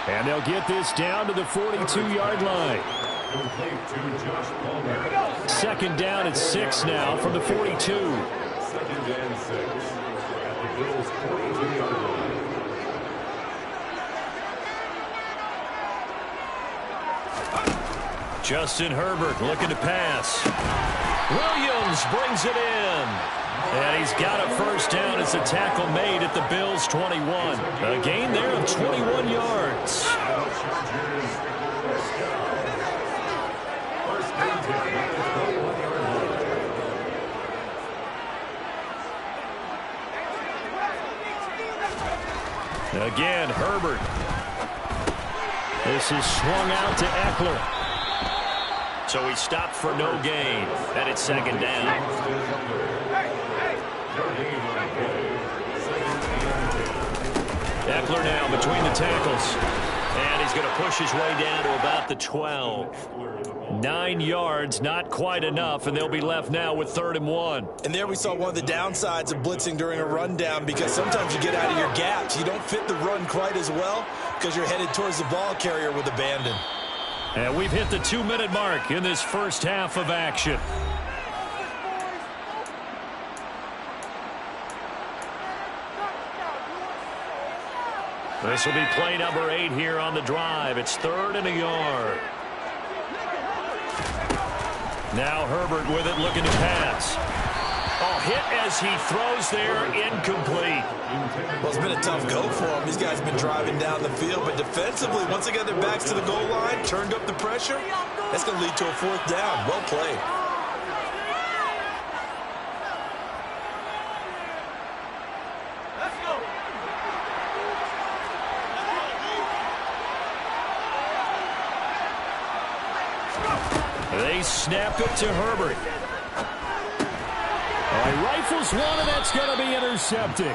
And they'll get this down to the 42-yard line. Second down at 6 now from the 42. 2nd and 6 at the Bills' 42-yard line. Justin Herbert looking to pass. Williams brings it in. And he's got a first down as a tackle made at the Bills' 21. A gain there of 21 yards. Again, Herbert. This is swung out to Eckler. So he stopped for no gain. And it's second down. Eckler now between the tackles. And he's going to push his way down to about the 12. 9 yards, not quite enough, and they'll be left now with 3rd and 1. And there we saw one of the downsides of blitzing during a rundown, because sometimes you get out of your gaps. You don't fit the run quite as well because you're headed towards the ball carrier with abandon. And we've hit the 2-minute mark in this first half of action. This will be play number 8 here on the drive. It's 3rd and a yard. Now Herbert with it, looking to pass. Oh, hit as he throws there, incomplete. Well, it's been a tough go for him. These guys have been driving down the field, but defensively, once they got their backs to the goal line, turned up the pressure, that's going to lead to a 4th down. Well played. They snap it to Herbert. He rifles one, and that's going to be intercepted.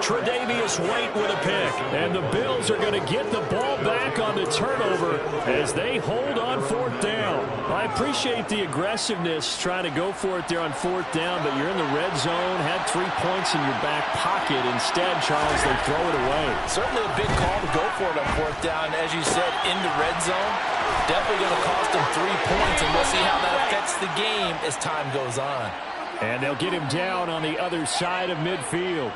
Tre'Davious White with a pick. And the Bills are going to get the ball back on the turnover as they hold on 4th down. I appreciate the aggressiveness trying to go for it there on 4th down, but you're in the red zone, had 3 points in your back pocket. Instead, Charles, they throw it away. Certainly a big call to go for it on 4th down. As you said, in the red zone, definitely going to cost them 3 points, and we'll see how that affects the game as time goes on. And they'll get him down on the other side of midfield.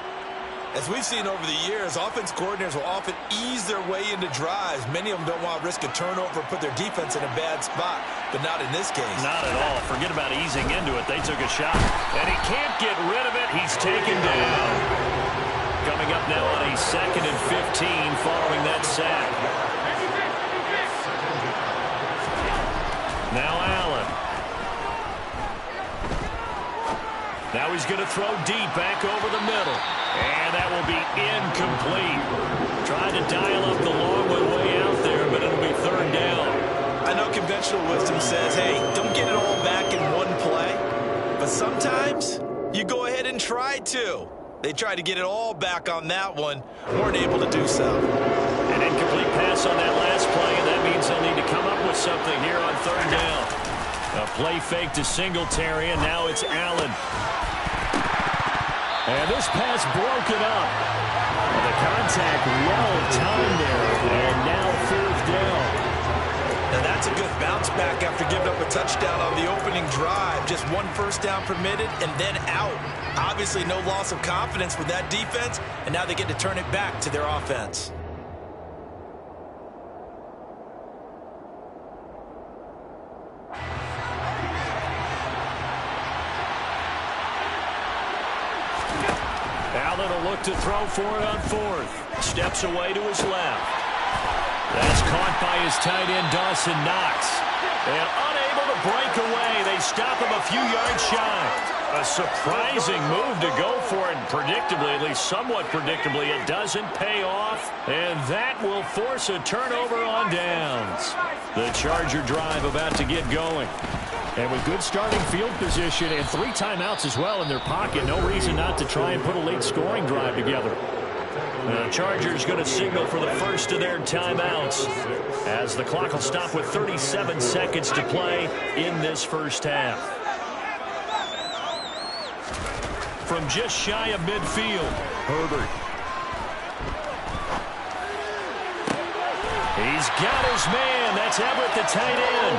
As we've seen over the years, offense coordinators will often ease their way into drives. Many of them don't want to risk a turnover or put their defense in a bad spot, but not in this case. Not at all. Forget about easing into it. They took a shot, and he can't get rid of it. He's taken down. Coming up now on a 2nd and 15 following that sack. Now Allen. Now he's going to throw deep back over the middle. And that will be incomplete. Trying to dial up the long one way out there, but it'll be 3rd down. I know conventional wisdom says, hey, don't get it all back in one play. But sometimes you go ahead and try to. They tried to get it all back on that one. Weren't able to do so. An incomplete pass on that last play, and that means they'll need to come up with something here on 3rd down. A play fake to Singletary, and now it's Allen. And this pass broken up. The contact well timed there, and now 4th down. Now that's a good bounce back after giving up a touchdown on the opening drive. Just 1 first down permitted and then out. Obviously no loss of confidence with that defense, and now they get to turn it back to their offense. Allen will look to throw for it on 4th. Steps away to his left. That's caught by his tight end, Dawson Knox. And unable to break away, they stop him a few yards shy. A surprising move to go for it, and predictably, at least somewhat predictably, it doesn't pay off, and that will force a turnover on downs. The Charger drive about to get going. And with good starting field position and 3 timeouts as well in their pocket, no reason not to try and put a late scoring drive together. The Chargers going to signal for the first of their timeouts as the clock will stop with 37 seconds to play in this first half. from just shy of midfield. Herbert. He's got his man. That's Everett, the tight end.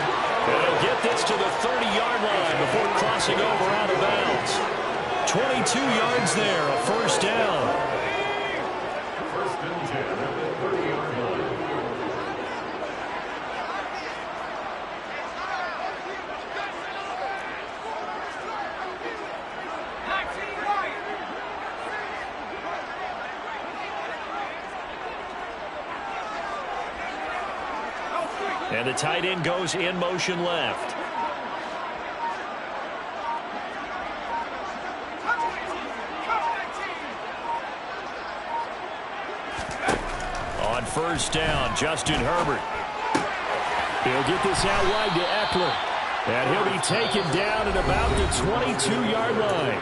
And he'll get this to the 30-yard line before crossing over out of bounds. 22 yards there, a first down. First and 10 at the 30-yard line. And the tight end goes in motion left. On first down, Justin Herbert. He'll get this out wide to Eckler. And he'll be taken down at about the 22-yard line.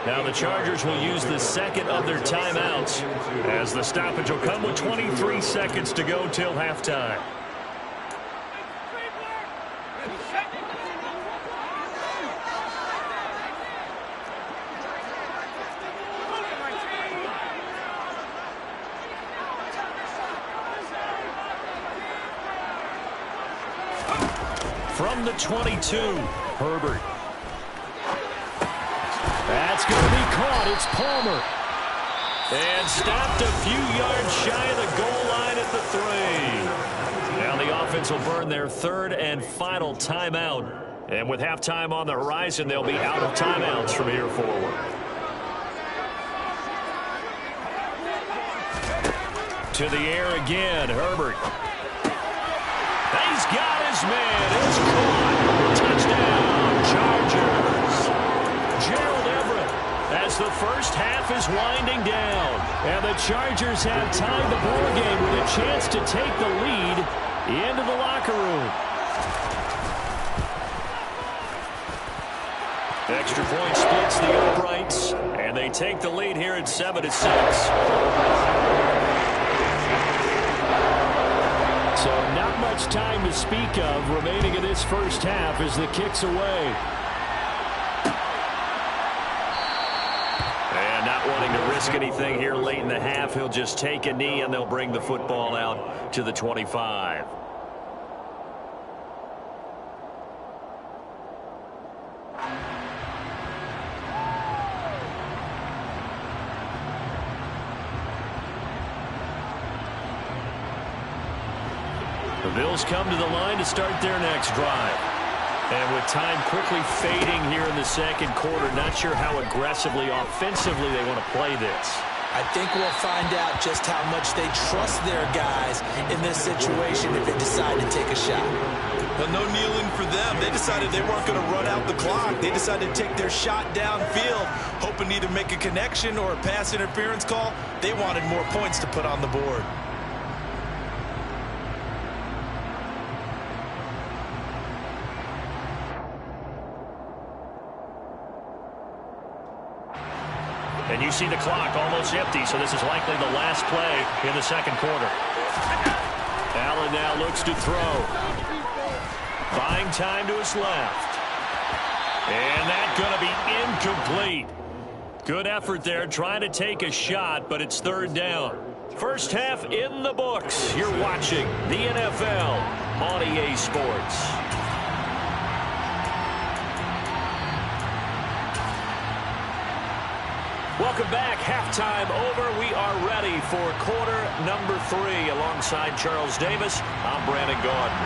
Now the Chargers will use the second of their timeouts, as the stoppage will come with 23 seconds to go till halftime. From the 22, Herbert. That's going to be caught. It's Palmer. And stopped a few yards shy of the goal line at the 3. Now the offense will burn their third and final timeout. And with halftime on the horizon, they'll be out of timeouts from here forward. To the air again, Herbert. He's got his man. It's caught. Touchdown, Chargers. Gerald Everett as the first half is winding down. And the Chargers have tied the ball game with a chance to take the lead into the locker room. Extra point splits the uprights, and they take the lead here at 7-6. So not much time to speak of remaining in this first half as the kick's away. And not wanting to risk anything here late in the half, he'll just take a knee and they'll bring the football out to the 25. The Bills come to the line to start their next drive. And with time quickly fading here in the second quarter, not sure how aggressively, offensively they want to play this. I think we'll find out just how much they trust their guys in this situation if they decide to take a shot. But no kneeling for them. They decided they weren't going to run out the clock. They decided to take their shot downfield, hoping to either make a connection or a pass interference call. They wanted more points to put on the board. And you see the clock almost empty, so this is likely the last play in the second quarter. Allen now looks to throw. Buying time to his left. And that's going to be incomplete. Good effort there trying to take a shot, but it's third down. First half in the books. You're watching the NFL on EA Sports. Welcome back. Halftime over. We are ready for quarter number 3. Alongside Charles Davis, I'm Brandon Gordon.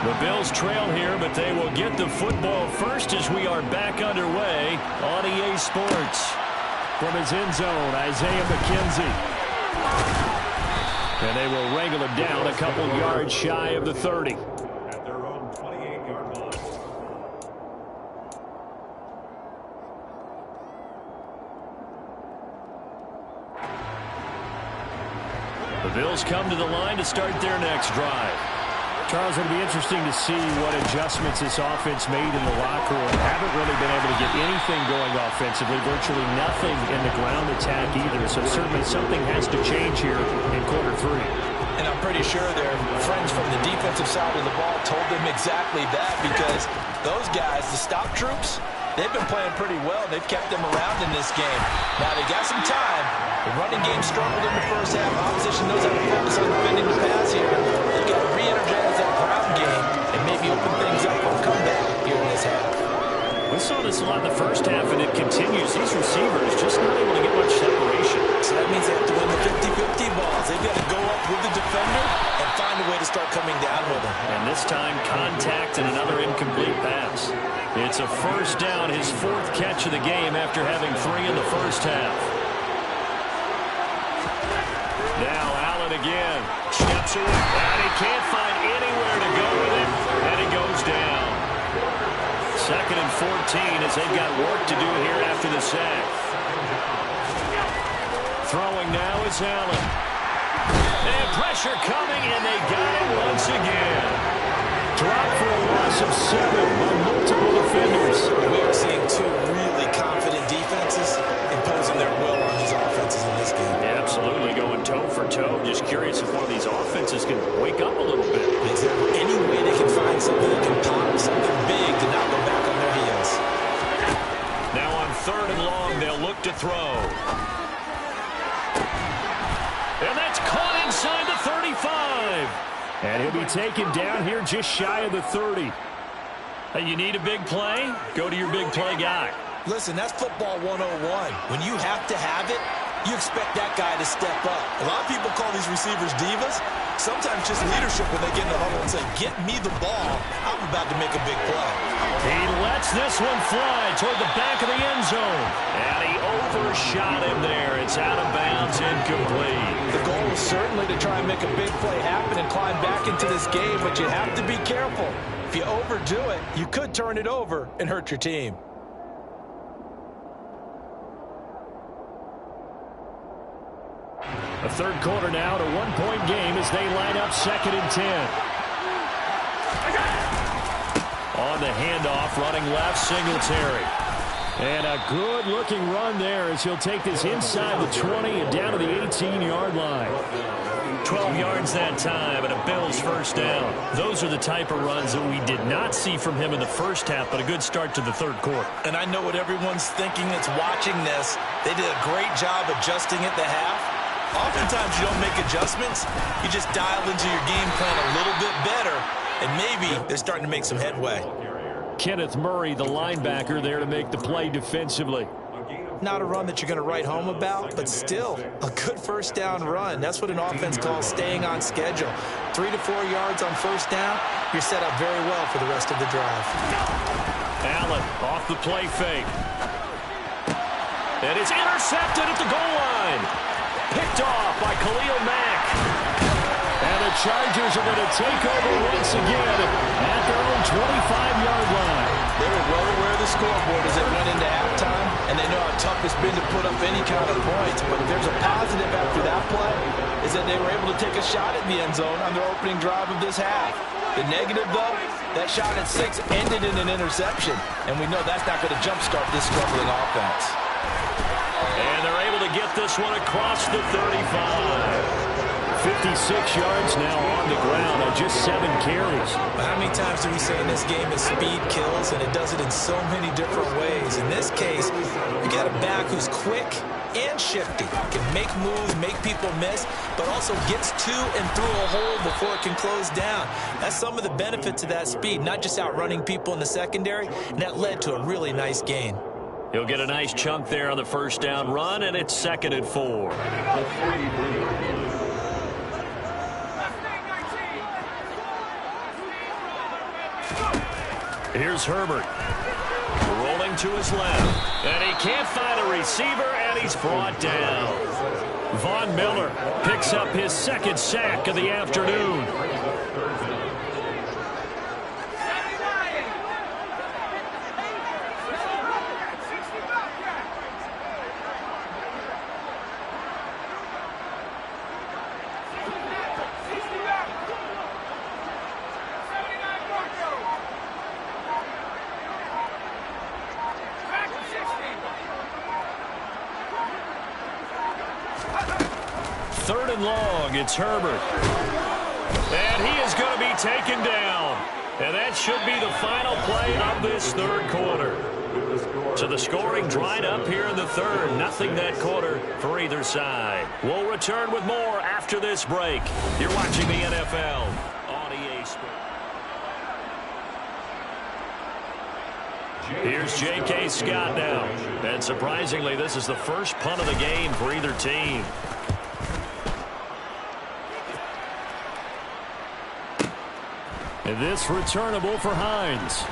The Bills trail here, but they will get the football first as we are back underway on EA Sports. From his end zone, Isaiah McKenzie. And they will wrangle him down a couple yards shy of the 30. At their own 28-yard line. The Bills come to the line to start their next drive. Charles, it'll be interesting to see what adjustments this offense made in the locker room. Haven't really been able to get anything going offensively, virtually nothing in the ground attack either. So certainly something has to change here in quarter 3. And I'm pretty sure their friends from the defensive side of the ball told them exactly that, because those guys, the stop troops, they've been playing pretty well. They've kept them around in this game. Now, they got some time. The running game struggled in the first half. Opposition knows how to focus on defending the pass here. They've got to re-energize that ground game and maybe open things up for a comeback here in this half. We saw this a lot in the first half, and it continues. These receivers just not able to get much separation. So that means they have to win the 50-50 balls. They've got to go up with the defender and find a way to start coming down with them. And this time, contact and another incomplete pass. It's a first down, his 4th catch of the game after having 3 in the first half. Now Allen again. Steps away, and he can't find anywhere to go with it, and he goes down. 2nd and 14 as they've got work to do here after the sack. Throwing now is Allen. And pressure coming, and they got it once again. Drop for a loss of 7 by multiple defenders. We are seeing 2 really confident defenses imposing their will on these offenses in this game. Yeah, absolutely, going toe for toe. Just curious if one of these offenses can wake up a little bit. Is there any way they can find something that can pop, something big to not go back on their heels? Now on 3rd and long, they'll look to throw. And that's caught inside the 35. And he'll be taken down here just shy of the 30. Hey, you need a big play? Go to your big play guy. Listen, that's football 101. When you have to have it, you expect that guy to step up. A lot of people call these receivers divas. Sometimes just leadership when they get in the huddle and say, get me the ball. I'm about to make a big play. He lets this one fly toward the back of the end zone. And he overshot him there. It's out of bounds, incomplete. The goal is certainly to try and make a big play happen and climb back into this game, but you have to be careful. If you overdo it, you could turn it over and hurt your team. A 3rd quarter now to 1-point game as they line up 2nd and 10. On the handoff, running left, Singletary. And a good-looking run there as he'll take this inside the 20 and down to the 18-yard line. 12 yards that time and a Bills first down. Those are the type of runs that we did not see from him in the first half, but a good start to the 3rd quarter. And I know what everyone's thinking that's watching this. They did a great job adjusting at the half. Oftentimes you don't make adjustments. You just dial into your game plan a little bit better, and maybe they're starting to make some headway. Kenneth Murray, the linebacker, there to make the play defensively. Not a run that you're going to write home about, but still a good first down run. That's what an offense calls staying on schedule. 3 to 4 yards on first down, you're set up very well for the rest of the drive. Allen off the play fake. And it's intercepted at the goal line. Picked off by Khalil Mack. And the Chargers are going to take over once again at their own 25-yard line. They were well aware of the scoreboard as they went into halftime, and they know how tough it's been to put up any kind of points. But if there's a positive after that play, is that they were able to take a shot at the end zone on their opening drive of this half. The negative, though, that shot at 6 ended in an interception, and we know that's not going to jumpstart this struggling offense. And they're able to get this one across the 35. 56 yards now on the ground on just 7 carries. How many times do we say in this game that speed kills, and it does it in so many different ways? In this case, you got a back who's quick and shifty, can make moves, make people miss, but also gets to and through a hole before it can close down. That's some of the benefits of that speed, not just outrunning people in the secondary, and that led to a really nice gain. He'll get a nice chunk there on the first down run, and it's 2nd and 4. Here's Herbert. Rolling to his left. And he can't find a receiver, and he's brought down. Von Miller picks up his 2nd sack of the afternoon. 3rd and long. It's Herbert. And he is going to be taken down. And that should be the final play of this 3rd quarter. So the scoring dried up here in the 3rd. Nothing that quarter for either side. We'll return with more after this break. You're watching the NFL on EA Sports. Here's J.K. Scott now. And surprisingly, this is the first punt of the game for either team. And this returnable for Hines.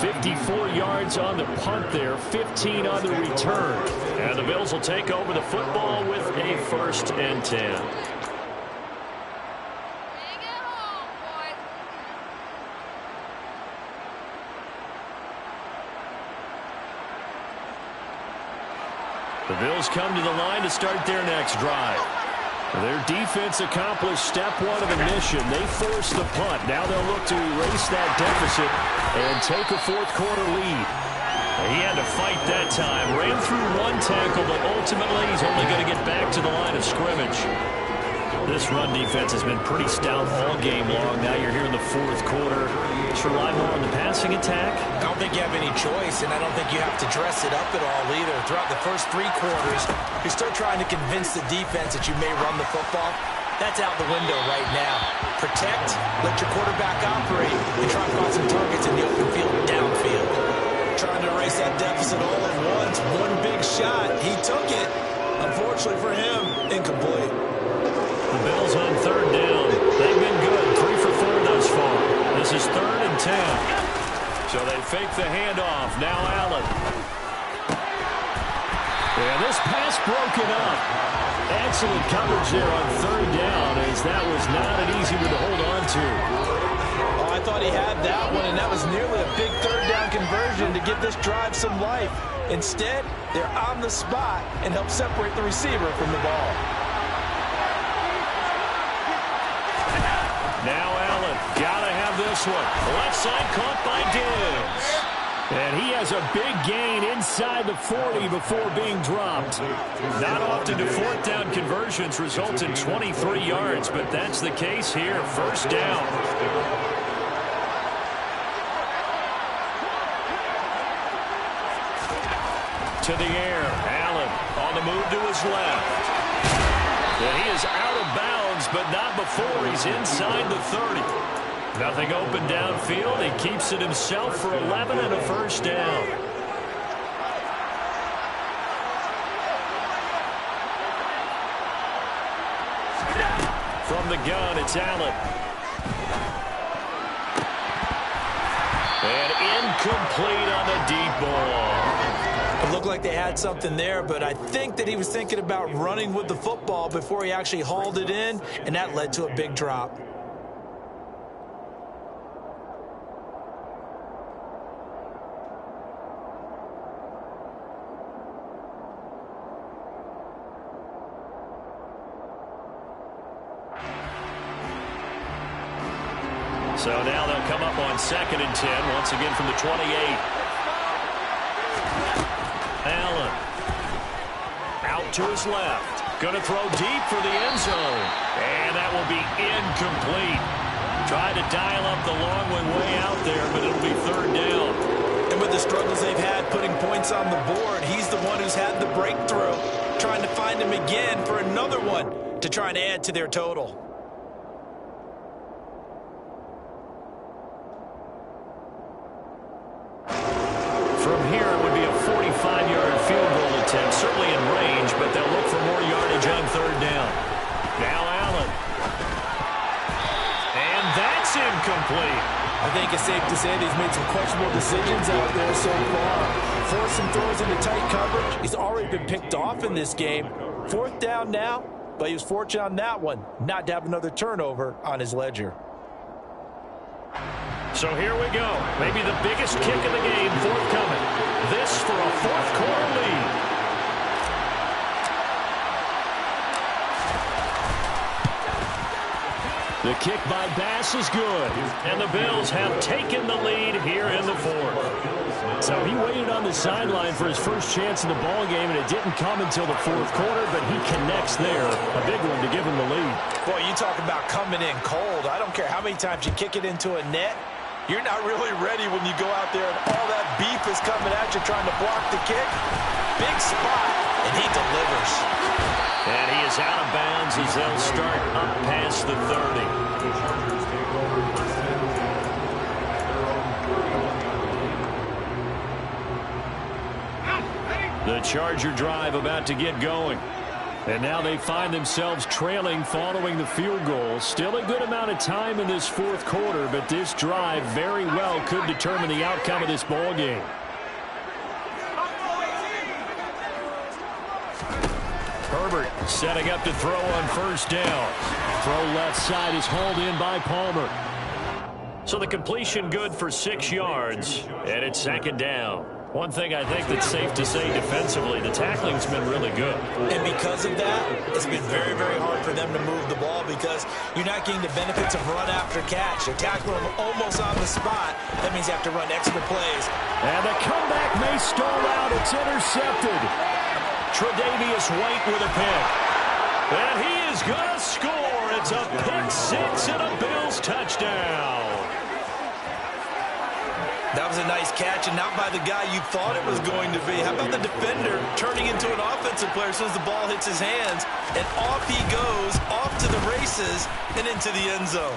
$54 yards on the punt there, 15 on the return. And the Bills will take over the football with a 1st and 10. The Bills come to the line to start their next drive. Their defense accomplished step 1 of the mission. They forced the punt. Now they'll look to erase that deficit and take a 4th quarter lead. He had to fight that time. Ran through 1 tackle, but ultimately he's only going to get back to the line of scrimmage. This run defense has been pretty stout all game long. Now you're here in the 4th quarter. Just rely more on the passing attack. I don't think you have any choice, and I don't think you have to dress it up at all either. Throughout the first 3 quarters, you're still trying to convince the defense that you may run the football. That's out the window right now. Protect, let your quarterback operate, and try to find some targets in the open field downfield. Trying to erase that deficit all at once. 1 big shot. He took it. Unfortunately for him, incomplete. The Bills on 3rd down. They've been good. 3 for 4 thus far. This is 3rd and 10. So they fake the handoff. Now Allen. And this pass broken up. Excellent coverage there on 3rd down, as that was not an easy one to hold on to. Oh, I thought he had that one, and that was nearly a big 3rd down conversion to give this drive some life. Instead, they're on the spot and help separate the receiver from the ball. Now Allen, gotta have this one. Left side caught by Diggs. And he has a big gain inside the 40 before being dropped. Not often do 4th down conversions result in 23 yards, but that's the case here. 1st down. To the air. Allen on the move to his left. And he is out of bounds, but not before he's inside the 30. Nothing open downfield. He keeps it himself for 11 and a 1st down. From the gun, it's Allen. And incomplete on the deep ball. It looked like they had something there, but I think that he was thinking about running with the football before he actually hauled it in, and that led to a big drop. So now they'll come up on 2nd and 10, once again from the 28. Allen. Out to his left. Going to throw deep for the end zone. And that will be incomplete. Tried to dial up the long one way out there, but it'll be 3rd down. And with the struggles they've had putting points on the board, he's the one who's had the breakthrough. Trying to find him again for another one to try and add to their total. From here, it would be a 45-yard field goal attempt, certainly in range, but they'll look for more yardage on 3rd down. Now Allen. And that's incomplete. I think it's safe to say that he's made some questionable decisions out there so far. Forced some throws into tight coverage. He's already been picked off in this game. 4th down now, but he was fortunate on that one not to have another turnover on his ledger. So here we go. Maybe the biggest kick of the game forthcoming. This for a 4th quarter lead. The kick by Bass is good, and the Bills have taken the lead here in the fourth. So he waited on the sideline for his first chance in the ball game, and it didn't come until the fourth quarter, but he connects there. A big one to give him the lead. Boy, you talk about coming in cold. I don't care how many times you kick it into a net. You're not really ready when you go out there and all that beef is coming at you trying to block the kick. Big spot, and he delivers. And he is out of bounds as they'll start up past the 30. The Charger drive about to get going. And now they find themselves trailing following the field goal. Still a good amount of time in this fourth quarter, but this drive very well could determine the outcome of this ball game. Herbert setting up to throw on first down. Throw left side is hauled in by Palmer. So the completion good for 6 yards, and it's second down. One thing I think that's safe to say defensively, the tackling's been really good. And because of that, it's been very, very hard for them to move the ball because you're not getting the benefits of run after catch. They tackle them almost on the spot. That means you have to run extra plays. And the comeback may stall out. It's intercepted. Tre'Davious White with a pick. And he is going to score. It's a pick six and a Bills touchdown. That was a nice catch, and not by the guy you thought it was going to be. How about the defender turning into an offensive player as soon as the ball hits his hands, and off he goes, off to the races, and into the end zone.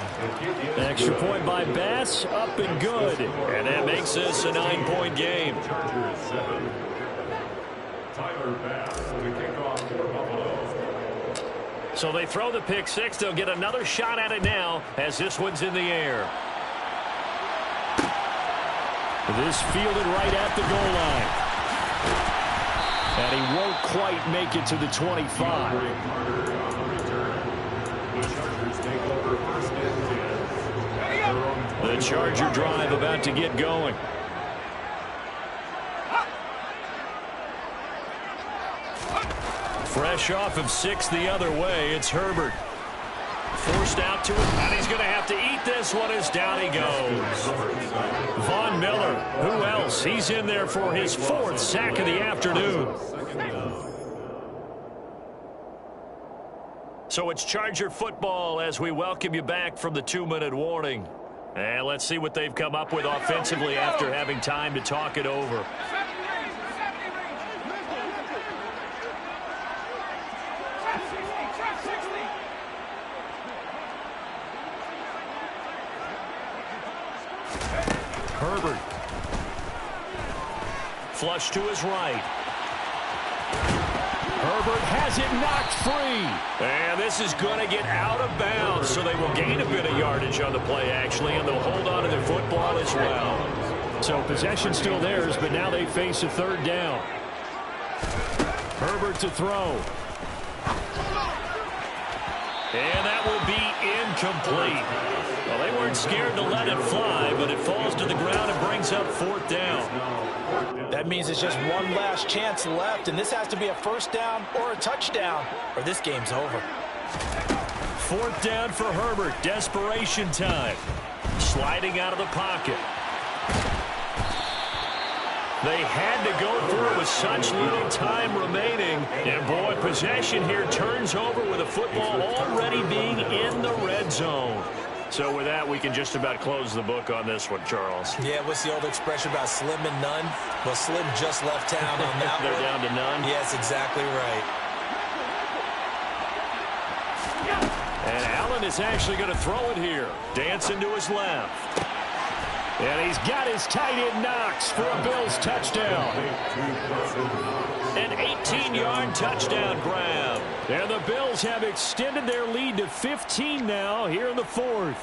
Extra point by Bass, up and good. And that makes this a 9-point game. Chargers 7. Tyler Bass, the kickoff for Buffalo. So they throw the pick six. They'll get another shot at it now as this one's in the air. This fielded right at the goal line. And he won't quite make it to the 25. The Charger drive about to get going. Fresh off of 6 the other way, it's Herbert. Forced out to him, and he's going to have to eat this one as down he goes. Von Miller, who else? He's in there for his 4th sack of the afternoon. So it's Charger football as we welcome you back from the 2-minute warning. And let's see what they've come up with offensively after having time to talk it over. Herbert. Flush to his right. Herbert has it knocked free. And this is going to get out of bounds, so they will gain a bit of yardage on the play, actually, and they'll hold on to their football as well. So possession still theirs, but now they face a 3rd down. Herbert to throw. And that will be incomplete. Well, they weren't scared to let it fly, but it falls to the ground and brings up 4th down. That means it's just one last chance left, and this has to be a 1st down or a touchdown, or this game's over. 4th down for Herbert. Desperation time. Sliding out of the pocket. They had to go through it with such little time remaining. And, boy, possession here turns over with a football already being in the red zone. So with that, we can just about close the book on this one, Charles. Yeah, what's the old expression about slim and none? Well, Slim just left town on that They're one. down to none? Yes, exactly right. And Allen is actually going to throw it here. Dancing to his left. And he's got his tight end Knox for a Bills touchdown. An 18-yard touchdown grab. And the Bills have extended their lead to 15 now here in the 4th.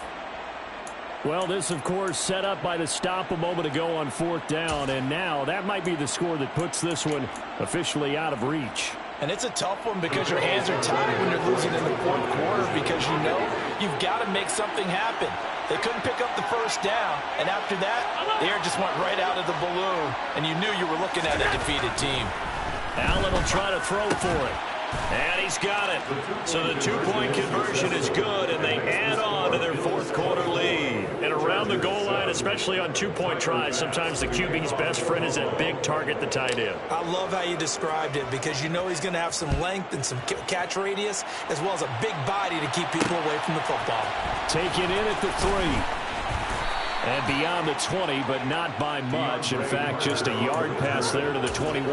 Well, this, of course, set up by the stop a moment ago on 4th down. And now that might be the score that puts this one officially out of reach. And it's a tough one because your hands are tied when you're losing in the 4th quarter because you know you've got to make something happen. They couldn't pick up the 1st down, and after that, the air just went right out of the balloon, and you knew you were looking at a defeated team. Allen will try to throw for it. And he's got it. So the two-point conversion is good, and they add on to their fourth quarter lead. And around the goal line, especially on two-point tries, sometimes the QB's best friend is that big target, the tight end. I love how you described it because you know he's going to have some length and some catch radius as well as a big body to keep people away from the football. Taken in at the 3. And beyond the 20, but not by much. In fact, just a yard pass there to the 21.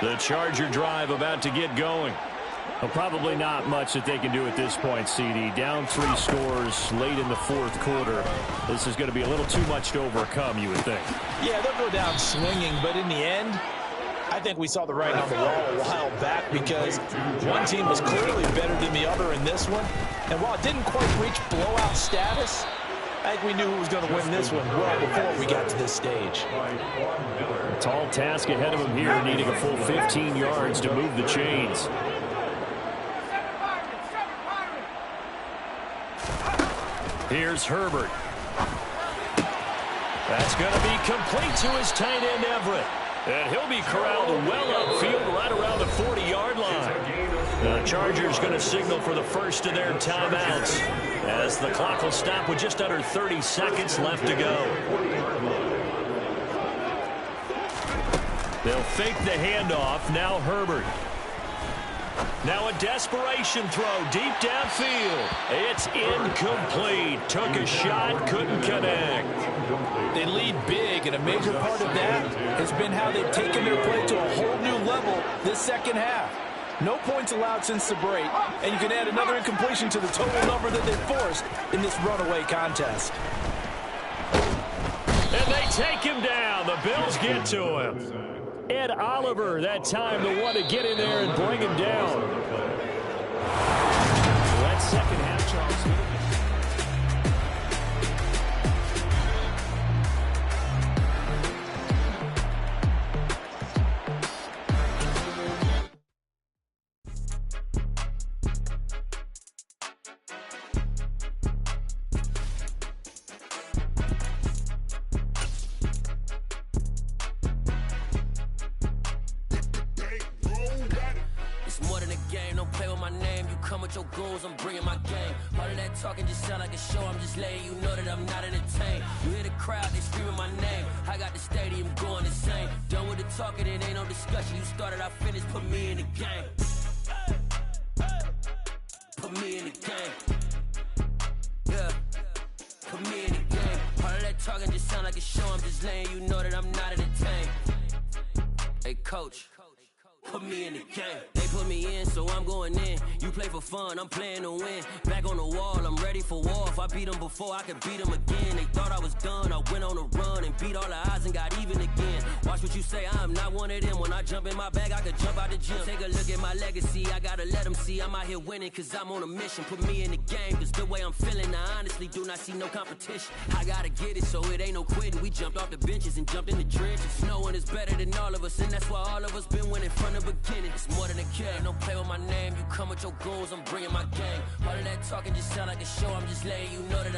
The Charger drive about to get going. Well, probably not much that they can do at this point, CD. Down 3 scores late in the fourth quarter. This is going to be a little too much to overcome, you would think. Yeah, they'll go down swinging, but in the end, I think we saw the writing on the wall a while back because one team was clearly better than the other in this one. And while it didn't quite reach blowout status, I think we knew who was going to win this one well before we got to this stage. A tall task ahead of him here, needing a full 15 yards to move the chains. Here's Herbert. That's going to be complete to his tight end, Everett. And he'll be corralled well upfield right around the 40-yard line. The Chargers going to signal for the first of their timeouts as the clock will stop with just under 30 seconds left to go. They'll fake the handoff. Now Herbert. Now a desperation throw deep downfield. It's incomplete. Took a shot, couldn't connect. They lead big, and a major part of that has been how they've taken their play to a whole new level this second half. No points allowed since the break, and you can add another incompletion to the total number that they've forced in this runaway contest. And they take him down. The Bills get to him. Ed Oliver, that time, the one to get in there and bring him down. So that second half, Charles. I'm bringing my game. All of that talking just sound like a show. I'm just letting you know that I'm not entertained. You hear the crowd, they screaming my name. I got the stadium going insane. Done with the talking, it ain't no discussion. You started, I finished, put me in the game. Put me in the game. Yeah. Put me in the game. All of that talking just sound like a show. I'm just letting you know that I'm not entertained. Hey, coach. Put me in the game. They put me in, so I'm going in. You play for fun, I'm playing to win. Back on the wall, I'm ready for war. If I beat them before, I could beat them again. They thought I was done, I went on a run and beat all the odds and got even again. Watch what you say, I'm not one of them. When I jump in my bag, I could jump out the gym. Take a look at my legacy, I gotta let them see I'm out here winning, cause I'm on a mission. Put me in the game, cause the way I'm feeling, I honestly do not see no competition. I gotta get it, so it ain't no quitting. We jumped off the benches and jumped in the trenches. No one is better than all of us, and that's why all of us been winning from the beginning. It's more than a game, don't play with my name. You come with your goons, I'm bringing my game. All of that talking just sound like a show. I'm just letting you know that